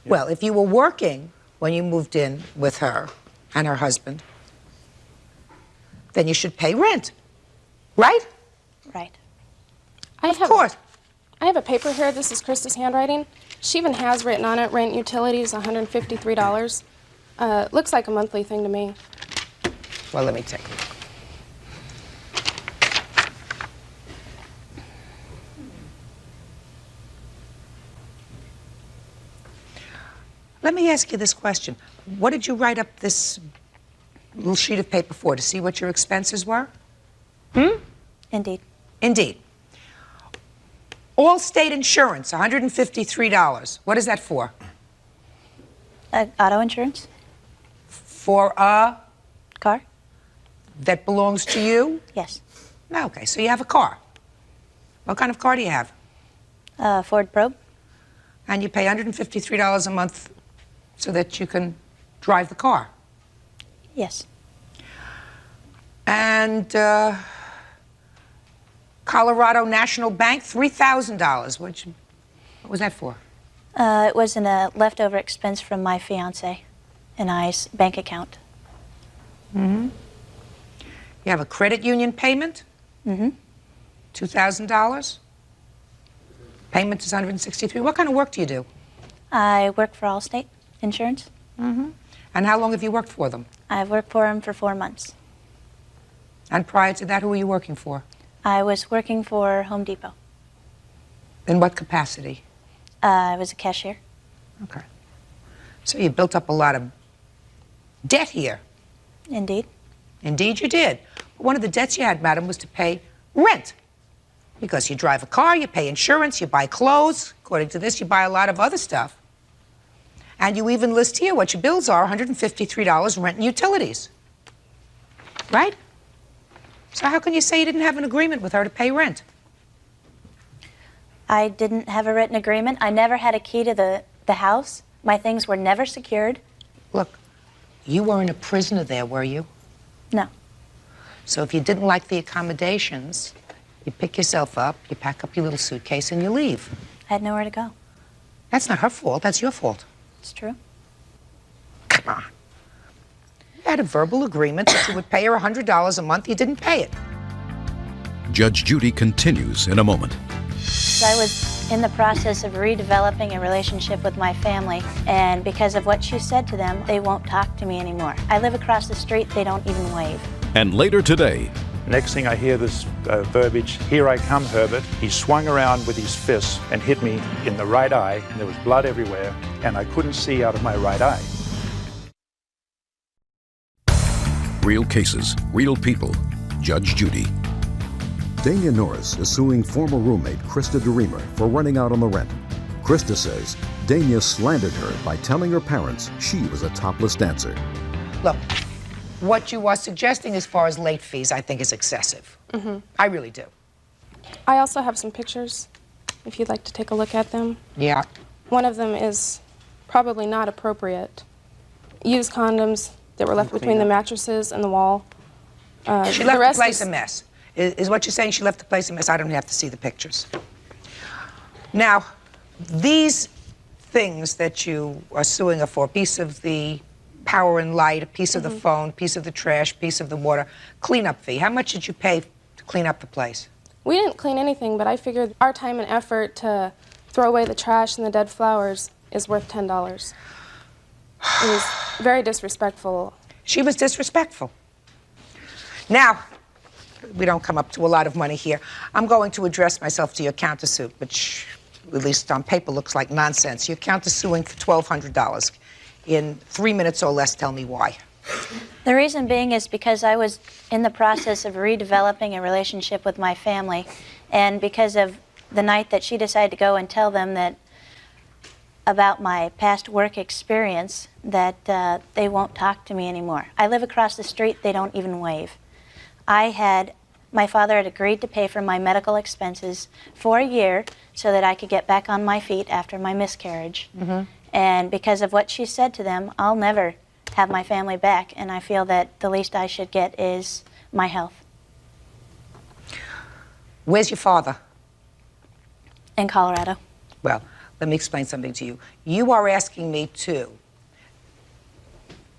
Well, if you were working when you moved in with her and her husband, then you should pay rent, right? Right. Of course. I have a paper here. This is Krista's handwriting. She even has written on it, rent utilities, $153. Looks like a monthly thing to me. Well, let me take a look. Let me ask you this question. What did you write up this little sheet of paper for? To see what your expenses were? Indeed. Indeed. All state insurance, $153. What is that for? Auto insurance. For a car that belongs to you? Yes. Okay, so you have a car. What kind of car do you have? Ford Probe. And you pay $153 a month so that you can drive the car? Yes. And Colorado National Bank, $3,000. What was that for? It was a leftover expense from my fiance and I's bank account. You have a credit union payment? $2,000. Payment is $163. What kind of work do you do? I work for Allstate Insurance. And how long have you worked for them? I've worked for them for 4 months. And prior to that, who were you working for? I was working for Home Depot. In what capacity? I was a cashier. Okay. So you built up a lot of debt here. Indeed. Indeed you did. But one of the debts you had, madam, was to pay rent. Because you drive a car, you pay insurance, you buy clothes. According to this, you buy a lot of other stuff. And you even list here what your bills are, $153 rent and utilities. Right? So how can you say you didn't have an agreement with her to pay rent? I didn't have a written agreement. I never had a key to the house. My things were never secured. Look, you weren't a prisoner there, were you? No. So if you didn't like the accommodations, you pick yourself up, you pack up your little suitcase, and you leave. I had nowhere to go. That's not her fault, that's your fault. It's true. Come on. You had a verbal agreement that you would pay her $100 a month, you didn't pay it. Judge Judy continues in a moment. I was in the process of redeveloping a relationship with my family, and because of what she said to them, they won't talk to me anymore. I live across the street, they don't even wave. And later today, next thing I hear this verbiage, "Here I come, Herbert." He swung around with his fist and hit me in the right eye, and there was blood everywhere, and I couldn't see out of my right eye. real cases, real people. Judge Judy. Dania Norris is suing former roommate Krista DeReamer for running out on the rent. Krista says Dania slandered her by telling her parents she was a topless dancer. Look, what you are suggesting as far as late fees, I think is excessive. I really do. I also have some pictures, if you'd like to take a look at them. Yeah. One of them is probably not appropriate. Used condoms that were left between the mattresses and the wall. She left the place a mess. Is what you're saying she left the place a mess? I don't have to see the pictures. Now, these things that you are suing her for, a piece of the power and light, a piece of the phone, piece of the trash, piece of the water, cleanup fee. How much did you pay to clean up the place? We didn't clean anything, but I figured our time and effort to throw away the trash and the dead flowers is worth $10. It was very disrespectful. She was disrespectful. Now, we don't come up to a lot of money here. I'm going to address myself to your countersuit, which, at least on paper, looks like nonsense. You're countersuing for $1,200. In 3 minutes or less, tell me why. The reason being is because I was in the process of redeveloping a relationship with my family, and because of the night that she decided to go and tell them that about my past work experience, that they won't talk to me anymore. I live across the street, they don't even wave. My father had agreed to pay for my medical expenses for a year so that I could get back on my feet after my miscarriage. And because of what she said to them, I'll never have my family back, and I feel that the least I should get is my health. Where's your father? In Colorado. Well, let me explain something to you. You are asking me to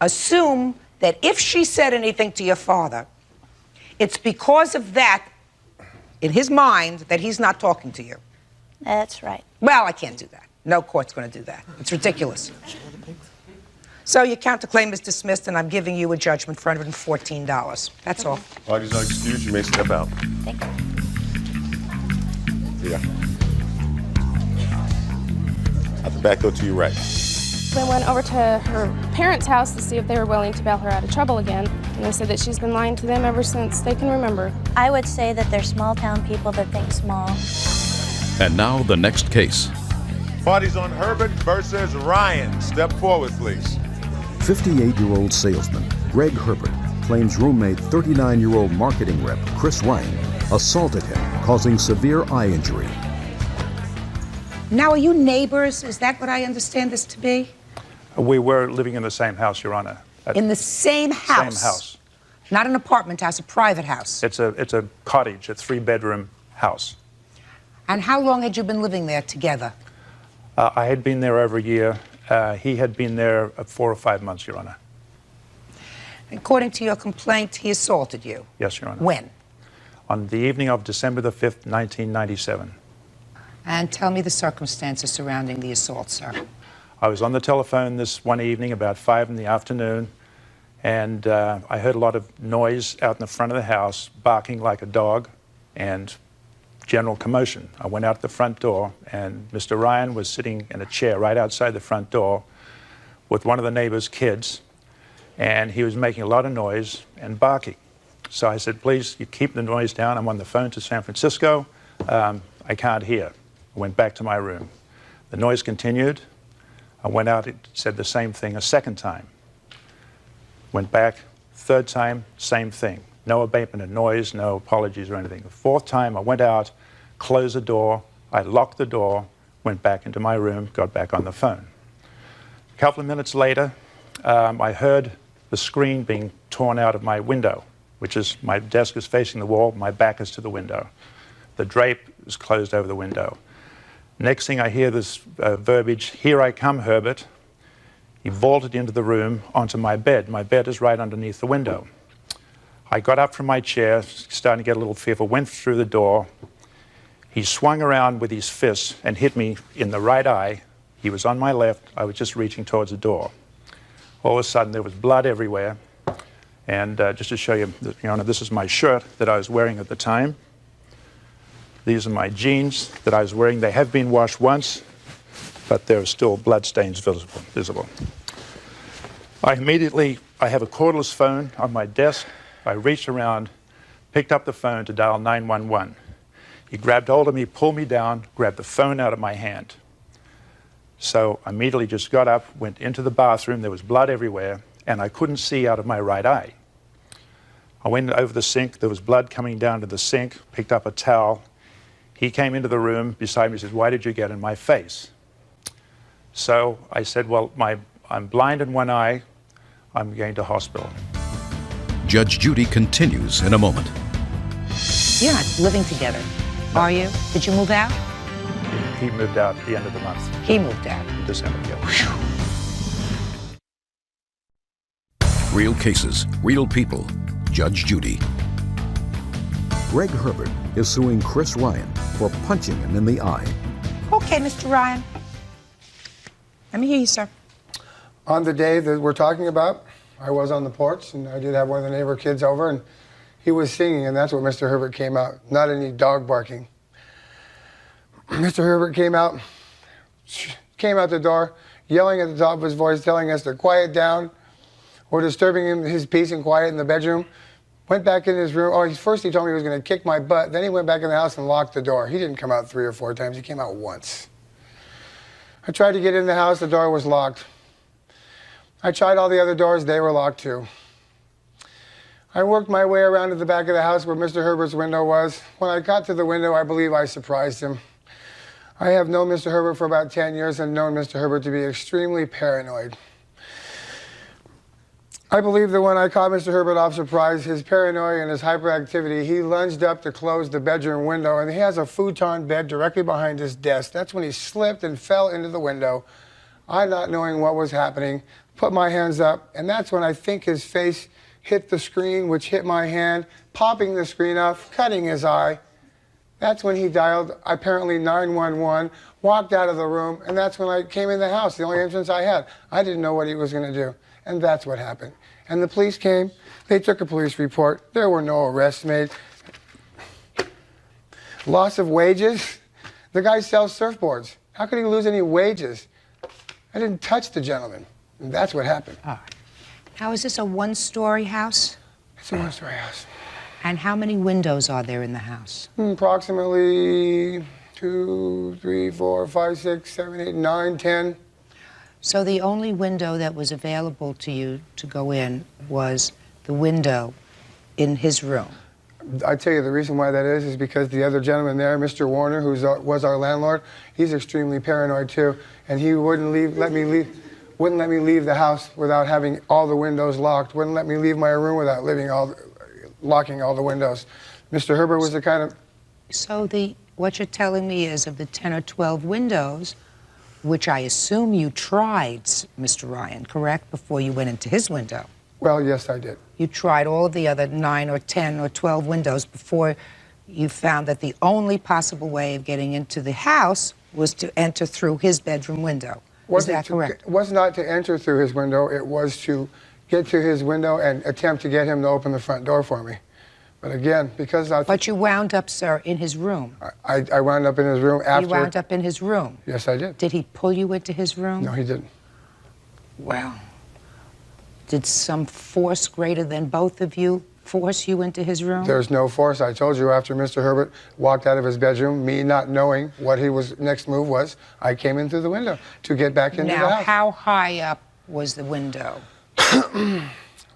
assume that if she said anything to your father, it's because of that, in his mind, that he's not talking to you. That's right. Well, I can't do that. No court's going to do that. It's ridiculous. So your counterclaim is dismissed, and I'm giving you a judgment for $114. That's all. Parties are excused. You may step out. Thank you. Yeah. At the back, go to your right. We went over to her parents' house to see if they were willing to bail her out of trouble again. And they said that she's been lying to them ever since they can remember. I would say that they're small-town people that think small. And now the next case. Parties on Herbert versus Ryan. Step forward, please. 58-year-old salesman Greg Herbert claims roommate 39-year-old marketing rep Chris Ryan assaulted him, causing severe eye injury. Now, are you neighbors? Is that what I understand this to be? We were living in the same house, Your Honor. In the same house? Same house. Not an apartment house, a private house? It's a cottage, a 3-bedroom house. And how long had you been living there together? I had been there over a year. He had been there 4 or 5 months, Your Honor. According to your complaint, he assaulted you? Yes, Your Honor. When? On the evening of December the 5th, 1997. And tell me the circumstances surrounding the assault, sir. I was on the telephone this one evening about 5 in the afternoon, and I heard a lot of noise out in the front of the house, barking like a dog, and general commotion. I went out the front door, and Mr. Ryan was sitting in a chair right outside the front door with one of the neighbor's kids, and he was making a lot of noise and barking. So I said, please, you keep the noise down. I'm on the phone to San Francisco. I can't hear. I went back to my room. The noise continued. I went out, it said the same thing a second time. Went back, third time, same thing. No abatement of noise, no apologies or anything. The fourth time, I went out, closed the door, I locked the door, went back into my room, got back on the phone. A couple of minutes later, I heard the screen being torn out of my window, which is, my desk is facing the wall, my back is to the window. The drape is closed over the window. Next thing I hear this verbiage, "Here I come, Herbert." He vaulted into the room onto my bed. My bed is right underneath the window. I got up from my chair, starting to get a little fearful, went through the door. He swung around with his fists and hit me in the right eye. He was on my left. I was just reaching towards the door. All of a sudden, there was blood everywhere. And just to show you, Your Honor, this is my shirt that I was wearing at the time. These are my jeans that I was wearing. They have been washed once, but there are still blood stains visible. I have a cordless phone on my desk. I reached around, picked up the phone to dial 911. He grabbed hold of me, pulled me down, grabbed the phone out of my hand. So I immediately just got up, went into the bathroom. There was blood everywhere, and I couldn't see out of my right eye. I went over the sink. There was blood coming down to the sink, picked up a towel. He came into the room beside me and said, "Why did you get in my face?" So I said, well, I'm blind in one eye. I'm going to hospital. Judge Judy continues in a moment. You're not living together, are you? Did you move out? He moved out at the end of the month. He moved out. In December, yeah. Real cases, real people. Judge Judy. Greg Herbert is suing Chris Ryan for punching him in the eye. Okay, Mr. Ryan. Let me hear you, sir. On the day that we're talking about, I was on the porch, and I did have one of the neighbor kids over, and he was singing, and that's what Mr. Herbert came out, not any dog barking. Mr. Herbert came out the door, yelling at the top of his voice, telling us to quiet down. We're disturbing his peace and quiet in the bedroom. Went back in his room. Oh, first he told me he was going to kick my butt. Then he went back in the house and locked the door. He didn't come out 3 or 4 times. He came out once. I tried to get in the house. The door was locked. I tried all the other doors. They were locked too. I worked my way around to the back of the house where Mr. Herbert's window was. When I got to the window, I believe I surprised him. I have known Mr. Herbert for about 10 years and known Mr. Herbert to be extremely paranoid. I believe that when I caught Mr. Herbert off surprise, his paranoia and his hyperactivity, he lunged up to close the bedroom window, and he has a futon bed directly behind his desk. That's when he slipped and fell into the window. I, not knowing what was happening, put my hands up, and that's when I think his face hit the screen, which hit my hand, popping the screen off, cutting his eye. That's when he dialed, apparently, 911, walked out of the room, and that's when I came in the house, the only entrance I had. I didn't know what he was going to do. And that's what happened. And the police came. They took a police report. There were no arrests made. Loss of wages. The guy sells surfboards. How could he lose any wages? I didn't touch the gentleman. And that's what happened. All right. Now, is this a one-story house? It's a one-story house. And how many windows are there in the house? Approximately 2, 3, 4, 5, 6, 7, 8, 9, 10. So the only window that was available to you to go in was the window in his room. I tell you, the reason why that is because the other gentleman there, Mr. Warner, who was our landlord, he's extremely paranoid too, and he wouldn't let me leave the house without having all the windows locked. Wouldn't let me leave my room without locking all the windows. Mr. Herbert was the kind of. So what you're telling me is of the 10 or 12 windows, which I assume you tried, Mr. Ryan, correct, before you went into his window? Well, yes, I did. You tried all of the other 9 or 10 or 12 windows before you found that the only possible way of getting into the house was to enter through his bedroom window. Is that correct? It was not to enter through his window. It was to get to his window and attempt to get him to open the front door for me. But again, because I... But you wound up, sir, in his room. I wound up in his room after... You wound up in his room? Yes, I did. Did he pull you into his room? No, he didn't. Well, did some force greater than both of you force you into his room? There's no force. I told you after Mr. Herbert walked out of his bedroom, me not knowing what his next move was, I came in through the window to get back into the house. Now, how high up was the window?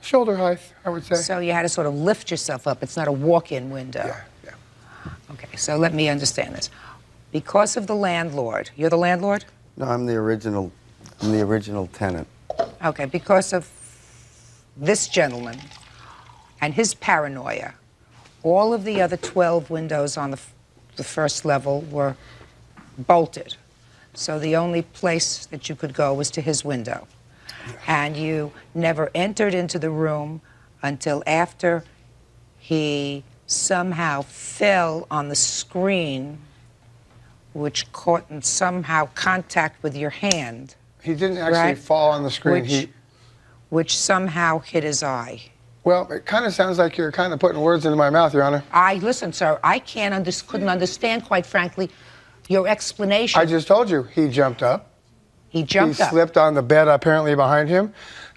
Shoulder height, I would say. So you had to sort of lift yourself up. It's not a walk-in window. Yeah. Okay, so let me understand this. Because of the landlord, you're the landlord? No, I'm the original tenant. Okay, because of this gentleman and his paranoia, all of the other 12 windows on the first level were bolted. So the only place that you could go was to his window. And you never entered into the room until after he somehow fell on the screen, which caught in somehow contact with your hand. He didn't actually fall on the screen. Which somehow hit his eye. Well, it kind of sounds like you're kind of putting words into my mouth, Your Honor. Listen, sir, I couldn't understand, quite frankly, your explanation. I just told you, he jumped up. He jumped up. He slipped on the bed, apparently, behind him,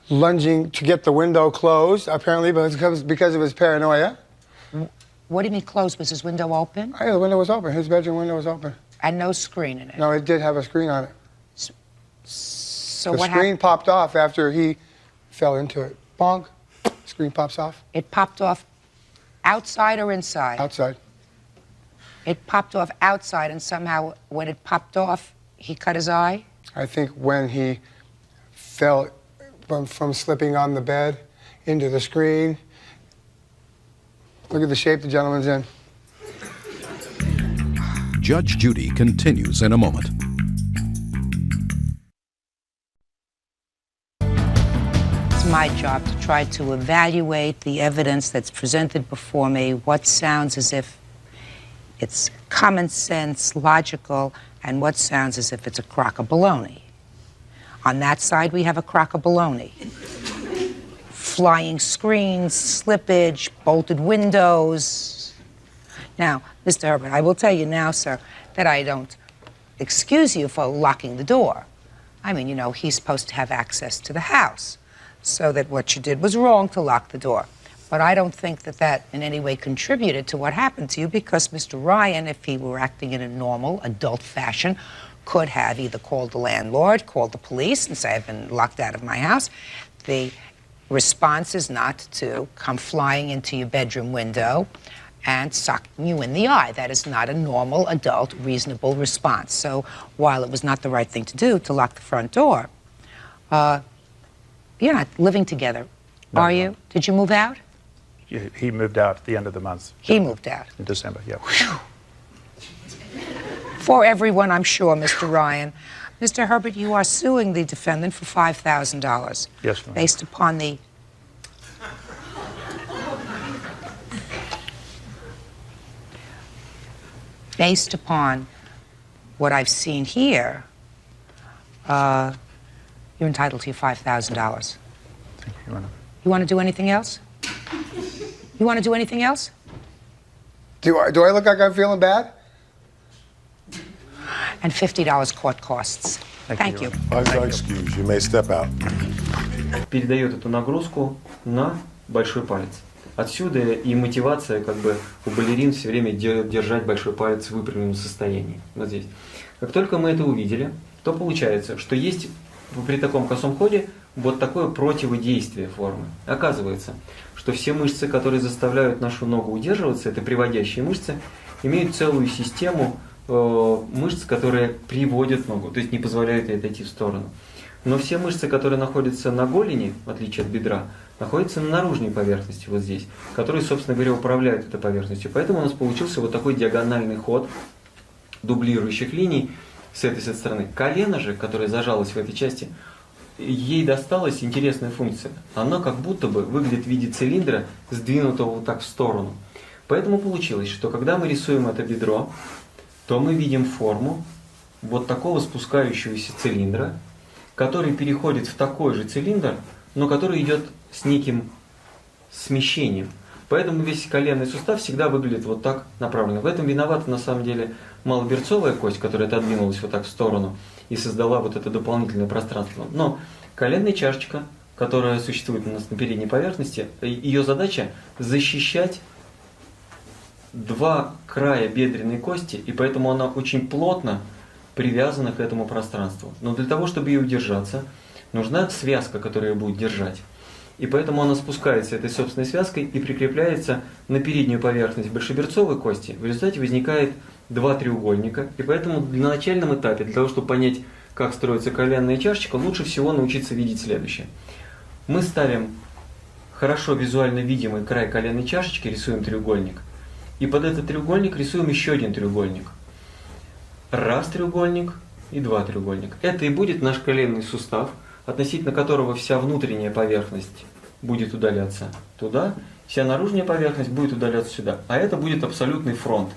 lunging to get the window closed, apparently, because of his paranoia. What do you mean closed? Was his window open? Oh, yeah, the window was open. His bedroom window was open. And no screen in it? No, it did have a screen on it. So the what screen popped off after he fell into it. Bonk. Screen pops off. It popped off outside or inside? Outside. It popped off outside, and somehow when it popped off, he cut his eye? I think when he fell from slipping on the bed into the screen. Look at the shape the gentleman's in. Judge Judy continues in a moment. It's my job to try to evaluate the evidence that's presented before me, what sounds as if it's common sense, logical, and what sounds as if it's a crock of baloney. On that side, we have a crock of baloney. Flying screens, slippage, bolted windows. Now, Mr. Herbert, I will tell you now, sir, that I don't excuse you for locking the door. I mean, you know, he's supposed to have access to the house, so that what you did was wrong to lock the door. But I don't think that that in any way contributed to what happened to you, because Mr. Ryan, if he were acting in a normal, adult fashion, could have either called the landlord, called the police, and say, I've been locked out of my house. The response is not to come flying into your bedroom window and sucking you in the eye. That is not a normal, adult, reasonable response. So while it was not the right thing to do, to lock the front door, you're not living together, are you? Did you move out? He moved out at the end of the month. He moved out. In December, yeah. For everyone, I'm sure, Mr. Ryan. Mr. Herbert, you are suing the defendant for $5,000. Yes, ma'am. Based upon the... Based upon what I've seen here, you're entitled to your $5,000. Thank you, Your Honor. You want to do anything else? You want to do anything else? Do I look like I'm feeling bad? And $50 court costs. Thank you. Excuse, you may step out. Передает эту нагрузку на большой палец. Отсюда и мотивация как бы у балерин все время держать большой палец в выпрямленном состоянии. Вот здесь. Как только мы это увидели, то получается, что есть при таком косом ходе вот такое противодействие формы. Оказывается, что все мышцы, которые заставляют нашу ногу удерживаться, это приводящие мышцы, имеют целую систему мышц, которые приводят ногу, то есть не позволяют ей отойти в сторону. Но все мышцы, которые находятся на голени, в отличие от бедра, находятся на наружной поверхности, вот здесь, которые, собственно говоря, управляют этой поверхностью. Поэтому у нас получился вот такой диагональный ход дублирующих линий с этой стороны. Колено же, которое зажалось в этой части, ей досталась интересная функция. Оно как будто бы выглядит в виде цилиндра, сдвинутого вот так в сторону. Поэтому получилось, что когда мы рисуем это бедро, то мы видим форму вот такого спускающегося цилиндра, который переходит в такой же цилиндр, но который идет с неким смещением. Поэтому весь коленный сустав всегда выглядит вот так направленно. В этом виновата на самом деле малоберцовая кость, которая отодвинулась вот так в сторону и создала вот это дополнительное пространство. Но коленная чашечка, которая существует у нас на передней поверхности, ее задача защищать два края бедренной кости, и поэтому она очень плотно привязана к этому пространству. Но для того, чтобы ее удержаться, нужна связка, которая ее будет держать. И поэтому она спускается этой собственной связкой и прикрепляется на переднюю поверхность большеберцовой кости. В результате возникает два треугольника. И поэтому на начальном этапе, для того, чтобы понять, как строится коленная чашечка, лучше всего научиться видеть следующее. Мы ставим хорошо визуально видимый край коленной чашечки, рисуем треугольник. И под этот треугольник рисуем еще один треугольник. Раз треугольник и два треугольника. Это и будет наш коленный сустав, относительно которого вся внутренняя поверхность будет удаляться туда, вся наружная поверхность будет удаляться сюда. А это будет абсолютный фронт.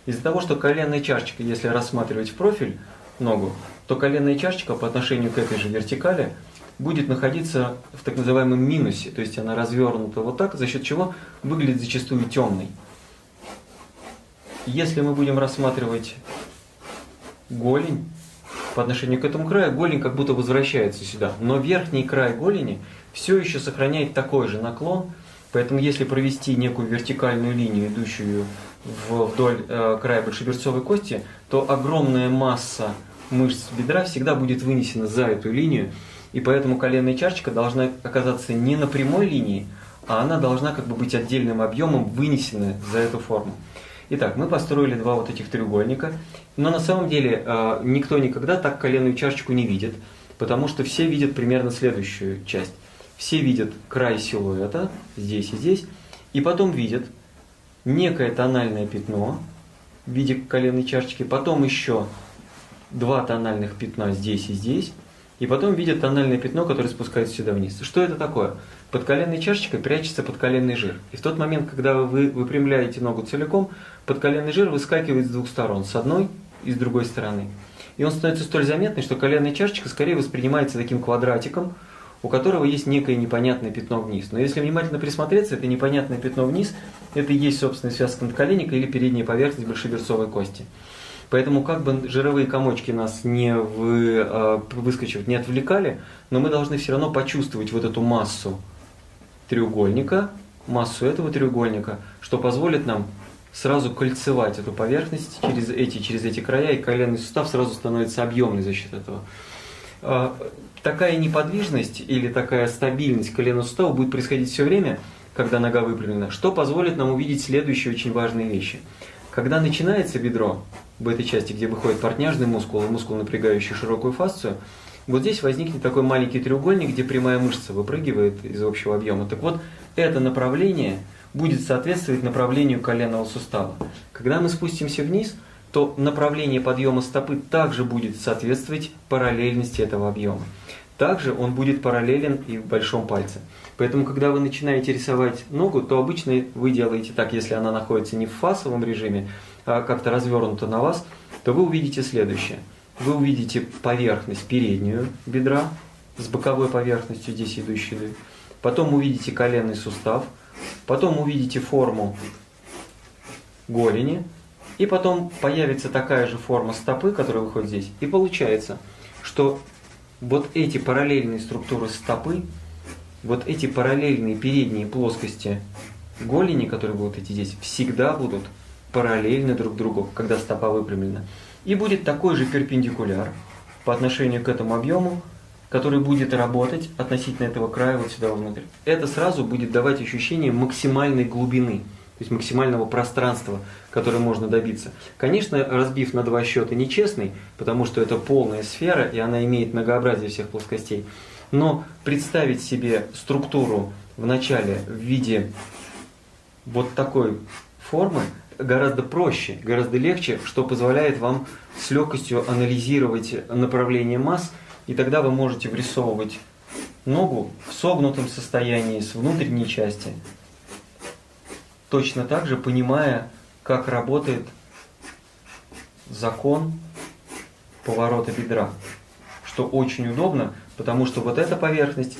Из-за того, что коленная чашечка, если рассматривать в профиль ногу, то коленная чашечка по отношению к этой же вертикали будет находиться в так называемом минусе. То есть она развернута вот так, за счет чего выглядит зачастую темной. Если мы будем рассматривать голень, по отношению к этому краю, голень как будто возвращается сюда. Но верхний край голени все еще сохраняет такой же наклон. Поэтому если провести некую вертикальную линию, идущую вдоль края большеберцовой кости, то огромная масса мышц бедра всегда будет вынесена за эту линию. И поэтому коленная чашечка должна оказаться не на прямой линии, а она должна как бы быть отдельным объемом вынесена за эту форму. Итак, мы построили два вот этих треугольника, но на самом деле никто никогда так коленную чашечку не видит, потому что все видят примерно следующую часть. Все видят край силуэта, здесь и здесь, и потом видят некое тональное пятно в виде коленной чашечки, потом еще два тональных пятна здесь и здесь, и потом видят тональное пятно, которое спускается сюда вниз. Что это такое? Под коленной чашечкой прячется подколенный жир. И в тот момент, когда вы выпрямляете ногу целиком, подколенный жир выскакивает с двух сторон, с одной и с другой стороны. И он становится столь заметный, что коленная чашечка скорее воспринимается таким квадратиком, у которого есть некое непонятное пятно вниз. Но если внимательно присмотреться, это непонятное пятно вниз, это и есть собственная связка надколенника или передняя поверхность большеберцовой кости. Поэтому как бы жировые комочки нас не выскочив, не отвлекали, но мы должны все равно почувствовать вот эту массу треугольника массу этого треугольника, что позволит нам сразу кольцевать эту поверхность через эти края, и коленный сустав сразу становится объемный за счет этого. Такая неподвижность или такая стабильность коленного сустава будет происходить все время, когда нога выпрямлена, что позволит нам увидеть следующие очень важные вещи. Когда начинается бедро, в этой части, где выходит портняжный мускул, напрягающий широкую фасцию, вот здесь возникнет такой маленький треугольник, где прямая мышца выпрыгивает из общего объема. Так вот, это направление будет соответствовать направлению коленного сустава. Когда мы спустимся вниз, то направление подъема стопы также будет соответствовать параллельности этого объема. Также он будет параллелен и в большом пальце. Поэтому, когда вы начинаете рисовать ногу, то обычно вы делаете так, если она находится не в фасовом режиме, а как-то развернута на вас, то вы увидите следующее. Вы увидите поверхность переднюю бедра с боковой поверхностью, здесь идущей. Потом увидите коленный сустав, потом увидите форму голени, и потом появится такая же форма стопы, которая выходит здесь. И получается, что вот эти параллельные структуры стопы, вот эти параллельные передние плоскости голени, которые будут идти здесь, всегда будут параллельны друг другу, когда стопа выпрямлена. И будет такой же перпендикуляр по отношению к этому объему, который будет работать относительно этого края вот сюда внутрь. Это сразу будет давать ощущение максимальной глубины, то есть максимального пространства, которое можно добиться. Конечно, разбив на два счета нечестный, потому что это полная сфера, и она имеет многообразие всех плоскостей. Но представить себе структуру в начале в виде вот такой формы гораздо проще, гораздо легче, что позволяет вам с легкостью анализировать направление масс, и тогда вы можете врисовывать ногу в согнутом состоянии с внутренней части, точно так же понимая, как работает закон поворота бедра, что очень удобно, потому что вот эта поверхность,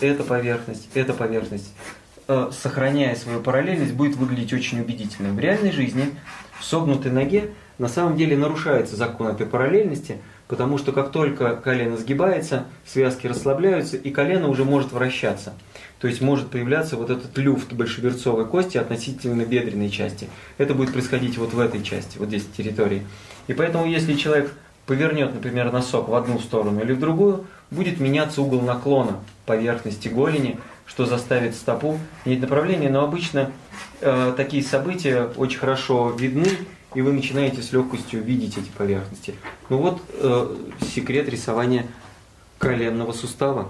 сохраняя свою параллельность, будет выглядеть очень убедительно. В реальной жизни в согнутой ноге на самом деле нарушается закон этой параллельности, потому что как только колено сгибается, связки расслабляются, и колено уже может вращаться. То есть может появляться вот этот люфт большеберцовой кости относительно бедренной части. Это будет происходить вот в этой части, вот здесь территории. И поэтому если человек повернет, например, носок в одну сторону или в другую, будет меняться угол наклона поверхности голени, что заставит стопу менять направление. Но обычно такие события очень хорошо видны, и вы начинаете с легкостью видеть эти поверхности. Ну вот секрет рисования коленного сустава.